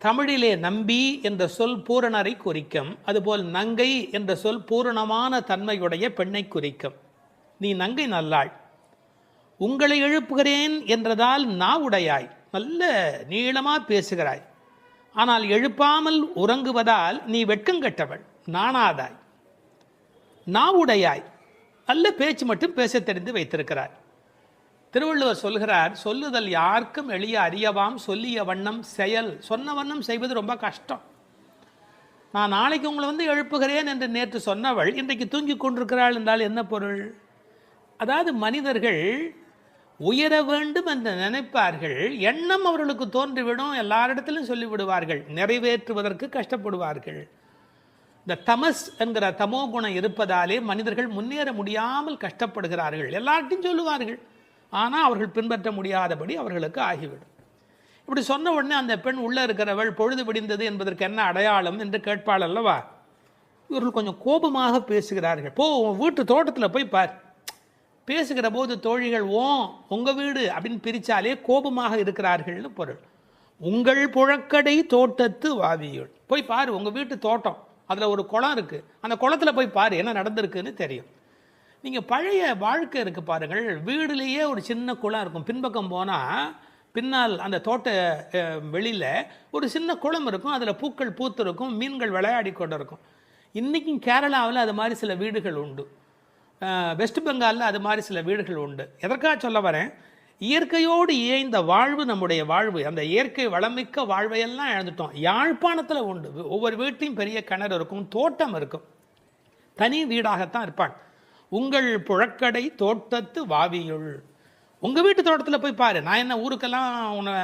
தமிழிலே நம்பி என்ற சொல் பூரணரை குறிக்கும். அதுபோல் நங்கை என்ற சொல் பூரணமான தன்மையுடைய பெண்ணை குறிக்கும். நீ நங்கை நல்லாள். உங்களை எழுப்புகிறேன் என்றதால் நாவுடையாய், நல்ல நீளமா பேசுகிறாய். ஆனால் எழுப்பாமல் உறங்குவதால் நீ வெட்கங்கெட்டவள், நாணாதாய். நாவுடையாய், நல்ல பேச்சு மட்டும் பேச தெரிந்து வைத்திருக்கிறாய். திருவள்ளுவர் சொல்கிறார், சொல்லுதல் யாருக்கும் எளிய அறியவாம் சொல்லிய வண்ணம் செயல். சொன்ன வண்ணம் செய்வது ரொம்ப கஷ்டம். நான் நாளைக்கு உங்களை வந்து எழுப்புகிறேன் என்று நேற்று சொன்னவள் இன்றைக்கு தூங்கி கொண்டிருக்கிறாள் என்றால் என்ன பொருள்? அதாவது மனிதர்கள் உயர வேண்டும் என்று நினைப்பார்கள், எண்ணம் அவர்களுக்கு தோன்றிவிடும், எல்லாரிடத்திலும் சொல்லிவிடுவார்கள், நிறைவேற்றுவதற்கு கஷ்டப்படுவார்கள். இந்த தமஸ் என்கிற தமோ குணம் இருப்பதாலே மனிதர்கள் முன்னேற முடியாமல் கஷ்டப்படுகிறார்கள். எல்லார்ட்டையும் சொல்லுவார்கள், ஆனால் அவர்கள் பின்பற்ற முடியாதபடி அவர்களுக்கு ஆகிவிடும். இப்படி சொன்ன உடனே அந்த பெண் உள்ளே இருக்கிறவள் பொழுது விடிந்தது என்பதற்கு என்ன அடையாளம் என்று கேட்பாள் அல்லவா? இவர்கள் கொஞ்சம் கோபமாக பேசுகிறார்கள். போ, உன் வீட்டு தோட்டத்தில் போய் பார். பேசுகிற போது தோழிகள் உங்கள் வீடு அப்படின்னு பிரித்தாலே கோபமாக இருக்கிறார்கள்னு பொருள். உங்கள் புழக்கடை தோட்டத்து வாவியுள், போய் பாரு, உங்கள் வீட்டு தோட்டம், அதில் ஒரு குளம் இருக்குது, அந்த குளத்தில் போய் பாரு, என்ன நடந்திருக்குன்னு தெரியும். நீங்கள் பழைய வாழ்க்கை இருக்கு பாருங்கள், வீடுலேயே ஒரு சின்ன குளம் இருக்கும். பின்பக்கம் போனால் பின்னால் அந்த தோட்ட வெளியில் ஒரு சின்ன குளம் இருக்கும், அதில் பூக்கள் பூத்து இருக்கும், மீன்கள் விளையாடி கொண்டு இருக்கும். இன்றைக்கும் கேரளாவில் அது மாதிரி சில வீடுகள் உண்டு, வெஸ்ட் பெங்காலில் அது மாதிரி சில வீடுகள் உண்டு. எதற்காக சொல்ல வரேன், இயற்கையோடு இயைந்த வாழ்வு நம்முடைய வாழ்வு. அந்த இயற்கை வளமிக்க வாழ்வையெல்லாம் இழந்துட்டோம். யாழ்ப்பாணத்தில் உண்டு, ஒவ்வொரு வீட்டையும் பெரிய கிணறு இருக்கும், தோட்டம் இருக்கும், தனி வீடாகத்தான் இருப்பாங்க. உங்கள் புழக்கடை தோட்டத்து வாவியுள், உங்கள் வீட்டு தோட்டத்தில் போய் பாரு. நான் என்ன ஊருக்கெல்லாம் உன்னை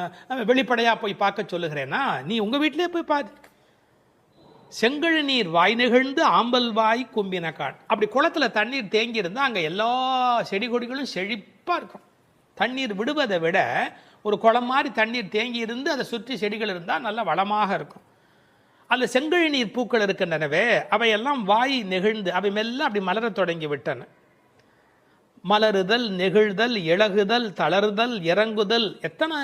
வெளிப்படையாக போய் பார்க்க சொல்லுகிறேன்னா, நீ உங்கள் வீட்டிலே போய் பாரு. செங்கழு நீர் வாய் நெகிழ்ந்து ஆம்பல் வாய் கும்பினக்கான். அப்படி குளத்தில் தண்ணீர் தேங்கி இருந்தால் அங்கே எல்லா செடி கொடிகளும் செழிப்பாக இருக்கும். தண்ணீர் விடுவதை விட ஒரு குளம் மாதிரி தண்ணீர் தேங்கி இருந்து அதை சுற்றி செடிகள் இருந்தால் நல்ல வளமாக இருக்கும். அதில் செங்கழு நீர் பூக்கள் இருக்கின்றனவே, அவையெல்லாம் வாய் நெகிழ்ந்து அவை மெல்ல அப்படி மலர தொடங்கி விட்டன. மலருதல், நெகிழ்தல், இழகுதல், தளருதல், இறங்குதல், எத்தனை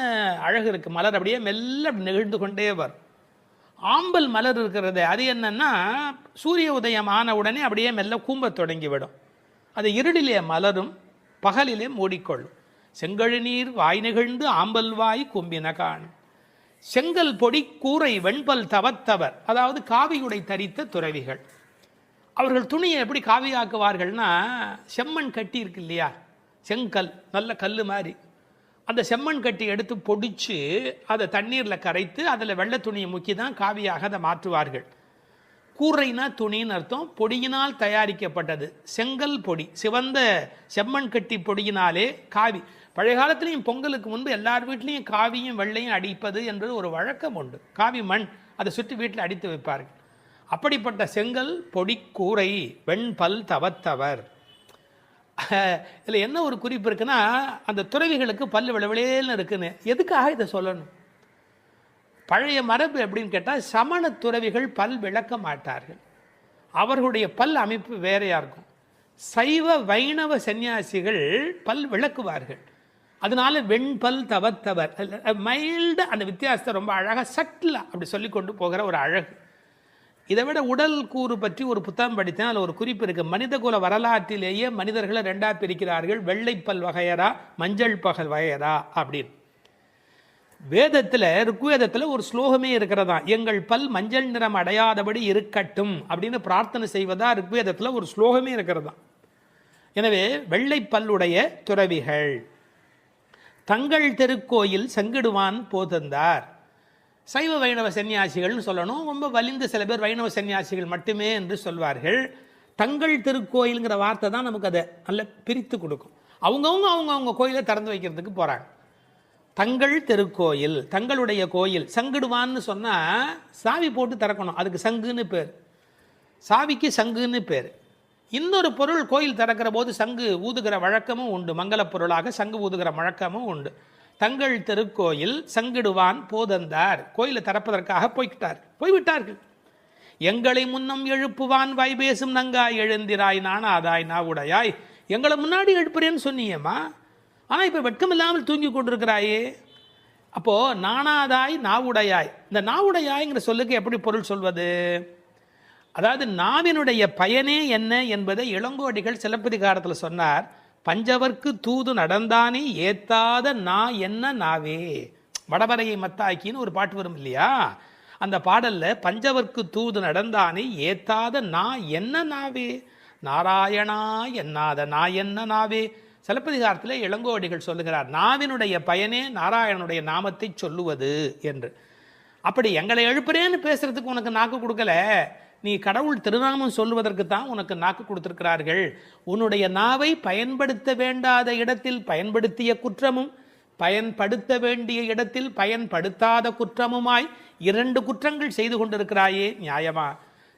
அழகு இருக்குது. மலர் அப்படியே மெல்ல அப்படி நெகிழ்ந்து கொண்டே வரும். ஆம்பல் மலர் இருக்கிறது, அது என்னன்னா சூரிய உதயம் ஆன உடனே அப்படியே மெல்ல கூம்ப தொடங்கிவிடும். அது இருளிலே மலரும், பகலிலே மூடிக்கொள்ளும். செங்கழு நீர் வாய் நெகிழ்ந்து ஆம்பல் வாய் கும்பினகான். செங்கல் பொடி கூரை வெண்பல் தவத்தவர், அதாவது காவியுடை தரித்த துறவிகள். அவர்கள் துணியை எப்படி காவியாக்குவார்கள்னா, செம்மண் கட்டி இருக்கு இல்லையா, செங்கல் நல்ல கல் மாதிரி, அந்த செம்மண் கட்டி எடுத்து பொடிச்சு அதை தண்ணீரில் கரைத்து அதில் வெள்ளை துணியை முக்கி தான் காவியாக அதை மாற்றுவார்கள். கூரைனா துணின்னு அர்த்தம். பொடியினால் தயாரிக்கப்பட்டது செங்கல் பொடி, சிவந்த செம்மண் கட்டி பொடியினாலே காவி. பழைய காலத்துலேயும் பொங்கலுக்கு முன்பு எல்லார் வீட்லேயும் காவியும் வெள்ளையும் அடிப்பது என்பது ஒரு வழக்கம் உண்டு. காவி மண் அதை சுற்றி வீட்டில் அடித்து வைப்பார்கள். அப்படிப்பட்ட செங்கல் பொடி கூரை வெண்பல் தவத்தவர். இதில் என்ன ஒரு குறிப்பு இருக்குன்னா, அந்த துறவிகளுக்கு பல் விளவிலேன்னு இருக்குன்னு. எதுக்காக இதை சொல்லணும்? பழைய மரபு எப்படின்னு கேட்டால், சமண துறவிகள் பல் விளக்க மாட்டார்கள், அவர்களுடைய பல் அமைப்பு வேறையாக இருக்கும். சைவ வைணவ சன்னியாசிகள் பல் விளக்குவார்கள். அதனால வெண்பல் தவத்தவர், மைல்டு, அந்த வித்தியாசத்தை ரொம்ப அழகாக சட்டிலாக அப்படி சொல்லி கொண்டு போகிற ஒரு அழகு. இதை விட உடல் கூறு பற்றி ஒரு புத்தகம் படித்தேன், அதில் ஒரு குறிப்பு இருக்குது. மனித குல வரலாற்றிலேயே மனிதர்களை ரெண்டாக பிரிக்கிறார்கள், வெள்ளைப்பல் வகையரா மஞ்சள் பகல் வகையரா அப்படின்னு. வேதத்தில், ருக்வேதத்தில் ஒரு ஸ்லோகமே இருக்கிறதா, எங்கள் பல் மஞ்சள் நிறம் அடையாதபடி இருக்கட்டும் அப்படின்னு பிரார்த்தனை செய்வதா ருக்வேதத்தில் ஒரு ஸ்லோகமே இருக்கிறதா. எனவே வெள்ளைப்பல்லுடைய துறவிகள் தங்கள் திருக்கோயில் செங்கிடுவான் போதந்தார். சைவ வைணவ சன்னியாசிகள்னு சொல்லணும், ரொம்ப வலிந்து சில பேர் வைணவ சன்னியாசிகள் மட்டுமே என்று சொல்வார்கள். தங்கள் திருக்கோயிலுங்கிற வார்த்தை தான் நமக்கு அதை நல்ல பிரித்து கொடுக்கும். அவங்கவுங்க கோயிலை திறந்து வைக்கிறதுக்கு போகிறாங்க. தங்கள் திருக்கோயில், தங்களுடைய கோயில். சங்கிடுவான்னு சொன்னால் சாவி போட்டு திறக்கணும், அதுக்கு சங்குன்னு பேர். சாவிக்கு சங்குன்னு பேர். இன்னொரு பொருள் கோயில் திறக்கிற போது சங்கு ஊதுகிற வழக்கமும் உண்டு, மங்கள பொருளாக சங்கு ஊதுகிற வழக்கமும் உண்டு. தங்கள் திருக்கோயில் சங்கிடுவான் போதந்தார், கோயிலை திறப்பதற்காக போய்விட்டார்கள். எங்களை முன்னம் எழுப்புவான் வாய்பேசும் நங்காய் எழுந்திராய் நானாதாய் நாவுடையாய். எங்களை முன்னாடி எழுப்புறேன்னு சொன்னியேம்மா, ஆனால் இப்போ வெட்கம் இல்லாமல் தூங்கி கொண்டிருக்கிறாயே. அப்போது நானாதாய் நாவுடையாய், இந்த நாவுடையாய்ங்கிற சொல்லுக்கு எப்படி பொருள் சொல்வது? அதாவது நாவினுடைய பயனே என்ன என்பதை இளங்கோடிகள் சிலப்பதிகாரத்தில் சொன்னார். பஞ்சவர்க்கு தூது நடந்தானே ஏத்தாத நா என்ன நாவே. வடவரையை மத்தாக்கின்னு ஒரு பாட்டு வரும் இல்லையா, அந்த பாடலில் பஞ்சவர்க்கு தூது நடந்தானே ஏத்தாத நா என்ன நாவே, நாராயணா என்னாத நா என்ன நாவே. சிலப்பதிகாரத்தில் இளங்கோடிகள் சொல்லுகிறார், நாவினுடைய பயனே நாராயணனுடைய நாமத்தை சொல்லுவது என்று. அப்படி எங்களை எழுப்புறேன்னு பேசுறதுக்கு உனக்கு நாக்கு கொடுக்கல, நீ கடவுள் திருநாமம் சொல்லுவதற்கு தான் உனக்கு நாக்கு கொடுத்திருக்கிறார்கள். உன்னுடைய நாவை பயன்படுத்த வேண்டாத இடத்தில் பயன்படுத்திய குற்றமும், பயன்படுத்த வேண்டிய இடத்தில் பயன்படுத்தாத குற்றமுமாய் 2 குற்றங்கள் செய்து கொண்டிருக்கிறாயே, நியாயமா?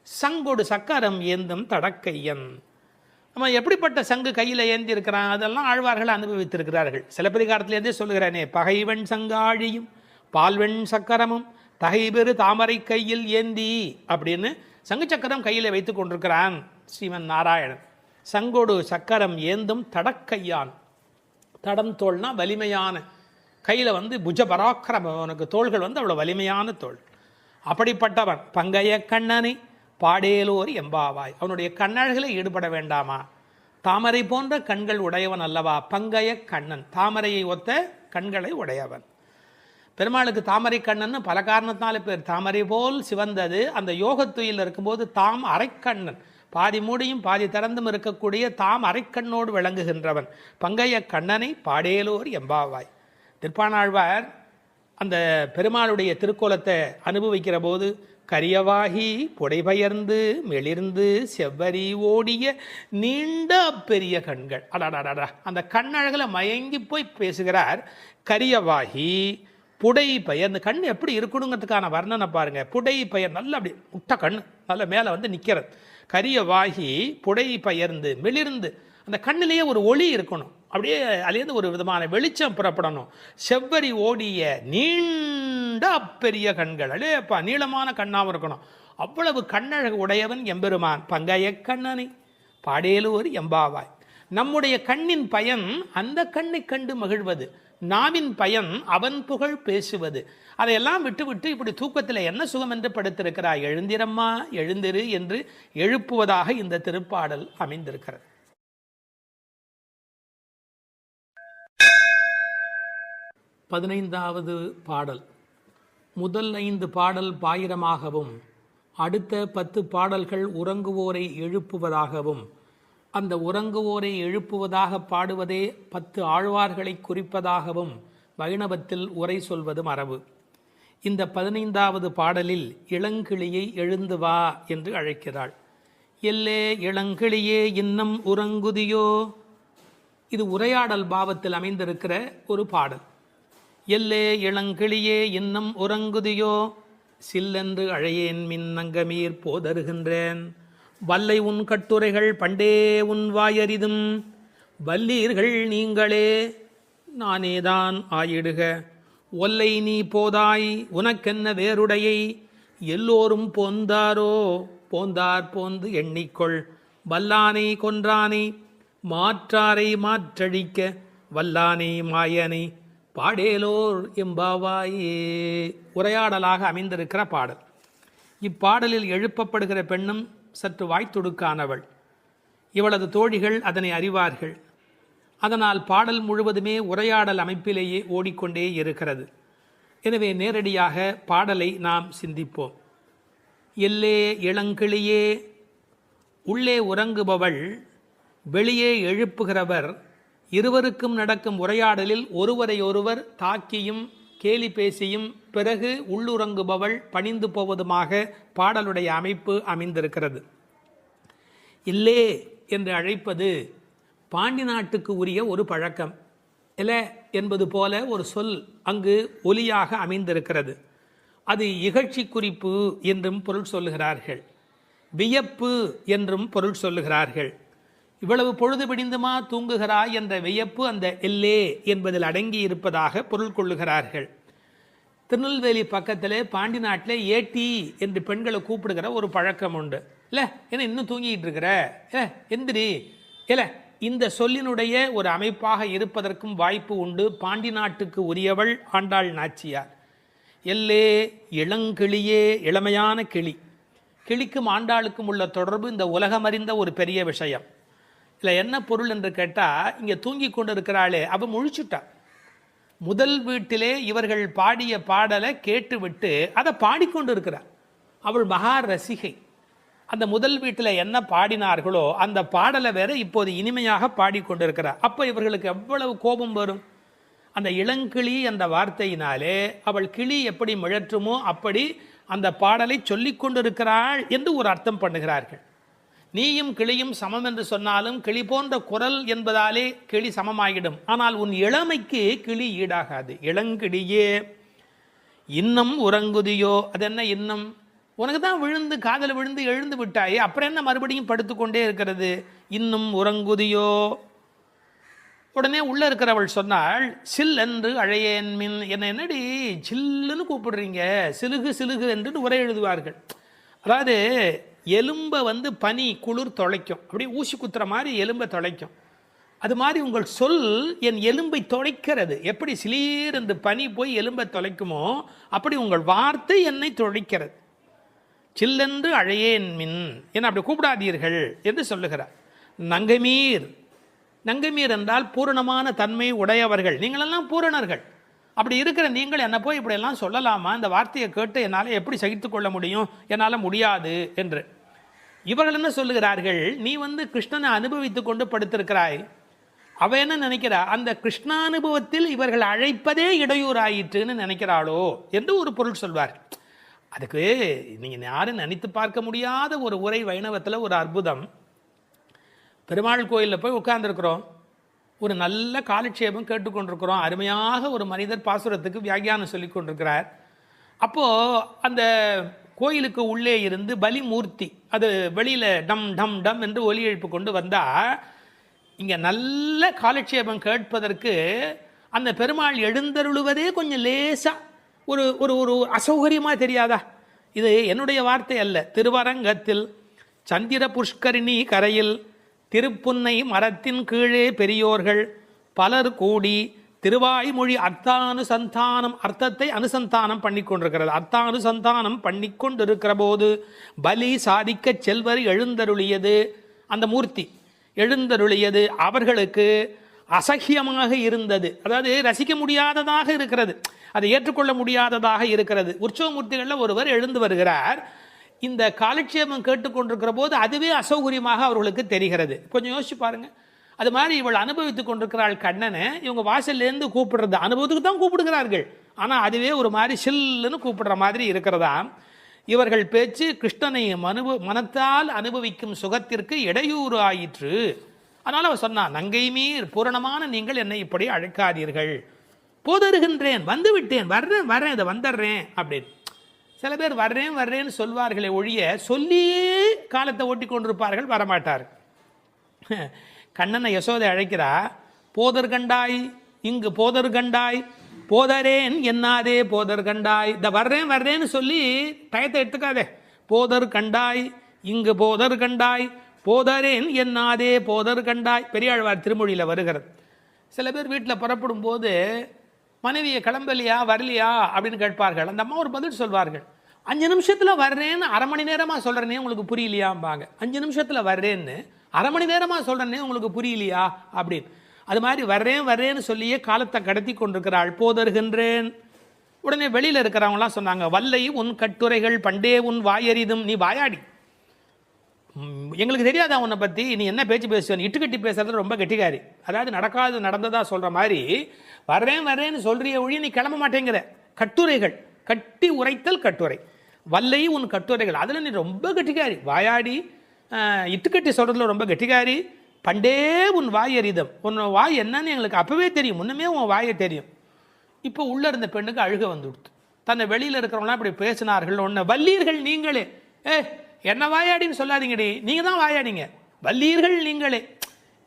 சங்கொடு சக்கரம் ஏந்தும் தடக்கையன். நம்ம எப்படிப்பட்ட சங்கு கையில் ஏந்தி இருக்கிறான், அதெல்லாம் ஆழ்வார்கள் அனுபவித்திருக்கிறார்கள். சிலப்பதிகாரத்திலேருந்தே சொல்லுகிறானே, பகைவன் சங்காழியும் பால்வெண் சக்கரமும் தகைபெரு தாமரை கையில் ஏந்தி அப்படின்னு சங்கு சக்கரம் கையில் வைத்து கொண்டிருக்கிறான் ஸ்ரீமன் நாராயணன். சங்கொடு சக்கரம் ஏந்தும் தடக்கையான். தடம் தோள்னா வலிமையான, கையில் புஜ பராக்கிரமம், அவனுக்கு தோள்கள் அவ்வளோ வலிமையான தோள். அப்படிப்பட்டவன் பங்கைய கண்ணனை பாடேலோர் எம்பாவாய். அவனுடைய கண்ணழகில் ஈடுபட வேண்டாமா? தாமரை போன்ற கண்கள் உடையவன் அல்லவா பங்கைய கண்ணன், தாமரையை ஒத்த கண்களை உடையவன். பெருமாளுக்கு தாமரை கண்ணன் பல காரணத்தினால பேர். தாமரை போல் சிவந்தது அந்த யோகத்துயில் இருக்கும்போது தாம் அரைக்கண்ணன், பாதி மூடியும் பாதி திறந்தும் இருக்கக்கூடிய தாம் அரைக்கண்ணோடு விளங்குகின்றவன். பங்கைய கண்ணனை பாடேலோர் எம்பாவாய். திருப்பாணாழ்வார் அந்த பெருமாளுடைய திருக்கோலத்தை அனுபவிக்கிற போது கரியவாகி புடைபெயர்ந்து மெளிர்ந்து செவ்வரி ஓடிய நீண்ட பெரிய கண்கள், அடாடாடா அந்த கண்ணழகில் மயங்கி போய் பேசுகிறார். கரியவாகி புடை பெயர்ந்து, கண் எப்படி இருக்கணுங்கிறதுக்கான வர்ணனை பாருங்க. புடை பெயர் நல்ல அப்படி முட்டை கண் நல்ல மேலே வந்து நிற்கிறது. கரியவாகி புடை பெயர்ந்து மெளிர்ந்து, அந்த கண்ணிலேயே ஒரு ஒளி இருக்கணும், அப்படியே அதுலேருந்து ஒரு விதமான வெளிச்சம் புறப்படணும். செவ்வரி ஓடிய நீண்ட பெரிய கண்கள், அடேப்பா நீளமான கண்ணாகவும் இருக்கணும். அவ்வளவு கண்ணழகு உடையவன் எம்பெருமான். பங்கைய கண்ணனை பாடேலோர் எம்பாவாய். நம்முடைய கண்ணின் பயன் அந்த கண்ணை கண்டு மகிழ்வது, நாவின் பயன் அவன் புகழ் பேசுவது. அதையெல்லாம் விட்டுவிட்டு இப்படி தூக்கத்தில் என்ன சுகம் என்று படுத்திருக்கிறாய், எழுந்திரம்மா எழுந்திரு என்று எழுப்புவதாக இந்த திருப்பாடல் அமைந்திருக்கிறது. 15வது பாடல். முதல் 5 பாடல் பாயிரமாகவும் அடுத்த 10 பாடல்கள் உறங்குவோரை எழுப்புவதாகவும், அந்த உறங்குவோரை எழுப்புவதாக பாடுவதே 10 ஆழ்வார்களை குறிப்பதாகவும் வைணவத்தில் உரை சொல்வது மரபு. இந்த 15வது பாடலில் இளங்கிளியை எழுந்து வா என்று அழைக்கிறாள். எல்லே இளங்கிளியே இன்னம் உறங்குதியோ. இது உரையாடல் பாவத்தில் அமைந்திருக்கிற ஒரு பாடல். எல்லே இளங்கிளியே இன்னம் உறங்குதியோ, சில்லென்று அழையேன் மின்னங்கமீர் போதருகின்றேன். வல்லை உன் கட்டுரைகள் பண்டே உன் வாயறிதும், வல்லீர்கள் நீங்களே நானேதான் ஆயிடுக. ஒல்லை நீ போதாய் உனக்கென்ன வேறுடையை, எல்லோரும் போந்தாரோ போந்தார் போந்து எண்ணிக்கொள். வல்லானை கொன்றானை மாற்றாரை மாற்றழிக்க, வல்லானை மாயனை பாடேலோர் எம்பாவாயே. உரையாடலாக அமைந்திருக்கிற பாடல். இப்பாடலில் எழுப்பப்படுகிற பெண்ணும் சற்று வாய்த்துடுக்கானவள். இவளது தோழிகள் அதனை அறிவார்கள். அதனால் பாடல் முழுவதுமே உரையாடல் அமைப்பிலேயே ஓடிக்கொண்டே இருக்கிறது. எனவே நேரடியாக பாடலை நாம் சிந்திப்போம். எல்லே இளங்கிளியே, உள்ளே உறங்குபவள், வெளியே எழுப்புகிறவர், இருவருக்கும் நடக்கும் உரையாடலில் ஒருவரையொருவர் தாக்கியும் கேலி பேசியும் பிறகு உள்ளுறங்குபவள் பணிந்து போவதுமாக பாடலுடைய அமைப்பு அமைந்திருக்கிறது. இல்லே என்று அழைப்பது பாண்டி நாட்டுக்கு உரிய ஒரு பழக்கம். எல என்பது போல ஒரு சொல் அங்கு ஒலியாக அமைந்திருக்கிறது. அது இகழ்ச்சி குறிப்பு என்றும் பொருள் சொல்லுகிறார்கள், வியப்பு என்றும் பொருள் சொல்லுகிறார்கள். இவ்வளவு பொழுது பிடிந்துமா தூங்குகிறாய் என்ற வியப்பு அந்த எல்லே என்பதில் அடங்கி இருப்பதாக பொருள் கொள்ளுகிறார்கள். திருநெல்வேலி பக்கத்தில் பாண்டி நாட்டில் ஏட்டி என்று பெண்களை கூப்பிடுகிற ஒரு பழக்கம் உண்டு. இல்லை என்ன இன்னும் தூங்கிட்டு இருக்கிற, எந்திரி, இல்லை இந்த சொல்லினுடைய ஒரு அமைப்பாக இருப்பதற்கும் வாய்ப்பு உண்டு. பாண்டி நாட்டுக்கு உரியவள் ஆண்டாள் நாச்சியார். எல்லே இளங்கிளியே, இளமையான கிளி. கிளிக்கும் ஆண்டாளுக்கும் உள்ள தொடர்பு இந்த உலகமறிந்த ஒரு பெரிய விஷயம். இல்லை என்ன பொருள் என்று கேட்டால், இங்கே தூங்கி கொண்டு இருக்கிறாளே அவள் முழிச்சுட்டா. முதல் வீட்டிலே இவர்கள் பாடிய பாடலை கேட்டுவிட்டு அதை பாடிக்கொண்டு இருக்கிறார். அவள் மகா ரசிகை. அந்த முதல் வீட்டில் என்ன பாடினார்களோ அந்த பாடலை வேற இப்போது இனிமையாக பாடிக்கொண்டிருக்கிறார். அப்போ இவர்களுக்கு எவ்வளவு கோபம் வரும். அந்த இளங்கிளி என்ற வார்த்தையினாலே அவள் கிளி எப்படி மிழற்றுமோ அப்படி அந்த பாடலை சொல்லி கொண்டிருக்கிறாள் என்று ஒரு அர்த்தம் பண்ணுகிறார்கள். நீயும் கிளியும் சமம் என்று சொன்னாலும் கிளி போன்ற குரல் என்பதாலே கிளி சமமாகிடும். ஆனால் உன் இளமைக்கு கிளி ஈடாகாது. இளங்கிளியே இன்னும் உறங்குதியோ. அது என்ன இன்னும்? உனக்கு தான் விழுந்து காதல் விழுந்து எழுந்து விட்டாயே, அப்புறம் என்ன மறுபடியும் படுத்துக்கொண்டே இருக்கிறது? இன்னும் உறங்குதியோ. உடனே உள்ள இருக்கிறவள் சொன்னாள், சில் என்று அழையேன் மின். என்னடி சில்லுன்னு கூப்பிடுறீங்க, சிலுகு சிலுகு என்று உரை எழுதுவார்கள். அதாவது எலும்பை பனி குளிர் தொலைக்கும், அப்படியே ஊசி குத்துற மாதிரி எலும்பை தொலைக்கும். அது மாதிரி உங்கள் சொல் என் எலும்பை தொலைக்கிறது. எப்படி சிலீர் என்று பனி போய் எலும்பை தொலைக்குமோ அப்படி உங்கள் வார்த்தை என்னை தொலைக்கிறது. சில்லென்று அழையேன் மின், என்ன அப்படி கூப்பிடாதீர்கள் என்று சொல்லுகிறார். நங்கைமீர். நங்கைமீர் என்றால் பூரணமான தன்மை உடையவர்கள், நீங்களெல்லாம் பூரணர்கள். அப்படி இருக்கிற நீங்கள் என்ன போய் இப்படியெல்லாம் சொல்லலாமா? இந்த வார்த்தையை கேட்டு என்னால் எப்படி சகித்து கொள்ள முடியும்? என்னால் முடியாது என்று. இவர்கள் என்ன சொல்லுகிறார்கள், நீ கிருஷ்ணனை அனுபவித்து கொண்டு படுத்திருக்கிறாய். அவ என்ன நினைக்கிறா, அந்த கிருஷ்ணானுபவத்தில் இவர்கள் அழைப்பதே இடையூறாயிற்றுன்னு நினைக்கிறாளோ என்று ஒரு பொருள் சொல்வார். அதுக்கு நீங்கள் யாரும் நினைத்து பார்க்க முடியாத ஒரு உரை வைணவத்தில் ஒரு அற்புதம். பெருமாள் கோயிலில் போய் உட்கார்ந்துருக்கிறோம், ஒரு நல்ல காலட்சேபம் கேட்டுக்கொண்டிருக்கிறோம். அருமையாக ஒரு மனிதர் பாசுரத்துக்கு வியாக்கியானம் சொல்லி கொண்டிருக்கிறார். அப்போது அந்த கோயிலுக்கு உள்ளே இருந்து பலிமூர்த்தி அது வெளியில் டம் டம் டம் என்று ஒலி எழுப்பு கொண்டு வந்தால், இங்கே நல்ல காலட்சேபம் கேட்பதற்கு அந்த பெருமாள் எழுந்தருளுவதே கொஞ்சம் லேசாக ஒரு ஒரு ஒரு அசௌகரியமாக தெரியாதா? இது என்னுடைய வார்த்தை அல்ல. திருவரங்கத்தில் சந்திர புஷ்கரிணி கரையில் திருப்புன்னை மரத்தின் கீழே பெரியோர்கள் பலர் கூடி திருவாய்மொழி அர்த்தானுசந்தானம், அர்த்தத்தை அனுசந்தானம் பண்ணி கொண்டிருக்கிறது. அர்த்தானுசந்தானம் பண்ணி கொண்டிருக்கிற போது பலி சாதிக்க செல்வர் எழுந்தருளியது, அந்த மூர்த்தி எழுந்தருளியது அவர்களுக்கு அசகியமாக இருந்தது. அதாவது ரசிக்க முடியாததாக இருக்கிறது, அதை ஏற்றுக்கொள்ள முடியாததாக இருக்கிறது. உற்சவ மூர்த்திகளில் ஒருவர் எழுந்து வருகிறார், இந்த காலட்சேபம் கேட்டுக்கொண்டிருக்கிற போது அதுவே அசௌகரியமாக அவர்களுக்கு தெரிகிறது. கொஞ்சம் யோசிச்சு பாருங்க. அது மாதிரி இவள் அனுபவித்துக் கொண்டிருக்கிறாள் கண்ணனை. இவங்க வாசல்லேருந்து கூப்பிடுறது அனுபவத்துக்கு தான் கூப்பிடுகிறார்கள், ஆனால் அதுவே ஒரு மாதிரி சில்லுன்னு கூப்பிடுற மாதிரி இருக்கிறதா. இவர்கள் பேச்சு கிருஷ்ணனை மனத்தால் அனுபவிக்கும் சுகத்திற்கு இடையூறு ஆயிற்று. அதனால் அவர் சொன்னான், நங்கை மீர் பூரணமான நீங்கள் என்னை இப்படி அழைக்காதீர்கள். போதருகின்றேன், வந்து விட்டேன், வர்றேன் வர்றேன், இதை வந்துடுறேன் அப்படின்னு. சில பேர் வர்றேன் வர்றேன்னு சொல்வார்களே ஒழிய சொல்லியே காலத்தை ஓட்டி கொண்டிருப்பார்கள், வரமாட்டார். கண்ணனை யசோதை அழைக்கிறா, போதர் கண்டாய் இங்கு போதர் கண்டாய், போதரேன் என்னாதே போதர் கண்டாய். இந்த வர்றேன் வர்றேன்னு சொல்லி டயத்தை எடுத்துக்காதே. போதர் கண்டாய் இங்கு போதர் கண்டாய், போதரேன் என்னாதே போதர் கண்டாய். பெரியாழ்வார் திருமொழியில் வருகிறது. சில பேர் வீட்டில் புறப்படும் போது மனைவியை கிளம்பலையா வரலையா அப்படின்னு கேட்பார்கள். அந்த அம்மா ஒரு பதில் சொல்வார்கள், 5 நிமிஷத்தில் வர்றேன்னு அரை மணி நேரமாக சொல்கிறேனே உங்களுக்கு புரியலையாம்பாங்க. 5 நிமிஷத்தில் வர்றேன்னு அரை மணி நேரமாக சொல்கிறேனே உங்களுக்கு புரியலையா அப்படின்னு. அது மாதிரி வர்றேன் வர்றேன்னு சொல்லியே காலத்தை கடத்தி கொண்டிருக்கிறாள். போதருகின்றேன். உடனே வெளியில் இருக்கிறவங்களாம் சொன்னாங்க, வல்லை உன் கட்டுரைகள் பண்டே உன் வாயறிதும், நீ வாயாடி, எங்களுக்கு தெரியாதா உன்னை பற்றி, நீ என்ன பேச்சு பேசுவேன், இட்டுக்கட்டி பேசுறது ரொம்ப கெட்டிக்காரி. அதாவது நடக்காது நடந்ததா சொல்கிற மாதிரி வர்றேன் வர்றேன்னு சொல்கிறிய ஒழி நீ கிளம்ப மாட்டேங்கிற. கட்டுரைகள், கட்டி உரைத்தல் கட்டுரை, வல்லை உன் கட்டுரைகள், அதில் நீ ரொம்ப கெட்டிக்காரி, வாயாடி இட்டுக்கட்டி சொல்கிறதுல ரொம்ப கெட்டிக்காரி. பண்டே உன் வாய் அறிதம், உன் வாய் என்னன்னு எங்களுக்கு அப்போவே தெரியும், முன்னமே உன் வாயை தெரியும். இப்போ உள்ளே இருந்த பெண்ணுக்கு அழுக வந்து கொடுத்து, தன்னை வெளியில் இருக்கிறவங்களாம் இப்படி பேசினார்கள். ஒன்று வல்லீர்கள் நீங்களே, என்ன வாயாடின்னு சொல்லாதீங்கடி, நீங்கள் தான் வாயாடிங்க, வல்லீர்கள் நீங்களே.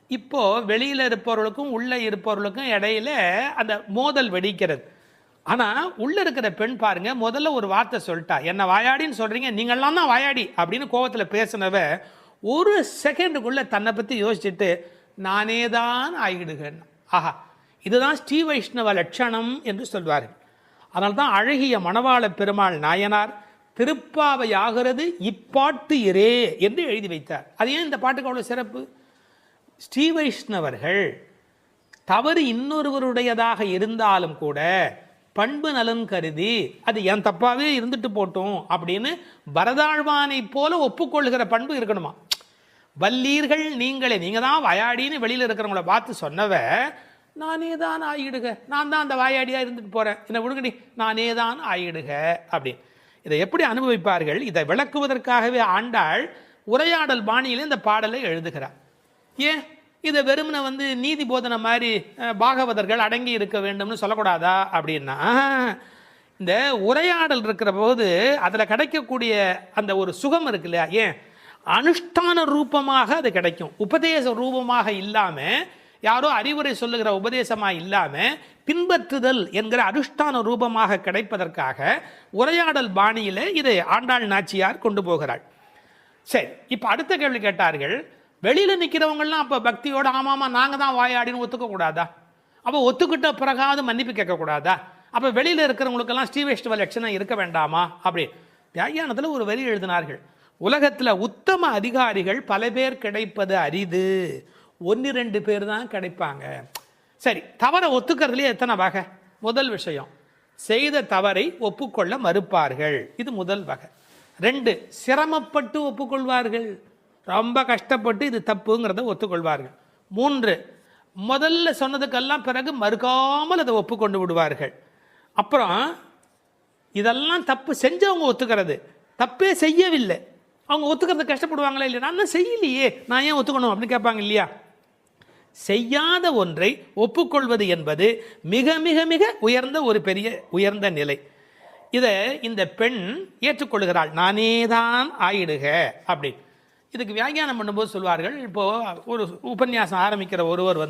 இப்போது வெளியில் இருப்பவர்களுக்கும் உள்ளே இருப்பவர்களுக்கும் இடையில அந்த மோதல் வெடிக்கிறது. ஆனால் உள்ளே இருக்கிற பெண் பாருங்க, முதல்ல ஒரு வார்த்தை சொல்லிட்டா, என்ன வாயாடின்னு சொல்கிறீங்க, நீங்கள்லாம் தான் வாயாடி அப்படின்னு கோவத்தில் பேசினவ ஒரு செகண்டுக்குள்ளே தன்னை பற்றி யோசிச்சுட்டு நானே தான் ஆகிடுகிறேன். ஆஹா, இதுதான் ஸ்ரீ வைஷ்ணவ லட்சணம் என்று சொல்வார்கள். அதனால தான் அழகிய மணவாள பெருமாள் நாயனார் திருப்பாவை ஆகிறது இப்பாட்டு இரே என்று எழுதி வைத்தார். அது ஏன் இந்த பாட்டுக்கு அவ்வளோ சிறப்பு? ஸ்ரீ வைஷ்ணவர்கள் தவறு இன்னொருவருடையதாக இருந்தாலும் கூட பண்பு நலன் கருதி அது என் தப்பாவே இருந்துட்டு போட்டோம் அப்படின்னு பரதாழ்வானை போல ஒப்புக்கொள்கிற பண்பு இருக்கணுமா. வல்லீர்கள் நீங்களே, நீங்க தான் வாயாடின்னு வெளியில் இருக்கிறவங்கள பார்த்து சொன்னவ நானே தான் ஆயிடுக, நான் தான் அந்த வாயாடியா இருந்துட்டு போறேன், என்ன விடுங்கடி, நானே தான் ஆயிடுக அப்படின்னு. இதை எப்படி அனுபவிப்பார்கள்? இதை விளக்குவதற்காகவே ஆண்டாள் உரையாடல் பாணியிலே இந்த பாடலை எழுதுகிறார். ஏன் இதை வெறுமனை நீதி போதனை மாதிரி பாகவதர்கள் அடங்கி இருக்க வேண்டும்னு சொல்லக்கூடாதா அப்படின்னா, இந்த உரையாடல் இருக்கிற போது அதில் கிடைக்கக்கூடிய அந்த ஒரு சுகம் இருக்கு இல்லையா, ஏன் அனுஷ்டான ரூபமாக அது கிடைக்கும், உபதேச ரூபமாக இல்லாமல், யாரோ அறிவுரை சொல்லுகிற உபதேசமாக இல்லாமல் பின்பற்றுதல் என்கிற அனுஷ்டான ரூபமாக கிடைப்பதற்காக உரையாடல் பாணியில் இதை ஆண்டாள் நாச்சியார் கொண்டு போகிறாள். சரி, இப்போ அடுத்த கேள்வி கேட்டார்கள், வெளியில் நிற்கிறவங்கலாம் அப்போ பக்தியோட ஆமாமா நாங்கள் தான் வாயாடின்னு ஒத்துக்கக்கூடாதா? அப்போ ஒத்துக்கிட்ட பிறகாவது மன்னிப்பு கேட்கக்கூடாதா? அப்போ வெளியில் இருக்கிறவங்களுக்கெல்லாம் ஸ்ரீ வைஷ்ணவ லட்சணம் இருக்க வேண்டாமா? அப்படி வியாக்கியானத்தில் ஒரு வரி எழுதினார்கள், உலகத்தில் உத்தம அதிகாரிகள் பல பேர் கிடைப்பது அரிது, 1-2 பேர் தான் கிடைப்பாங்க. சரி, தவறை ஒத்துக்கிறதுலேயே எத்தனை வகை? முதல் விஷயம், செய்த தவறை ஒப்புக்கொள்ள மறுப்பார்கள், இது முதல் வகை. 2, சிரமப்பட்டு ஒப்புக்கொள்வார்கள், ரொம்ப கஷ்டப்பட்டு இது தப்புங்கிறத ஒத்துக்கொள்வார்கள். 3, முதல்ல சொன்னதுக்கெல்லாம் பிறகு மறுக்காமல் அதை ஒப்புக்கொண்டு விடுவார்கள். அப்புறம் இதெல்லாம் தப்பு செஞ்சவங்க ஒத்துக்கிறது, தப்பே செய்யவில்லை அவங்க ஒத்துக்கிறது கஷ்டப்படுவாங்களா இல்லையா? நான் தான் செய்யலையே, நான் ஏன் ஒத்துக்கணும் அப்படின்னு கேட்பாங்க இல்லையா? செய்யாத ஒன்றை ஒப்புக்கொள்வது என்பது மிக மிக மிக உயர்ந்த ஒரு பெரிய உயர்ந்த நிலை. இதை இந்த பெண் ஏற்றுக்கொள்கிறாள், நானே தான் ஆயிடுக அப்படின்னு. இதுக்கு வியாக்கியானம் பண்ணும்போது சொல்வார்கள், இப்போது ஒரு உபன்யாசம் ஆரம்பிக்கிற ஒருவர்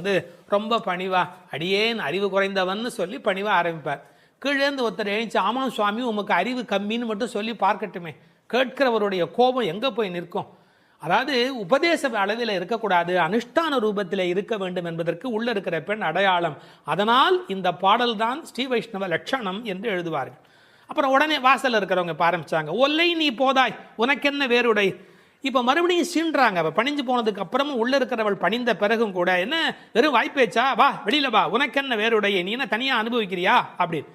ரொம்ப பணிவா, அடியேன் அறிவு குறைந்தவன்னு சொல்லி பணிவாக ஆரம்பிப்பார். கீழேந்து ஒருத்தர் எழுந்துச்சு, ஆமாம் சுவாமி உமக்கு அறிவு கம்மின்னு மட்டும் சொல்லி பார்க்கட்டுமே, கேட்கிறவருடைய கோபம் எங்கே போய் நிற்கும்? அதாவது உபதேச அளவில் இருக்கக்கூடாது, அனுஷ்டான ரூபத்தில் இருக்க வேண்டும் என்பதற்கு உள்ள இருக்கிற பெண் அடையாளம். அதனால் இந்த பாடல் தான் ஸ்ரீ வைஷ்ணவ லட்சணம் என்று எழுதுவார்கள். அப்புறம் உடனே வாசல் இருக்கிறவங்க ஆரம்பிச்சாங்க, ஒல்லை நீ போதாய் உனக்கென்ன வேறுடை. இப்போ மறுபடியும் சீன்றாங்க. அவள் பணிஞ்சு போனதுக்கு அப்புறமும் உள்ள இருக்கிறவள் பணிந்த பிறகும் கூட, என்ன வெறும் வாய்ப்பேச்சா, வா வெளியில வா, உனக்கென்ன வேறுடைய, நீ என்ன தனியாக அனுபவிக்கிறியா அப்படின்னு.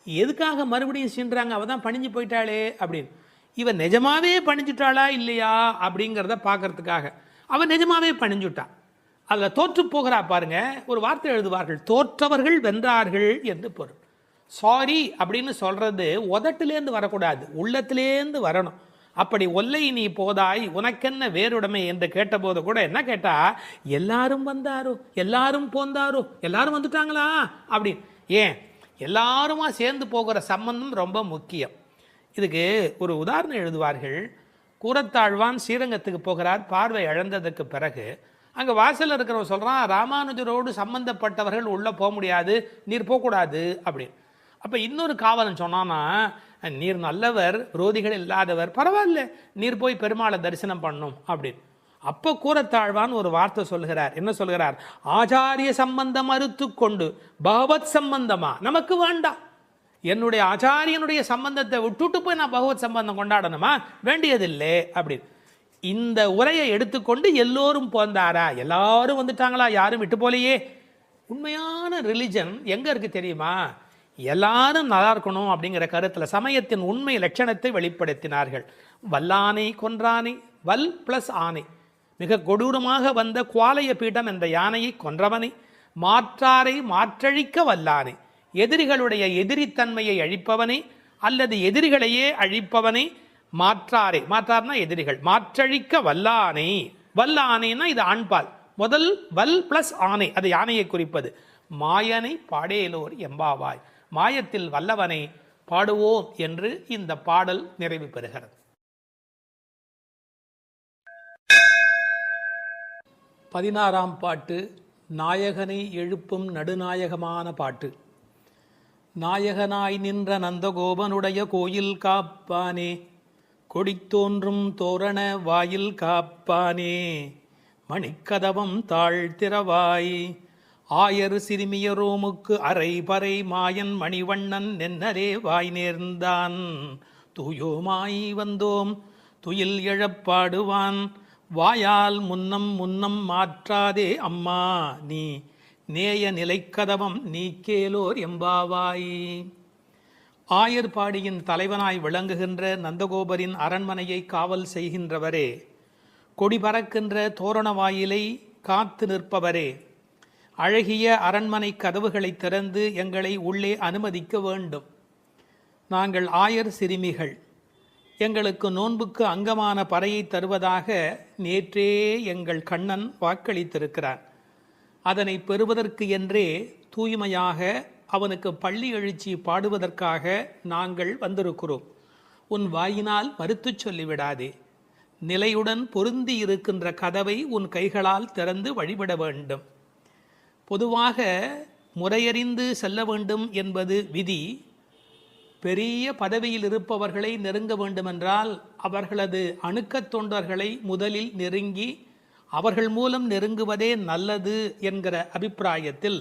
எதுக்காக மறுபடியும் சீன்றாங்க? அவள் தான் பணிஞ்சு போயிட்டாளே அப்படின்னு. இவன் நிஜமாவே பணிஞ்சுட்டாளா இல்லையா அப்படிங்கிறத பார்க்கறதுக்காக அவன் நிஜமாவே பணிஞ்சுட்டான். அதில் தோற்று போகிறா பாருங்க. ஒரு வார்த்தை எழுதுவார்கள், தோற்றவர்கள் வென்றார்கள் என்று பொருள். சாரி அப்படின்னு சொல்றது உதட்டிலேருந்து வரக்கூடாது, உள்ளத்திலேருந்து வரணும். அப்படி ஒல்லை நீ போதாய் உனக்கென்ன வேறுடைமை என்று கேட்டபோது கூட என்ன கேட்டா, எல்லாரும் வந்தாரோ, எல்லாரும் போந்தாரோ, எல்லாரும் வந்துட்டாங்களா அப்படின்னு. ஏன் எல்லாருமா சேர்ந்து போகிற சம்பந்தம் ரொம்ப முக்கியம். இதுக்கு ஒரு உதாரணம் எழுதுவார்கள். கூரத்தாழ்வான் ஸ்ரீரங்கத்துக்கு போகிறார், பார்வை இழந்ததுக்கு பிறகு அங்கே வாசலில் இருக்கிறவன் சொல்கிறான், ராமானுஜரோடு சம்பந்தப்பட்டவர்கள் உள்ளே போக முடியாது, நீர் போகக்கூடாது அப்படின்னு. அப்போ இன்னொரு காவலன் சொன்னான்னா, நீர் நல்லவர், ரோதிகள் இல்லாதவர், பரவாயில்ல நீர் போய் பெருமாளை தரிசனம் பண்ணும் அப்படின்னு. அப்போ கூரத்தாழ்வான் ஒரு வார்த்தை சொல்கிறார். என்ன சொல்கிறார்? ஆச்சாரிய சம்பந்தம் அறுத்து கொண்டு பகவத் சம்பந்தமா நமக்கு வேண்டாம். என்னுடைய ஆச்சாரியனுடைய சம்பந்தத்தை விட்டுட்டு போய் நான் பகவத் சம்பந்தம் கொண்டாடணுமா? வேண்டியதில்லை அப்படின்னு. இந்த உரையை எடுத்துக்கொண்டு எல்லோரும் போந்தாரா, எல்லாரும் வந்துட்டாங்களா, யாரும் விட்டு போலையே. உண்மையான ரிலிஜன் எங்க இருக்கு தெரியுமா? எல்லாரும் நல்லா இருக்கணும் அப்படிங்கிற கருத்தில் சமயத்தின் உண்மை லட்சணத்தை வெளிப்படுத்தினார்கள். வல்லானை கொன்றானை, வல் பிளஸ் ஆனை, மிக கொடூரமாக வந்த குவாலய பீடம் என்ற யானையை கொன்றவனை, மாற்றாரை மாற்றழிக்க வல்லானை, எதிரிகளுடைய எதிரித்தன்மையை அழிப்பவனை அல்லது எதிரிகளையே அழிப்பவனை, மாற்றாரை, மாற்றார்னா எதிரிகள், மாற்றழிக்க வல்லானை. வல்லானைனா இது ஆண்பால், முதல் வல் பிளஸ் ஆனை, அது யானையை குறிப்பது. மாயனை பாடேலோர் எம்பாவாய், மாயத்தில் வல்லவனை பாடுவோம் என்று இந்த பாடல் நிறைவு பெறுகிறது. 16ஆம் பாட்டு நாயகனை எழுப்பும் நடுநாயகமான பாட்டு. நாயகனாய் நின்ற நந்தகோபனுடைய கோயில் காப்பானே, கொடித்தோன்றும் தோரண வாயில் காப்பானே, மணிக்கதவம் தாழ்த்திரவாய், ஆயர் சிறுமியரோமுக்கு அரை பறை மாயன் மணிவண்ணன் நென்னரே வாய் நேர்ந்தான், தூயோமாய் வந்தோம் துயில் எழப்பாடுவான், வாயால் முன்னம் முன்னம் மாற்றாதே அம்மா நீ, நேய நிலைக்கதவம் நீக்கேலோர் எம்பாவாய். ஆயர்பாடியின் தலைவனாய் விளங்குகின்ற நந்தகோபரின் அரண்மனையை காவல் செய்கின்றவரே, கொடி பறக்கின்ற தோரண வாயிலை காத்து நிற்பவரே, அழகிய அரண்மனை கதவுகளை திறந்து எங்களை உள்ளே அனுமதிக்க வேண்டும். நாங்கள் ஆயர் சிறுமிகள், எங்களுக்கு நோன்புக்கு அங்கமான பறையை தருவதாக நேற்றே எங்கள் கண்ணன் வாக்களித்திருக்கிறார். அதனை பெறுவதற்கு என்றே தூய்மையாக அவனுக்கு பள்ளி எழுச்சி பாடுவதற்காக நாங்கள் வந்திருக்கிறோம். உன் வாயினால் மறுத்து சொல்லிவிடாதே. நிலையுடன் பொருந்தி இருக்கின்ற கதவை உன் கைகளால் திறந்து வழிபட வேண்டும். பொதுவாக முறையறிந்து செல்ல வேண்டும் என்பது விதி. பெரிய பதவியில் இருப்பவர்களை நெருங்க வேண்டுமென்றால் அவர்களது அணுக்கத் தொண்டர்களை முதலில் நெருங்கி அவர்கள் மூலம் நெருங்குவதே நல்லது என்கிற அபிப்பிராயத்தில்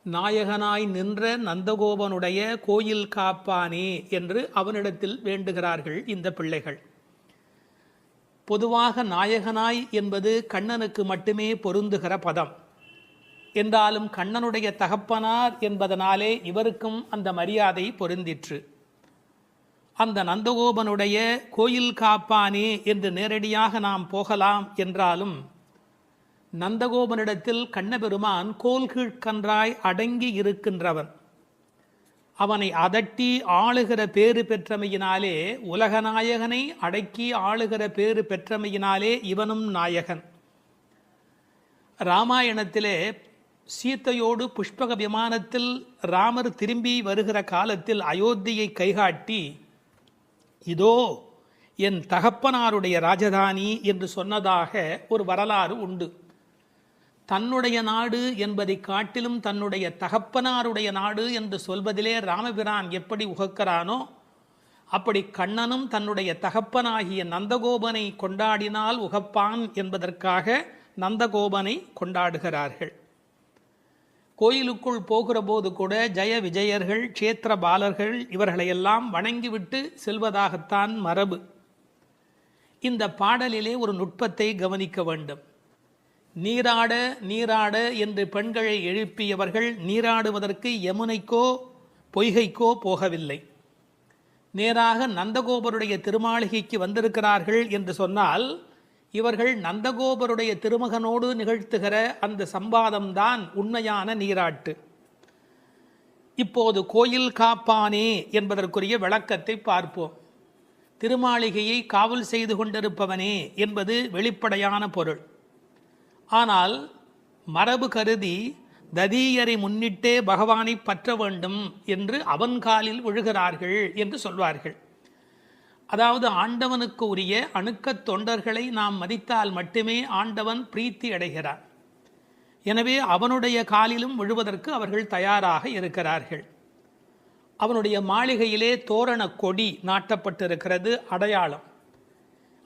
நாயகனாய் நின்ற நந்தகோபனுடைய கோயில் காப்பானே என்று அவனிடத்தில் வேண்டுகிறார்கள் இந்த பிள்ளைகள். பொதுவாக நாயகனாய் என்பது கண்ணனுக்கு மட்டுமே பொருந்துகிற பதம். என்றாலும் கண்ணனுடைய தகப்பனார் என்பதனாலே இவருக்கும் அந்த மரியாதை பொருந்திற்று. அந்த நந்தகோபனுடைய கோயில் காப்பானே என்று நேரடியாக நாம் போகலாம் என்றாலும், நந்தகோபனிடத்தில் கண்ணபெருமான் கோல்கீழ்கன்றாய் அடங்கி இருக்கின்றவன். அவனை அதட்டி ஆளுகிற பேறு பெற்றமையினாலே, உலகநாயகனை அடக்கி ஆளுகிற பேறு பெற்றமையினாலே இவனும் நாயகன். ராமாயணத்திலே சீத்தையோடு புஷ்பக விமானத்தில் ராமர் திரும்பி வருகிற காலத்தில் அயோத்தியை கைகாட்டி, இதோ என் தகப்பனாருடைய ராஜதானி என்று சொன்னதாக ஒரு வரலாறு உண்டு. தன்னுடைய நாடு என்பதை காட்டிலும் தன்னுடைய தகப்பனாருடைய நாடு என்று சொல்வதிலே ராமபிரான் எப்படி உகக்கிறானோ, அப்படி கண்ணனும் தன்னுடைய தகப்பனாகிய நந்தகோபனை கொண்டாடினால் உகப்பான் என்பதற்காக நந்தகோபனை கொண்டாடுகிறார்கள். கோயிலுக்குள் போகிற போது கூட ஜெய விஜயர்கள், க்ஷேத்திர பாலர்கள் இவர்களையெல்லாம் வணங்கிவிட்டு செல்வதாகத்தான் மரபு. இந்த பாடலிலே ஒரு நுட்பத்தை கவனிக்க வேண்டும். நீராட நீராட என்று பெண்களை எழுப்பியவர்கள் நீராடுவதற்கு யமுனைக்கோ பொய்கைக்கோ போகவில்லை. நேராக நந்தகோபருடைய திருமாளிகைக்கு வந்திருக்கிறார்கள் என்று சொன்னால், இவர்கள் நந்தகோபருடைய திருமகனோடு நிகழ்த்துகிற அந்த சம்பாதம்தான் உண்மையான நீராட்டு. இப்போது கோயில் காப்பானே என்பதற்குரிய விளக்கத்தை பார்ப்போம். திருமாளிகையை காவல் செய்து கொண்டிருப்பவனே என்பது வெளிப்படையான பொருள். ஆனால் மரபு கருதி ததீயரை முன்னிட்டே பகவானை பற்ற வேண்டும் என்று அவன் காலில் விழுகிறார்கள் என்று சொல்வார்கள். அதாவது ஆண்டவனுக்கு உரிய அணுக்கத் தொண்டர்களை நாம் மதித்தால் மட்டுமே ஆண்டவன் பிரீத்தி அடைகிறார். எனவே அவனுடைய காலிலும் விழுவதற்கு அவர்கள் தயாராக இருக்கிறார்கள். அவனுடைய மாளிகையிலே தோரண கொடி நாட்டப்பட்டிருக்கிறது, அடையாளம்.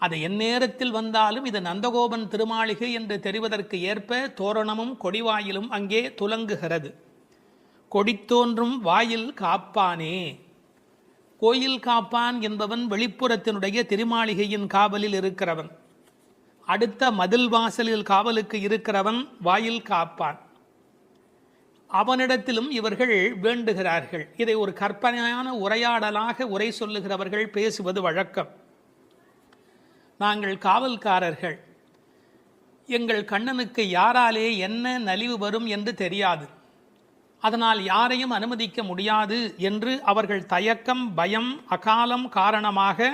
அது எந்நேரத்தில் வந்தாலும் இது நந்தகோபன் திருமாளிகை என்று தெரிவதற்கு ஏற்ப தோரணமும் கொடிவாயிலும் அங்கே துலங்குகிறது. கொடி தோன்றும் வாயில் காப்பானே. கோயில் காப்பான் என்பவன் வெளிப்புறத்தினுடைய திருமாளிகையின் காவலில் இருக்கிறவன். அடுத்த மதில் வாசலில் காவலுக்கு இருக்கிறவன் வாயில் காப்பான். அவனிடத்திலும் இவர்கள் வேண்டுகிறார்கள். இதை ஒரு கற்பனையான உரையாடலாக உரை சொல்லுகிறவர்கள் பேசுவது வழக்கம். நாங்கள் காவல்காரர்கள், எங்கள் கண்ணனுக்கு யாராலே என்ன நலிவு வரும் என்று தெரியாது, அதனால் யாரையும் அனுமதிக்க முடியாது என்று அவர்கள் தயக்கம், பயம், அகாலம் காரணமாக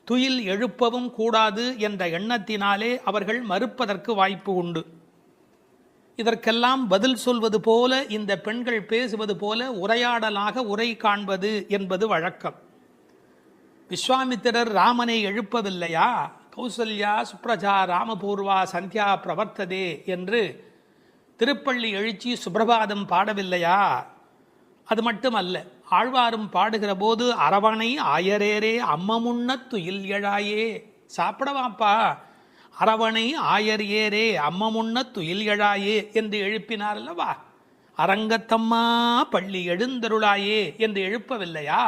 துயில் எழுப்பவும் கூடாது என்ற எண்ணத்தினாலே அவர்கள் மறுப்பதற்கு வாய்ப்பு உண்டு. இதற்கெல்லாம் பதில் சொல்வது போல இந்த பெண்கள் பேசுவது போல உரையாடலாக உரை காண்பது என்பது வழக்கம். விஸ்வாமித்திரர் ராமனை எழுப்பவில்லையா? கௌசல்யா சுப்ரஜா ராமபூர்வா சந்தியா பிரவர்த்ததே என்று திருப்பள்ளி எழுச்சி சுப்பிரபாதம் பாடவில்லையா? அது மட்டுமல்ல, ஆழ்வாரும் பாடுகிற போது அரவணை ஆயரேரே அம்மமுன்ன துயில் எழாயே, சாப்பிடவாப்பா, அரவணை ஆயர் ஏரே அம்மமுன்ன துயில் எழாயே என்று எழுப்பினார் அல்லவா? அரங்கத்தம்மா பள்ளி எழுந்தருளாயே என்று எழுப்பவில்லையா?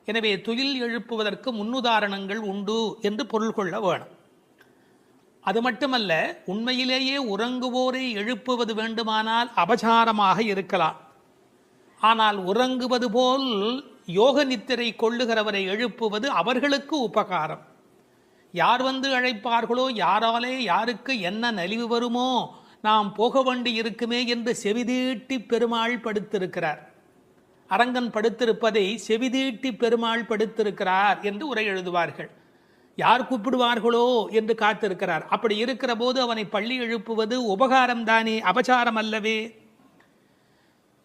எனவே துயில் எழுப்புவதற்கு முன்னுதாரணங்கள் உண்டு என்று பொருள் கொள்ள வேணும். அது மட்டுமல்ல, உண்மையிலேயே உறங்குவோரை எழுப்புவது வேண்டுமானால் அபசாரமாக இருக்கலாம். ஆனால் உறங்குவது போல் யோக நித்திரை கொள்ளுகிறவரை எழுப்புவது அவர்களுக்கு உபகாரம். யார் வந்து அழைப்பார்களோ, யாராலே யாருக்கு என்ன நலிவு வருமோ, நாம் போக வேண்டி இருக்குமே என்று செவிதீட்டி பெருமாள் படுத்திருக்கிறார். அரங்கன் படுத்திருப்பதை செவிதீட்டி பெருமாள் படுத்திருக்கிறார் என்று உரை எழுதுவார்கள். யார் கூப்பிடுவார்களோ என்று காத்திருக்கிறார். அப்படி இருக்கிற போது அவனை பள்ளி எழுப்புவது உபகாரம் தானே, அபசாரம் அல்லவே.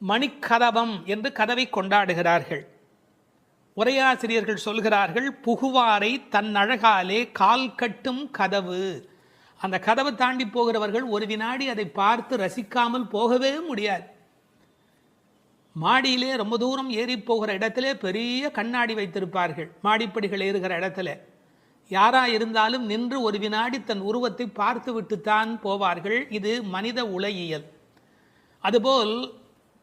மணிக்கதவம் என்று கதவை கொண்டாடுகிறார்கள். உரையாசிரியர்கள் சொல்கிறார்கள், புகுவாரை தன் அழகாலே கால் கட்டும் கதவு. அந்த கதவை தாண்டி போகிறவர்கள் ஒரு வினாடி அதை பார்த்து ரசிக்காமல் போகவே முடியாது. மாடியிலே ரொம்ப தூரம் ஏறி போகிற இடத்திலே பெரிய கண்ணாடி வைத்திருப்பார்கள். மாடிப்படிகள் ஏறுகிற இடத்துல யாரா இருந்தாலும் நின்று ஒரு வினாடி தன் உருவத்தை பார்த்து விட்டுத்தான் போவார்கள். இது மனித உலகியல். அதுபோல்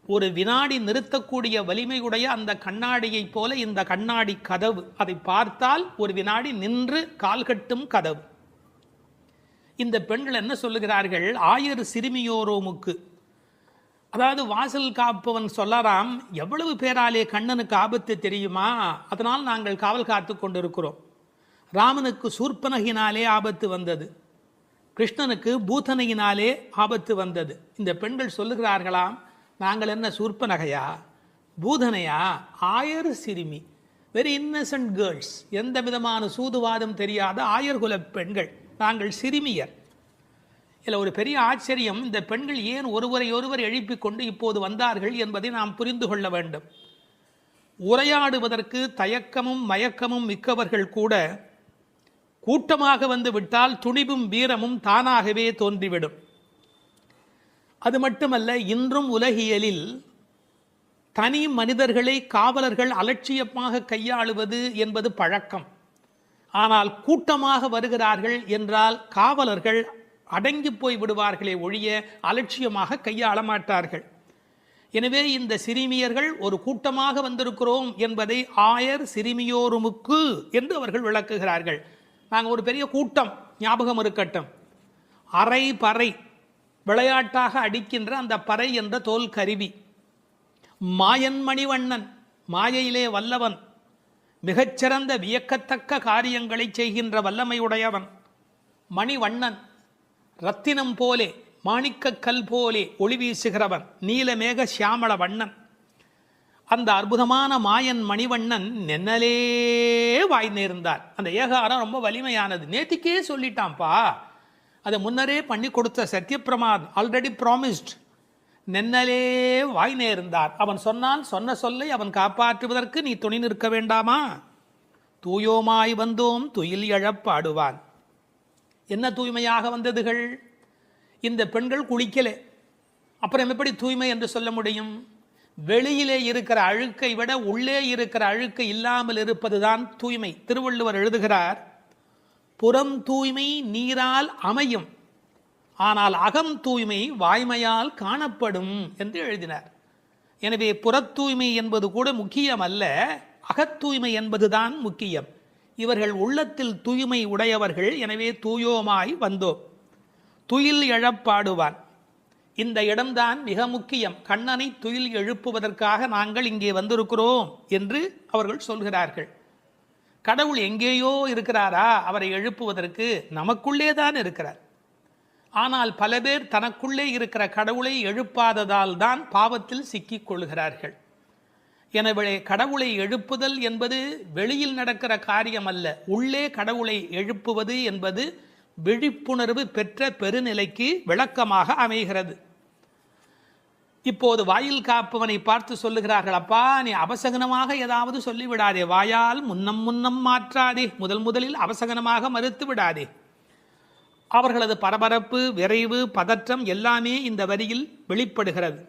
ஒரு வினாடி நிறுத்தக்கூடிய வலிமையுடைய அந்த கண்ணாடியைப் போல இந்த கண்ணாடி கதவு, அதை பார்த்தால் ஒரு வினாடி நின்று கால்கட்டும் கதவு. இந்த பெண்கள் என்ன சொல்லுகிறார்கள்? ஆயர் சிறுமியோரோமுக்கு, அதாவது வாசல் காப்பவன் சொல்லலாம், எவ்வளவு பேராலே கண்ணனுக்கு ஆபத்து தெரியுமா, அதனால் நாங்கள் காவல் காத்து கொண்டிருக்கிறோம். ராமனுக்கு சூர்பனகினாலே ஆபத்து வந்தது, கிருஷ்ணனுக்கு பூதனையினாலே ஆபத்து வந்தது. இந்த பெண்கள் சொல்லுகிறார்களாம், நாங்கள் என்ன சூர்பனகையா, பூதனையா? ஆயர் சிறுமி, வெரி இன்னசென்ட் கேர்ள்ஸ், எந்த விதமான சூதுவாதம் தெரியாத ஆயர்குல பெண்கள், நாங்கள் சிறுமியர். இதில் ஒரு பெரிய ஆச்சரியம், இந்த பெண்கள் ஏன் ஒருவரை ஒருவர் எழுப்பிக் கொண்டு இப்போது வந்தார்கள் என்பதை நாம் புரிந்து கொள்ள வேண்டும். உரையாடுவதற்கு தயக்கமும் மயக்கமும் மிக்கவர்கள் கூட கூட்டமாக வந்து விட்டால் துணிவும் வீரமும் தானாகவே தோன்றிவிடும். அது மட்டுமல்ல, இன்றும் உலகியலில் தனி மனிதர்களை காவலர்கள் அலட்சியமாக கையாளுவது என்பது பழக்கம். ஆனால் கூட்டமாக வருகிறார்கள் என்றால் காவலர்கள் அடங்கி போய் விடுவார்களே ஒழிய அலட்சியமாக கையாள மாட்டார்கள். எனவே இந்த சிறுமியர்கள் ஒரு கூட்டமாக வந்திருக்கிறோம் என்பதை ஆயர் சிறுமியோருமுக்கு என்று அவர்கள் விளக்குகிறார்கள். நாங்கள் ஒரு பெரிய கூட்டம், ஞாபகம் இருக்கட்டும். அரை பறை, விளையாட்டாக அடிக்கின்ற அந்த பறை என்ற தோல் கருவி. மாயன் மணிவண்ணன், மாயையிலே வல்லவன், மிகச்சிறந்த வியக்கத்தக்க காரியங்களை செய்கின்ற வல்லமையுடையவன். மணிவண்ணன், ரத்தினம் போலே மாணிக்கக்கல் போலே ஒளி வீசுகிறவன், நீலமேக சியாமள வண்ணன். அந்த அற்புதமான மாயன் மணிவண்ணன் நென்னலே வாய் நேர்ந்தார். அந்த ஏகாரம் ரொம்ப வலிமையானது, நேத்திக்கே சொல்லிட்டான்ப்பா, அதை முன்னரே பண்ணி கொடுத்த சத்யபிரமாத் ஆல்ரெடி ப்ராமிஸ்ட். நென்னலே வாய் நேர்ந்தார். அவன் சொன்னான், சொன்ன சொல்லை அவன் காப்பாற்றுவதற்கு நீ துணை நிற்க வேண்டாமா? தூயோமாய் வந்தோம் துயில் எழப்பாடுவான். என்ன தூய்மையாக வந்ததுகள்? இந்த பெண்கள் குளிக்கலே, அப்புறம் எப்படி தூய்மை என்று சொல்ல முடியும்? வெளியிலே இருக்கிற அழுக்கை விட உள்ளே இருக்கிற அழுக்கை இல்லாமல் இருப்பதுதான் தூய்மை. திருவள்ளுவர் எழுதுகிறார், புறம் தூய்மை நீரால் அமையும், ஆனால் அகம் தூய்மை வாய்மையால் காணப்படும் என்று எழுதினார். எனவே புறத்தூய்மை என்பது கூட முக்கியம் அல்ல, அகத்தூய்மை என்பதுதான் முக்கியம். இவர்கள் உள்ளத்தில் தூய்மை உடையவர்கள். எனவே தூயோமாய் வந்தோம், துயில் எழப்பாடுவான். இந்த இடம்தான் மிக முக்கியம். கண்ணனை துயில் எழுப்புவதற்காக நாங்கள் இங்கே வந்திருக்கிறோம் என்று அவர்கள் சொல்கிறார்கள். கடவுள் எங்கேயோ இருக்கிறாரா? அவரை எழுப்புவதற்கு நமக்குள்ளே தான் இருக்கிறார். ஆனால் பல பேர் தனக்குள்ளே இருக்கிற கடவுளை எழுப்பாததால் தான் பாவத்தில் சிக்கிக் கொள்கிறார்கள். எனவே கடவுளை எழுப்புதல் என்பது வெளியில் நடக்கிற காரியம் அல்ல, உள்ளே கடவுளை எழுப்புவது என்பது விழிப்புணர்வு பெற்ற பெருநிலைக்கு விளக்கமாக அமைகிறது. இப்போது வாயில் காப்பவனை பார்த்து சொல்லுகிறார்கள், அப்பா நீ அபசகனமாக ஏதாவது சொல்லிவிடாதே, வாயால் முன்னம் மாற்றாதே, முதலில் அபசகனமாக மறுத்து விடாதே. அவர்களது பரபரப்பு, விரைவு, பதற்றம் எல்லாமே இந்த வரியில் வெளிப்படுகிறது.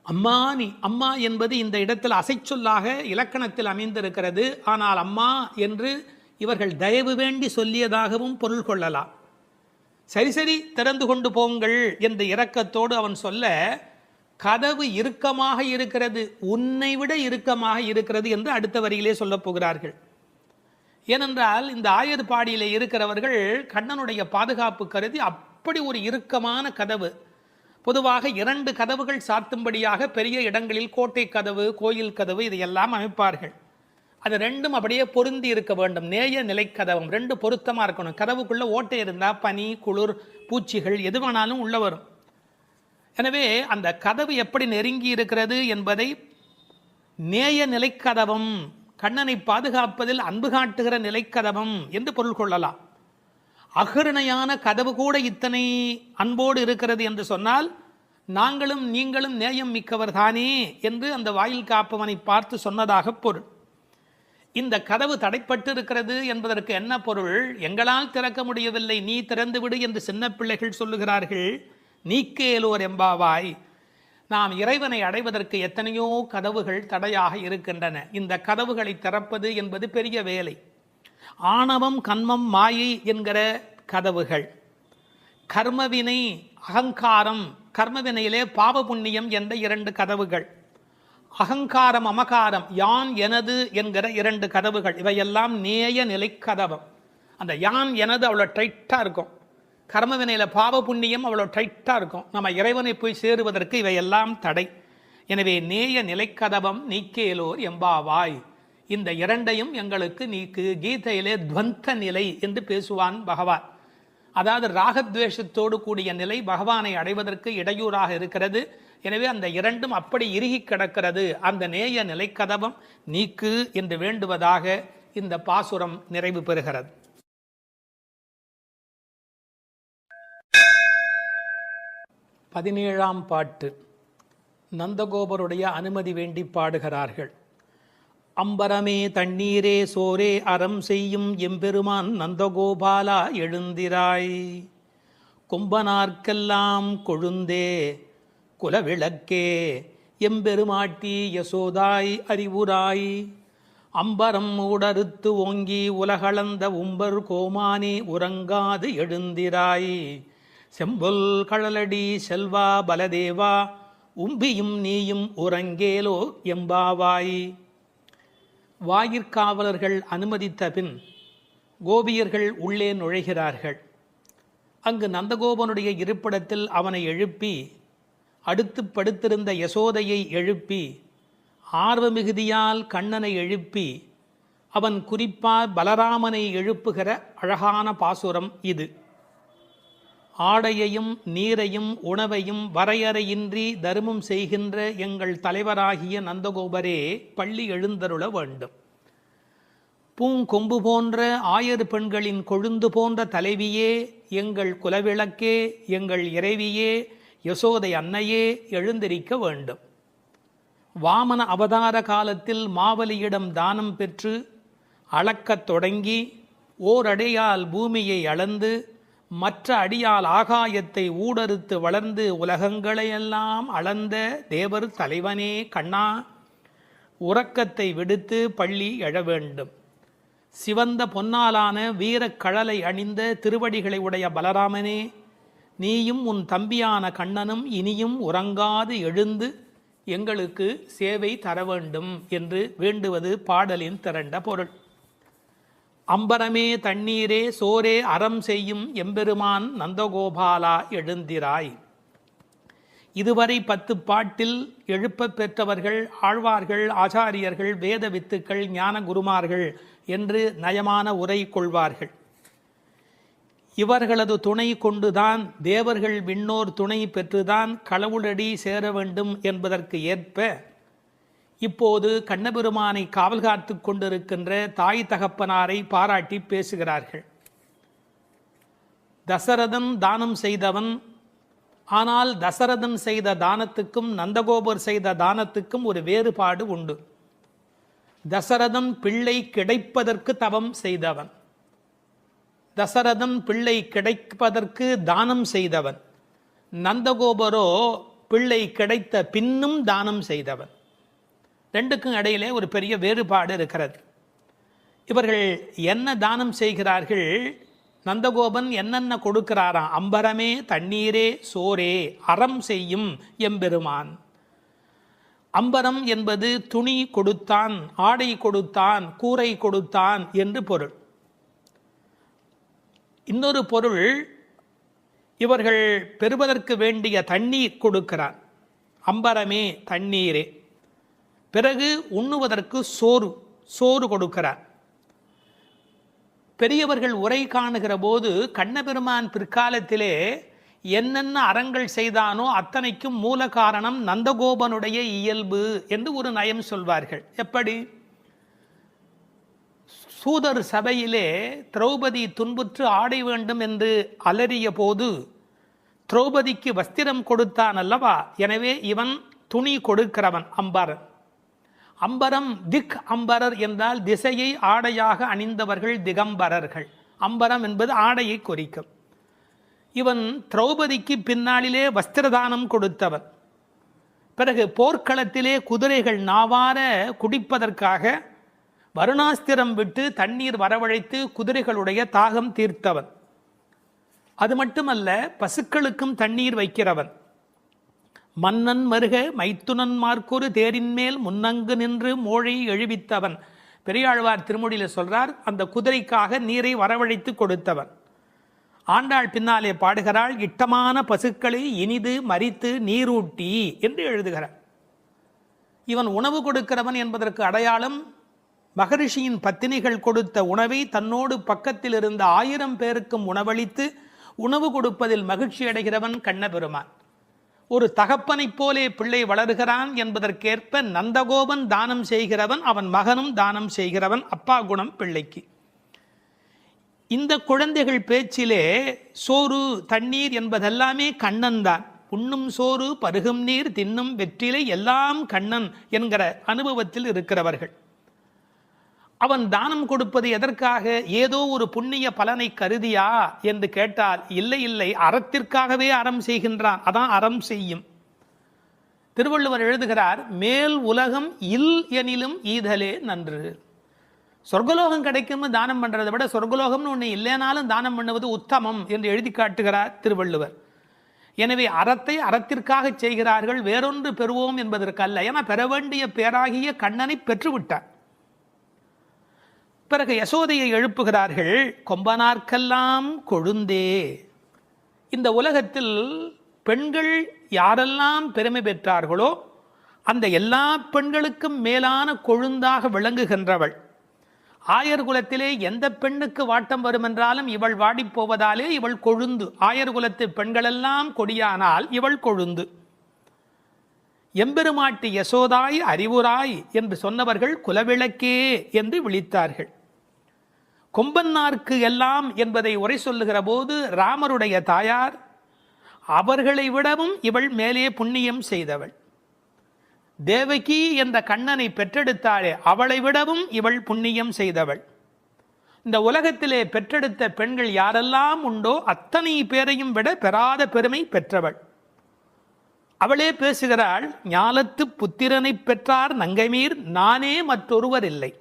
அம்மா நீ, அம்மா என்பது இந்த இடத்தில் அசைச்சொல்லாக இலக்கணத்தில் அமைந்திருக்கிறது. ஆனால் அம்மா என்று இவர்கள் தயவு வேண்டி சொல்லியதாகவும் பொருள் கொள்ளலாம். சரி திறந்து கொண்டு போங்கள் என்ற இரக்கத்தோடு அவன் சொல்ல, கதவு இறுக்கமாக இருக்கிறது, உன்னை விட இறுக்கமாக இருக்கிறது என்று அடுத்த வரியிலே சொல்லப் போகிறார்கள். ஏனென்றால் இந்த ஆயர்பாடியிலே இருக்கிறவர்கள் கண்ணனுடைய பாதுகாப்பு கருதி அப்படி ஒரு இறுக்கமான கதவு, பொதுவாக 2 கதவுகள் சாத்தும்படியாக பெரிய இடங்களில் கோட்டை கதவு, கோயில் கதவு இதையெல்லாம் அமைப்பார்கள். அது 2ம் அப்படியே பொருந்தி இருக்க வேண்டும். நேய நிலைக்கதவம் 2 பொருத்தமாக இருக்கணும். கதவுக்குள்ள ஓட்டை இருந்தால் பனி, குளிர், பூச்சிகள் எது வேணாலும் உள்ள வரும். எனவே அந்த கதவு எப்படி நெருங்கி இருக்கிறது என்பதை நேய நிலைக்கதவம், கண்ணனை பாதுகாப்பதில் அன்பு காட்டுகிற நிலைக்கதவம் என்று பொருள் கொள்ளலாம். அகருணையான கதவு கூட இத்தனை அன்போடு இருக்கிறது என்று சொன்னால் நாங்களும் நீங்களும் நேயம் மிக்கவர் தானே என்று அந்த வாயில் காப்பவனை பார்த்து சொன்னதாக பொருள். இந்த கதவு தடைப்பட்டு இருக்கிறது என்பதற்கு என்ன பொருள்? எங்களால் திறக்க முடியவில்லை, நீ திறந்து விடு என்று சின்ன பிள்ளைகள் சொல்லுகிறார்கள். நீக்கேலோர் எம்பாவாய். நாம் இறைவனை அடைவதற்கு எத்தனையோ கதவுகள் தடையாக இருக்கின்றன. இந்த கதவுகளை திறப்பது என்பது பெரிய வேலை. ஆணவம், கன்மம், மாயை என்கிற கதவுகள், கர்மவினை, அகங்காரம், கர்மவினையிலே பாவ புண்ணியம் என்ற 2 கதவுகள், அகங்காரம், அமகாரம், யான் எனது என்கிற 2 கதவுகள், இவையெல்லாம் நேய நிலைக்கதவம். அந்த யான் எனது அவ்வளோ டைட்டாக இருக்கும். கர்ம வினையில் பாவ புண்ணியம் அவ்வளோ டைட்டாக இருக்கும். நம்ம இறைவனை போய் சேருவதற்கு இவையெல்லாம் தடை. எனவே நேய நிலைக்கதவம் நீக்கேலோர் எம்பாவாய், இந்த இரண்டையும் எங்களுக்கு நீக்கு. கீதையிலே துவந்த நிலை என்று பேசுவான் பகவான். அதாவது ராகத்வேஷத்தோடு கூடிய நிலை பகவானை அடைவதற்கு இடையூறாக இருக்கிறது. எனவே அந்த இரண்டும் அப்படி இறுகி கிடக்கிறது. அந்த நேய நிலைக்கதவம் நீக்கு என்று வேண்டுவதாக இந்த பாசுரம் நிறைவு பெறுகிறது. பதினேழாம் பாட்டு. நந்தகோபருடைய அனுமதி வேண்டி பாடுகிறார்கள். அம்பரமே தண்ணீரே சோரே அறம் செய்யும் எம்பெருமான் நந்தகோபாலா எழுந்திராய், கும்பனார்க்கெல்லாம் கொழுந்தே குலவிளக்கே எம்பெருமாட்டி யசோதாய் அறிவுராய், அம்பரம் மூடறுத்து ஓங்கி உலகளந்த உம்பர் கோமானே உறங்காது எழுந்திராய், செம்பொல் கழலடி செல்வா பலதேவா உம்பியும் நீயும் உறங்கேலோ எம்பாவாய். வாயிற்காவலர்கள் அனுமதித்த பின் கோபியர்கள் உள்ளே நுழைகிறார்கள். அங்கு நந்தகோபனுடைய இருப்பிடத்தில் அவனை எழுப்பி, அடுத்து படுத்திருந்த யசோதையை எழுப்பி, ஆர்வ மிகுதியால் கண்ணனை எழுப்பி, அவன் குறிப்பாக பலராமனை எழுப்புகிற அழகான பாசுரம் இது. ஆடையையும் நீரையும் உணவையும் வரையறையின்றி தருமம் செய்கின்ற எங்கள் தலைவராகிய நந்தகோபரே பள்ளி எழுந்தருள வேண்டும். பூங்கொம்பு போன்ற ஆயர் பெண்களின் கொழுந்து போன்ற தலைவியே, எங்கள் குலவிளக்கே, எங்கள் இறைவியே, யசோதை அன்னையே எழுந்திருக்க வேண்டும். வாமன அவதார காலத்தில் மாவலியிடம் தானம் பெற்று அளக்கத் தொடங்கி ஓரடையால் பூமியை அளந்து மற்ற அடியால் ஆகாயத்தை ஊடறுத்து வளர்ந்து உலகங்களையெல்லாம் அளந்த தேவர் தலைவனே கண்ணா, உறக்கத்தை விடுத்து பள்ளி எழ வேண்டும். சிவந்த பொன்னாலான வீரக் கழலை அணிந்த திருவடிகளை உடைய பலராமனே, நீயும் உன் தம்பியான கண்ணனும் இனியும் உறங்காது எழுந்து எங்களுக்கு சேவை தர வேண்டும் என்று வேண்டுவது பாடலின் திரண்ட பொருள். அம்பரமே தண்ணீரே சோரே அறம் செய்யும் எம்பெருமான் நந்தகோபாலா எழுந்திராய். இதுவரை 10 பாட்டில் எழுப்ப பெற்றவர்கள் ஆழ்வார்கள், ஆச்சாரியர்கள், வேத வித்துக்கள், ஞான குருமார்கள் என்று நயமான உரை கொள்வார்கள். இவர்களது துணை கொண்டுதான் தேவர்கள் விண்ணோர் துணை பெற்றுதான் கடவுளடி சேர வேண்டும் என்பதற்கு ஏற்ப இப்போது கண்ணபெருமானை காவல் காத்து கொண்டிருக்கின்ற தாய் தகப்பனாரை பாராட்டி பேசுகிறார்கள். தசரதன் தானம் செய்தவன். ஆனால் தசரதன் செய்த தானத்துக்கும் நந்தகோபர் செய்த தானத்துக்கும் ஒரு வேறுபாடு உண்டு. தசரதன் பிள்ளை கிடைப்பதற்கு தவம் செய்தவன். தசரதன் பிள்ளை கிடைப்பதற்கு தானம் செய்தவன். நந்தகோபரோ பிள்ளை கிடைத்த பின்னும் தானம் செய்தவன். ரெண்டுக்கும் இடையிலே ஒரு பெரிய வேறுபாடு இருக்கிறது. இவர்கள் என்ன தானம் செய்கிறார்கள்? நந்தகோபன் என்னென்ன கொடுக்கிறாராம்? அம்பரமே தண்ணீரே சோரே அறம் செய்யும் எம்பெருமான். அம்பரம் என்பது துணி கொடுத்தான், ஆடை கொடுத்தான், கூரை கொடுத்தான் என்று பொருள். இன்னொரு பொருள், இவர்கள் பெறுவதற்கு வேண்டிய தண்ணீர் கொடுக்கிறான். அம்பரமே தண்ணீரே. பிறகு உண்ணுவதற்கு சோறு கொடுக்கிறார். பெரியவர்கள் உரை காணுகிற போது கண்ணபெருமான் பிற்காலத்திலே என்னென்ன அறங்கள் செய்தானோ அத்தனைக்கும் மூல காரணம் நந்தகோபனுடைய இயல்பு என்று ஒரு நயம் சொல்வார்கள். எப்படி? சூதர் சபையிலே திரௌபதி துன்புற்று ஆடை வேண்டும் என்று அலறிய போது திரௌபதிக்கு வஸ்திரம் கொடுத்தான் அல்லவா? எனவே இவன் துணி கொடுக்கிறவன் அம்பரன். அம்பரம் திக் அம்பரர் என்றால் திசையை ஆடையாக அணிந்தவர்கள் திகம்பரர்கள். அம்பரம் என்பது ஆடையை குறிக்கும். இவன் திரௌபதிக்கு பின்னாளிலே வஸ்திரதானம் கொடுத்தவன். பிறகு போர்க்களத்திலே குதிரைகள் நாவார குடிப்பதற்காக வருணாஸ்திரம் விட்டு தண்ணீர் வரவழைத்து குதிரைகளுடைய தாகம் தீர்த்தவன். அது மட்டுமல்ல, பசுக்களுக்கும் தண்ணீர் வைக்கிறவன். மன்னன் மருக மைத்துனன் மார்க்கொரு தேரின் மேல் முன்னங்கு நின்று மோழை எழுவித்தவன். பெரியாழ்வார் திருமொழியில் சொல்றார், அந்த குதிரைக்காக நீரை வரவழைத்து கொடுத்தவன். ஆண்டாள் பின்னாலே பாடுகிறாள், இட்டமான பசுக்களை இனிது மரித்து நீரூட்டி என்று எழுதுகிறார். இவன் உணவு கொடுக்கிறவன் என்பதற்கு அடையாளம், மகரிஷியின் பத்தினிகள் கொடுத்த உணவை தன்னோடு பக்கத்தில் இருந்த 1000 பேருக்கும் உணவளித்து உணவு கொடுப்பதில் மகிழ்ச்சி அடைகிறவன் கண்ணபெருமான். ஒரு தகப்பனைப் போலே பிள்ளை வளர்கிறான் என்பதற்கேற்ப நந்தகோபன் தானம் செய்கிறவன், அவன் மகனும் தானம் செய்கிறவன். அப்பா குணம் பிள்ளைக்கு. இந்த குழந்தைகள் பேச்சிலே சோறு தண்ணீர் என்பதெல்லாமே கண்ணன் தான். உண்ணும் சோறு பருகும் நீர் தின்னும் வெற்றிலை எல்லாம் கண்ணன் என்கிற அனுபவத்தில் இருக்கிறவர்கள். அவன் தானம் கொடுப்பது எதற்காக? ஏதோ ஒரு புண்ணிய பலனை கருதியா என்று கேட்டால் இல்லை இல்லை, அறத்திற்காகவே அறம் செய்கின்றான். அதான் அறம் செய்யும். திருவள்ளுவர் எழுதுகிறார், மேல் உலகம் இல் எனிலும் ஈதலே நன்று. சொர்க்கலோகம் கிடைக்கும் தானம் பண்றதை விட சொர்க்கலோகம்னு ஒன்று இல்லைனாலும் தானம் பண்ணுவது உத்தமம் என்று எழுதி காட்டுகிறார் திருவள்ளுவர். எனவே அறத்தை அறத்திற்காக செய்கிறார்கள், வேறொன்று பெறுவோம் என்பதற்கல்ல. ஏன்னா பெற வேண்டிய பேராகிய கண்ணனை பெற்றுவிட்டார். பிறகு யசோதையை எழுப்புகிறார்கள், கொம்பனார்க்கெல்லாம் கொழுந்தே. இந்த உலகத்தில் பெண்கள் யாரெல்லாம் பெருமை பெற்றார்களோ அந்த எல்லா பெண்களுக்கும் மேலான கொழுந்தாக விளங்குகின்றவள். ஆயர் குலத்திலே எந்த பெண்ணுக்கு வாட்டம் வருமென்றாலும் இவள் வாடிப்போவதாலே இவள் கொழுந்து. ஆயர் குலத்து பெண்களெல்லாம் கொடியானால் இவள் கொழுந்து. எம்பெருமாட்டி யசோதாய் அறிவுராய் என்று சொன்னவர்கள் குலவிளக்கே என்று விழித்தார்கள். கொம்பன்னார்க்கு எல்லாம் என்பதை உரை சொல்லுகிற போது ராமருடைய தாயார், அவர்களை விடவும் இவள் மேலே புண்ணியம் செய்தவள். தேவகி என்ற கண்ணனை பெற்றெடுத்தாளே, அவளை விடவும் இவள் புண்ணியம் செய்தவள். இந்த உலகத்திலே பெற்றெடுத்த பெண்கள் யாரெல்லாம் உண்டோ அத்தனை பேரையும் விட பெறாத பெருமை பெற்றவள். அவளே பேசுகிறாள், ஞாலத்து புத்திரனை பெற்றார் நங்கைமீர் நானே மற்றொருவர் இல்லை.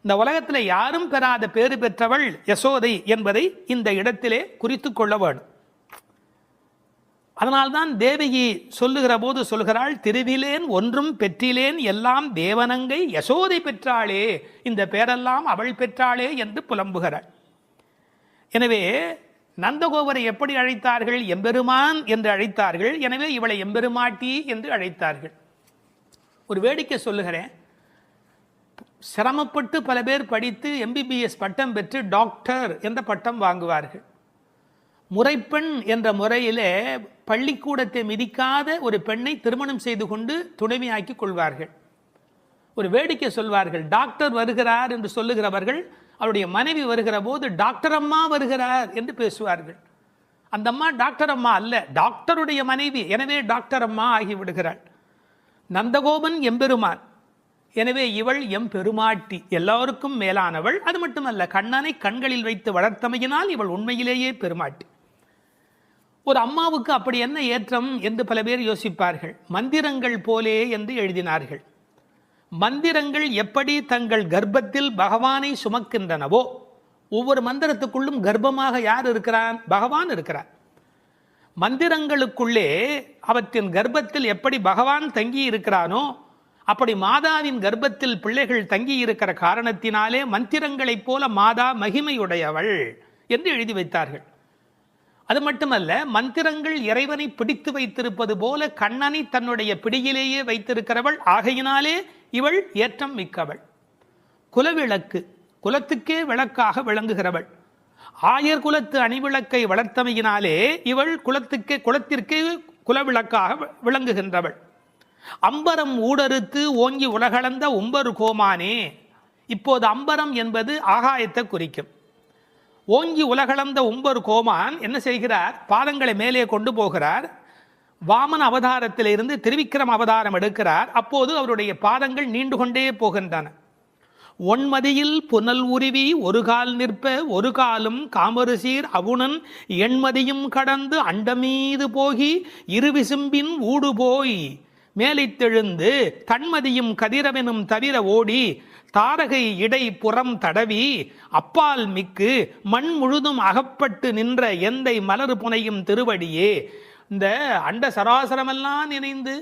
இந்த உலகத்தில் யாரும் பெறாத பேறு பெற்றவள் யசோதை என்பதை இந்த இடத்திலே குறித்து கொள்ள வேண்டும். அதனால்தான் தேவகி சொல்லுகிற போது சொல்கிறாள், திருவிலேன் ஒன்றும் பெற்றிலேன் எல்லாம் தேவனங்கை யசோதை பெற்றாளே, இந்த பேரெல்லாம் அவள் பெற்றாளே என்று புலம்புகிறாள். எனவே நந்தகோபரை எப்படி அழைத்தார்கள்? எம்பெருமான் என்று அழைத்தார்கள். எனவே இவளை எம்பெருமாட்டி என்று அழைத்தார்கள். ஒரு வேடிக்கை சொல்லுகிறேன். சிரமப்பட்டு பல பேர் படித்து எம்பிபிஎஸ் பட்டம் பெற்று டாக்டர் என்ற பட்டம் வாங்குவார்கள். முறைப்பெண் என்ற முறையிலே பள்ளிக்கூடத்தை மிதிக்காத ஒரு பெண்ணை திருமணம் செய்து கொண்டு துணைவியாக்கி கொள்வார்கள். ஒரு வேடிக்கை சொல்வார்கள், டாக்டர் வருகிறார் என்று சொல்லுகிறவர்கள் அவருடைய மனைவி வருகிற போது டாக்டர் அம்மா வருகிறார் என்று பேசுவார்கள். அந்த அம்மா டாக்டர் அம்மா அல்ல, டாக்டருடைய மனைவி. எனவே டாக்டர் அம்மா ஆகிவிடுகிறாள். நந்தகோபன் எம்பெருமான், எனவே இவள் எம்பெருமாட்டி, எல்லோருக்கும் மேலானவள். அது மட்டுமல்ல, கண்ணனை கண்களில் வைத்து வளர்த்தமையினால் இவள் உண்மையிலேயே பெருமாட்டி. ஒரு அம்மாவுக்கு அப்படி என்ன ஏற்றம் என்று பல பேர் யோசிப்பார்கள். மந்திரங்கள் போலே என்று எழுதினார்கள். மந்திரங்கள் எப்படி தங்கள் கர்ப்பத்தில் பகவானை சுமக்கின்றனவோ, ஒவ்வொரு மந்திரத்துக்குள்ளும் கர்ப்பமாக யார் இருக்கிறான்? பகவான் இருக்கிறார். மந்திரங்களுக்குள்ளே அவற்றின் கர்ப்பத்தில் எப்படி பகவான் தங்கி இருக்கிறானோ, அப்படி மாதாவின் கர்ப்பத்தில் பிள்ளைகள் தங்கி இருக்கிற காரணத்தினாலே மந்திரங்களைப் போல மாதா மகிமையுடையவள் என்று எழுதி வைத்தார்கள். அது மட்டுமல்ல, மந்திரங்கள் இறைவனை பிடித்து வைத்திருப்பது போல கண்ணனை தன்னுடைய பிடியிலேயே வைத்திருக்கிறவள். ஆகையினாலே இவள் ஏற்றம் மிக்கவள். குலவிளக்கு, குலத்துக்கே விளக்காக விளங்குகிறவள். ஆயர் குலத்து அணிவிளக்கை வளர்த்தமையினாலே இவள் குலத்திற்கே குலவிளக்காக விளங்குகின்றவள். அம்பரம் ஊடறுத்து ஓங்கி உலகளந்த உம்பரு கோமானே. இப்போது அம்பரம் என்பது ஆகாயத்தை குறிக்கும். ஓங்கி உலகளந்த உம்பரு கோமான் என்ன செய்கிறார்? பாதங்களை மேலே கொண்டு போகிறார். வாமன அவதாரத்திலிருந்து திருவிக்கிரம அவதாரம் எடுக்கிறார். அப்போது அவருடைய பாதங்கள் நீண்டு கொண்டே போகின்றன. ஒன்மதியில் புனல் உருவி ஒரு கால் நிற்ப ஒரு காலும் காமருசீர் அவுணன் எண்மதியும் கடந்து அண்டமீது போகி இருவிசும்பின் ஊடு போய் மேலைத்தெழுந்து தன்மதியும் கதிரவனும் தவிர ஓடி தாரகை இடை புறம் தடவி அப்பால் மிக்கு மண் முழுதும் அகப்பட்டு நின்ற எந்தை மலர் புனையும் திருவடியே. இந்த அண்ட சராசரமெல்லாம் நினைந்து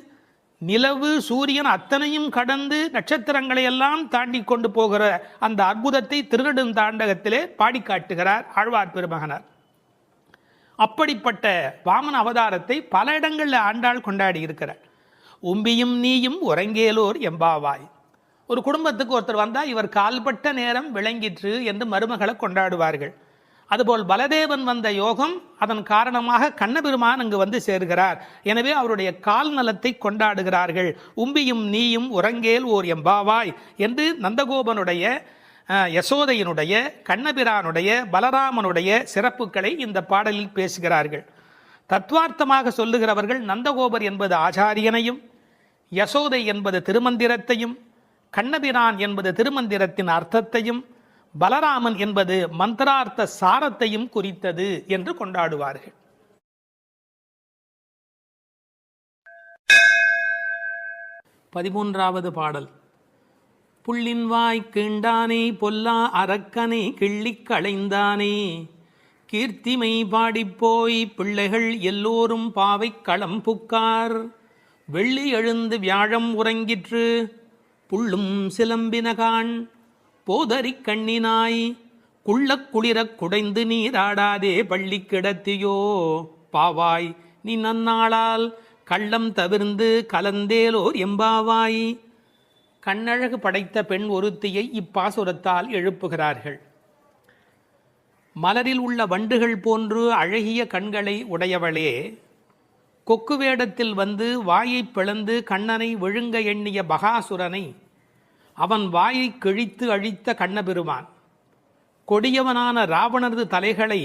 நிலவு சூரியன் அத்தனையும் கடந்து நட்சத்திரங்களை எல்லாம் தாண்டி கொண்டு போகிற அந்த அற்புதத்தை திருநெடுந்தாண்டகத்திலே பாடி காட்டுகிறார் ஆழ்வார் பெருமகனார். அப்படிப்பட்ட வாமன அவதாரத்தை பல இடங்களில் ஆண்டாள் கொண்டாடி இருக்கிறார். உம்பியும் நீயும் உறங்கேலோர் எம்பாவாய். ஒரு குடும்பத்துக்கு ஒருத்தர் வந்தால் இவர் கால்பட்ட நேரம் விளங்கிற்று என்று மருமகளை கொண்டாடுவார்கள். அதுபோல் பலதேவன் வந்த யோகம், அதன் காரணமாக கண்ணபெருமான் அங்கு வந்து சேர்கிறார். எனவே அவருடைய கால் நலத்தை கொண்டாடுகிறார்கள். உம்பியும் நீயும் உறங்கேல் ஓர் எம்பாவாய் என்று நந்தகோபனுடைய, யசோதையினுடைய, கண்ணபிரானுடைய, பலராமனுடைய சிறப்புகளை இந்த பாடலில் பேசுகிறார்கள். தத்துவார்த்தமாக சொல்லுகிறவர்கள் நந்தகோபர் என்பது ஆச்சாரியனையும், யசோதை என்பது திருமந்திரத்தையும், கண்ணபிரான் என்பது திருமந்திரத்தின் அர்த்தத்தையும், பலராமன் என்பது மந்திரார்த்த சாரத்தையும் குறித்தது என்று கொண்டாடுவார்கள். 13வது பாடல். புள்ளின்வாய் கீண்டானே பொல்லா அரக்கனை கிள்ளிக் களைந்தானே, கீர்த்திமை பாடிப்போய் பிள்ளைகள் எல்லோரும் பாவை களம் புக்கார், வெள்ளி எழுந்து வியாழம் உறங்கிற்று புள்ளும் சிலம்பினகான், போதறிக் கண்ணினாய் குள்ளக் குளிரக் குடைந்து நீராடாதே பள்ளி கிடத்தியோ, பாவாய் நீ நன்னாளால் கள்ளம் தவிர்ந்து கலந்தேலோர் எம்பாவாய். கண்ணழகு படைத்த பெண் ஒருத்தியை இப்பாசுரத்தால் எழுப்புகிறார்கள். மலரில் உள்ள வண்டுகள் போன்று அழகிய கண்களை உடையவளே, கொக்கு வேடத்தில் வந்து வாயை பிளந்து கண்ணனை விழுங்க எண்ணிய பகாசுரனை அவன் வாயை கிழித்து அழித்த கண்ணபெருமான், கொடியவனான ராவணனது தலைகளை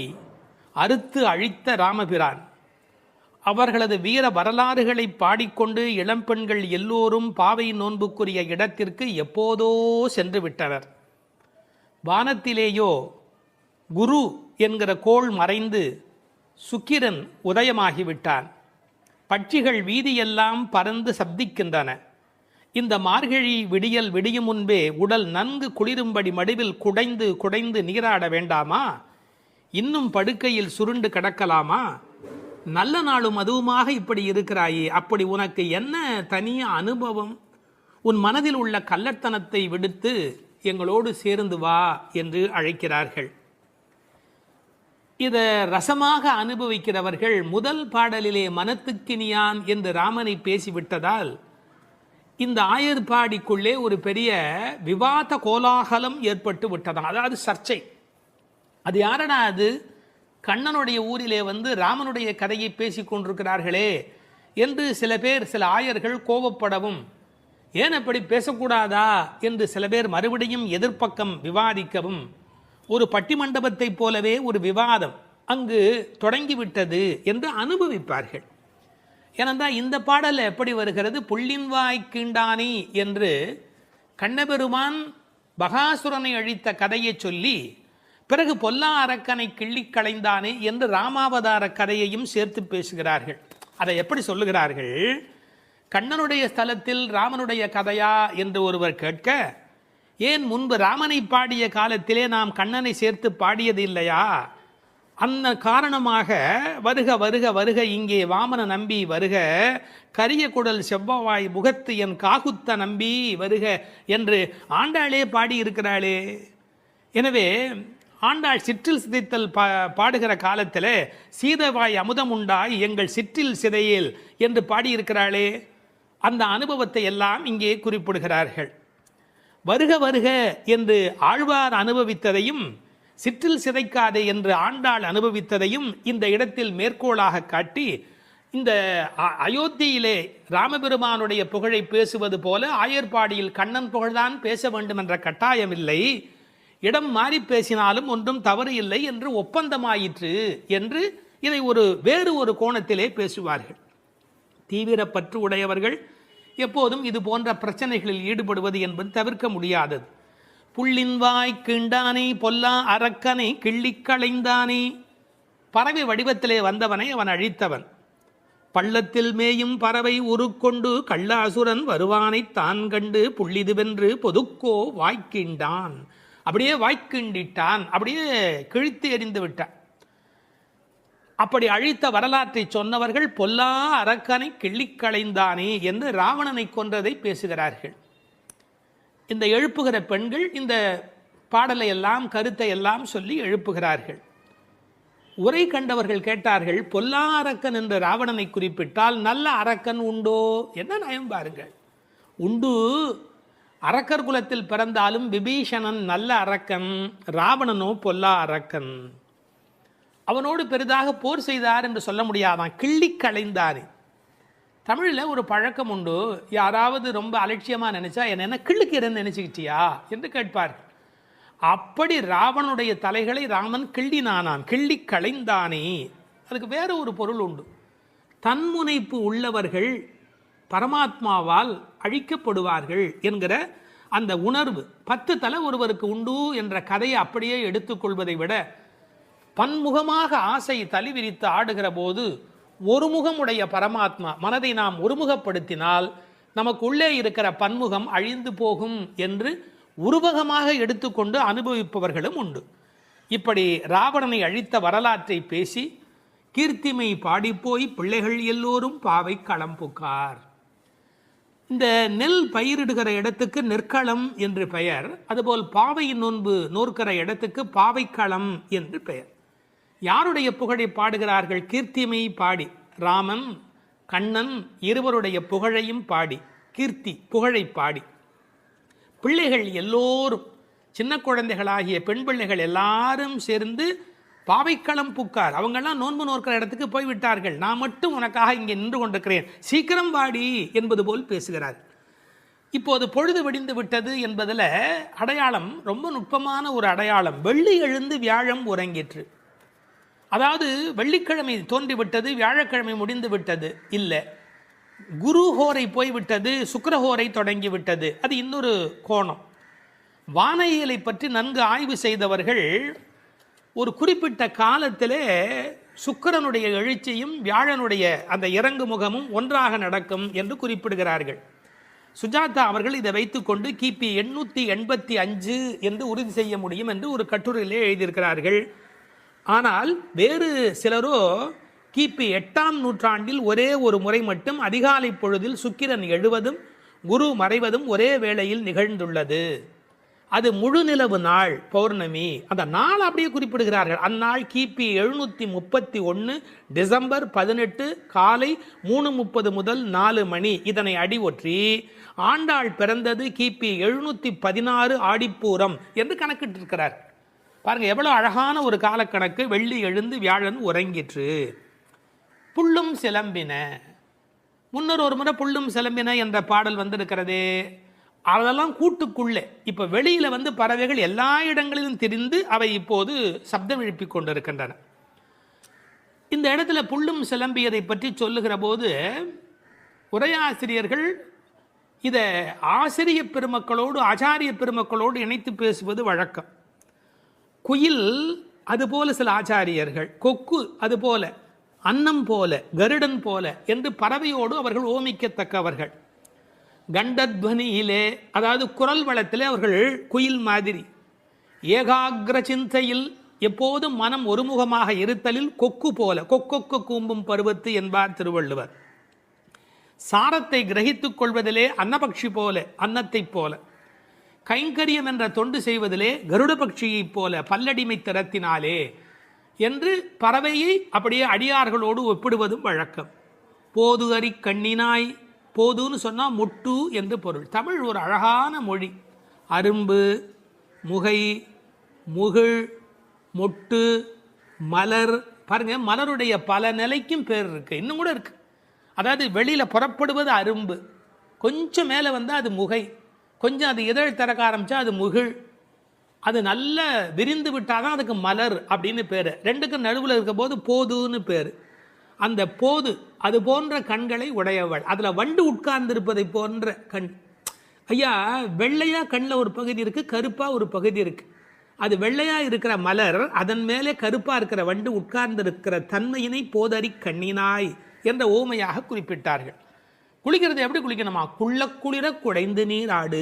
அறுத்து அழித்த ராமபிரான், அவர்களது வீர வரலாறுகளை பாடிக்கொண்டு இளம்பெண்கள் எல்லோரும் பாவை நோன்புக்குரிய இடத்திற்கு எப்போதோ சென்று விட்டனர். வானத்திலேயோ குரு என்கிற கோள் மறைந்து சுக்கிரன் உதயமாகிவிட்டான். பட்சிகள் வீதியெல்லாம் பறந்து சப்திக்கின்றன. இந்த மார்கழி விடியல் விடியும் முன்பே உடல் நன்கு குளிரும்படி மடிவில் குடைந்து குடைந்து நீராட வேண்டாமா? இன்னும் படுக்கையில் சுருண்டு கிடக்கலாமா? நல்ல நாளும் அதுவுமாக இப்படி இருக்கிறாயே, அப்படி உனக்கு என்ன தனிய அனுபவம்? உன் மனதில் உள்ள கள்ளத்தனத்தை விடுத்து எங்களோடு சேர்ந்து வா என்று அழைக்கிறார்கள். இதை ரசமாக அனுபவிக்கிறவர்கள் முதல் பாடலிலே மனத்துக்கினியான் என்று ராமனை பேசிவிட்டதால் இந்த ஆயர்பாடிக்குள்ளே ஒரு பெரிய விவாத கோலாகலம் ஏற்பட்டு விட்டதாம். அதாவது சர்ச்சை. அது யாரடா அது? கண்ணனுடைய ஊரிலே வந்து ராமனுடைய கதையை பேசி கொண்டிருக்கிறார்களே என்று சில பேர், சில ஆயர்கள் கோபப்படவும், ஏன் அப்படி பேசக்கூடாதா என்று சில பேர் மறுபடியும் எதிர்ப்பக்கம் விவாதிக்கவும், ஒரு பட்டிமண்டபத்தை போலவே ஒரு விவாதம் அங்கு தொடங்கிவிட்டது என்று அனுபவிப்பார்கள். ஏனென்றால் இந்த பாடல் எப்படி வருகிறது? புள்ளின்வாய் கீண்டானி என்று கண்ணபெருமான் பகாசுரனை அழித்த கதையை சொல்லி, பிறகு பொல்லா அரக்கனை கிள்ளிக் களைந்தானே என்று ராமாவதார கதையையும் சேர்த்து பேசுகிறார்கள். அதை எப்படி சொல்லுகிறார்கள்? கண்ணனுடைய ஸ்தலத்தில் ராமனுடைய கதையா என்று ஒருவர் கேட்க, ஏன் முன்பு ராமனை பாடிய காலத்திலே நாம் கண்ணனை சேர்த்து பாடியது இல்லையா? அந்த காரணமாக வருக வருக வருக இங்கே வாமன நம்பி வருக, கரிய குடல் செவ்வவாய் முகத்து என் காகுத்த நம்பி வருக என்று ஆண்டாளே பாடியிருக்கிறாளே. எனவே ஆண்டாள் சிற்றில் சிதைத்தல் பாடுகிற காலத்தில் சீதவாய் அமுதம் உண்டாய் எங்கள் சிற்றில் சிதையேல் என்று பாடியிருக்கிறாளே. அந்த அனுபவத்தை எல்லாம் இங்கே குறிப்பிடுகிறார்கள். வருக வருக என்று ஆழ்வார் அனுபவித்ததையும், சிற்றில் சிதைக்காதே என்று ஆண்டாள் அனுபவித்ததையும் இந்த இடத்தில் மேற்கோளாக காட்டி, இந்த அயோத்தியிலே ராமபெருமானுடைய புகழை பேசுவது போல ஆயர்பாடியில் கண்ணன் புகழ்தான் பேச வேண்டும் என்ற கட்டாயம் இல்லை, இடம் மாறி பேசினாலும் ஒன்றும் தவறு இல்லை என்று ஒப்பந்தமாயிற்று என்று இதை வேறு ஒரு கோணத்திலே பேசுவார்கள். தீவிர பற்று உடையவர்கள் எப்போதும் இது போன்ற பிரச்சனைகளில் ஈடுபடுவது என்பது தவிர்க்க முடியாதது. புள்ளின்வாய் கீண்டானே பொல்லா அரக்கனை கிள்ளிக் களைந்தானே. பறவை வடிவத்திலே வந்தவனை அவன் அழித்தவன். பள்ளத்தில் மேயும் பறவை உருக்கொண்டு கள்ளாசுரன் வருவானை தான் கண்டு புள்ளிதுவென்று பொதுக்கோ வாய்க்கின்றான். அப்படியே வாய்க்கிண்டிட்டான், அப்படியே கிழித்து எறிந்து விட்டான். அப்படி அழித்த வரலாற்றை சொன்னவர்கள் பொல்லா அரக்கனை கிள்ளிக்களைந்தானே என்று ராவணனை கொன்றதை பேசுகிறார்கள். இந்த எழுப்புகிற பெண்கள் இந்த பாடலை எல்லாம் கருத்தை எல்லாம் சொல்லி எழுப்புகிறார்கள். உரை கண்டவர்கள் கேட்டார்கள், பொல்லா அரக்கன் என்று ராவணனை குறிப்பிட்டால் நல்ல அரக்கன் உண்டோ? என்ன நயம் பாருங்கள். உண்டு. அரக்கர் குலத்தில் பிறந்தாலும் விபீஷணன் நல்ல அரக்கன், ராவணனோ பொல்லா அரக்கன். அவனோடு பெரிதாக போர் செய்தார் என்று சொல்ல முடியாதான், கிள்ளி களைந்தானே. தமிழில் ஒரு பழக்கம் உண்டு, யாராவது ரொம்ப அலட்சியமாக நினைச்சா என்ன கிள்ளுக்கிறேன்னு நினைச்சுக்கிட்டியா என்று கேட்பார்கள். அப்படி ராவனுடைய தலைகளை ராமன் கிள்ளினானான், கிள்ளி களைந்தானே. அதுக்கு வேற ஒரு பொருள் உண்டு. தன்முனைப்பு உள்ளவர்கள் பரமாத்மாவால் அழிக்கப்படுவார்கள் என்கிற அந்த உணர்வு 10 தலை ஒருவருக்கு உண்டு என்ற கதையை அப்படியே எடுத்துக்கொள்வதை விட, பன்முகமாக ஆசை தலிவிரித்து ஆடுகிற போது ஒருமுகமுடைய பரமாத்மா மனதை நாம் ஒருமுகப்படுத்தினால் நமக்கு உள்ளே இருக்கிற பன்முகம் அழிந்து போகும் என்று உருவகமாக எடுத்துக்கொண்டு அனுபவிப்பவர்களும் உண்டு. இப்படி ராவணனை அழித்த வரலாற்றை பேசி கீர்த்திமை பாடிப்போய் பிள்ளைகள் எல்லோரும் பாவை களம் புக்கார். இந்த நெல் பயிரிடுகிற இடத்துக்கு நெற்களம் என்று பெயர். அதுபோல் பாவை நோன்பு நோற்கிற இடத்துக்கு பாவைக்களம் என்று பெயர். யாருடைய புகழை பாடுகிறார்கள்? கீர்த்திமை பாடி, ராமன் கண்ணன் இருவருடைய புகழையும் பாடி, கீர்த்தி புகழை பாடி, பிள்ளைகள் எல்லோரும் சின்ன குழந்தைகளாகிய பெண் பிள்ளைகள் எல்லாரும் சேர்ந்து பாவைக்களம் புக்கார். அவங்கெல்லாம் நோன்பு நோக்கிற இடத்துக்கு போய்விட்டார்கள், நான் மட்டும் உனக்காக இங்கே நின்று கொண்டிருக்கிறேன், சீக்கிரம் வாடி என்பது போல் பேசுகிறார். இப்போது பொழுது விடிந்து விட்டது என்பதில் அடையாளம் ரொம்ப நுட்பமான ஒரு அடையாளம். வெள்ளி எழுந்து வியாழம் உறங்கிற்று. அதாவது வெள்ளிக்கிழமை தோன்றிவிட்டது, வியாழக்கிழமை முடிந்து விட்டது இல்லை, குரு ஹோரை போய்விட்டது, சுக்கிரஹோரை தொடங்கிவிட்டது. அது இன்னொரு கோணம். வானியலை பற்றி நன்கு ஆய்வு செய்தவர்கள் ஒரு குறிப்பிட்ட காலத்திலே சுக்கிரனுடைய எழுச்சியும் வியாழனுடைய அந்த இறங்கு முகமும் ஒன்றாக நடக்கும் என்று குறிப்பிடுகிறார்கள். சுஜாதா அவர்கள் இதை வைத்துக்கொண்டு கிபி 885 என்று உறுதி செய்ய முடியும் என்று ஒரு கட்டுரையிலே எழுதியிருக்கிறார்கள். ஆனால் வேறு சிலரோ கிபி 8ஆம் நூற்றாண்டில் ஒரே ஒரு முறை மட்டும் அதிகாலை பொழுதில் சுக்கிரன் எழுவதும் குரு மறைவதும் ஒரே வேளையில் நிகழ்ந்துள்ளது. அது முழு நிலவு நாள், பௌர்ணமி. அந்த நாள் அப்படியே குறிப்பிடுகிறார்கள். அந்நாள் கிபி 731 டிசம்பர் 18 காலை 3:30 முதல் 4 மணி. இதனை அடி ஒற்றி ஆண்டாள் பிறந்தது கிபி 716 ஆடிப்பூரம் என்று கணக்கிட்டிருக்கிறார். பாருங்க எவ்வளவு அழகான ஒரு காலக்கணக்கு. வெள்ளி எழுந்து வியாழன் உறங்கிற்று. புள்ளும் சிலம்பின. முன்னர் ஒரு முறை புள்ளும் சிலம்பின என்ற பாடல் வந்திருக்கிறதே, அதெல்லாம் கூட்டுக்குள்ளே. இப்போ வெளியில் பறவைகள் எல்லா இடங்களிலும் திரிந்து அவை இப்போது சப்தம் எழுப்பிக் கொண்டிருக்கின்றன. இந்த இடத்துல புள்ளும் சிலம்பியதை பற்றி சொல்லுகிற போது உரையாசிரியர்கள் இதை ஆசிரிய பெருமக்களோடு ஆச்சாரிய பெருமக்களோடு இணைத்து பேசுவது வழக்கம். குயில் அதுபோல சில ஆச்சாரியர்கள், கொக்கு அதுபோல, அன்னம் போல, கருடன் போல என்று பறவையோடு அவர்கள் ஓமிக்கத்தக்கவர்கள். கண்டத்வனியிலே, அதாவது குரல் வளத்திலே அவர்கள் குயில் மாதிரி. ஏகாகிர சிந்தையில், எப்போதும் மனம் ஒருமுகமாக இருத்தலில் கொக்கு போல, கொக்கொக்கு கூம்பும் பருவத்து என்பார் திருவள்ளுவர். சாரத்தை கிரகித்துக் கொள்வதிலே அன்னபக்ஷி போல, அன்னத்தைப் போல. கைங்கரியம் என்ற தொண்டு செய்வதிலே கருட பட்சியைப் போல, பல்லடிமை திறத்தினாலே என்று பறவையை அப்படியே அடியார்களோடு ஒப்பிடுவதும் வழக்கம். போது அறி கண்ணினாய், போதுன்னு சொன்னால் மொட்டு என்று பொருள். தமிழ் ஒரு அழகான மொழி. அரும்பு, முகை, முகிழ், மொட்டு, மலர். பாருங்க, மலருடைய பல நிலைக்கும் பேர் இருக்கு, இன்னும் கூட இருக்கு. அதாவது வெளியில் புறப்படுவது அரும்பு, கொஞ்சம் மேலே வந்தால் அது முகை, கொஞ்சம் அது இதழ் திறக்க ஆரம்பித்தா அது முகிழ், அது நல்ல விரிந்து விட்டால் தான் அதுக்கு மலர் அப்படின்னு பேர். ரெண்டுக்கும் நடுவில் இருக்க போது போதுன்னு பேர். அந்த போது அது போன்ற கண்களை உடையவள். அதில் வண்டு உட்கார்ந்திருப்பதை போன்ற கண். ஐயா, வெள்ளையாக கண்ணில் ஒரு பகுதி இருக்குது, கருப்பாக ஒரு பகுதி இருக்குது. அது வெள்ளையாக இருக்கிற மலர், அதன் மேலே கருப்பாக இருக்கிற வண்டு உட்கார்ந்திருக்கிற தன்மையினை போதறி கண்ணினாய் என்ற ஓமையாக குறிப்பிட்டார்கள். குளிக்கிறது எப்படி குளிக்கணுமா? குள்ள குளிர குடைந்து நீர் ஆடு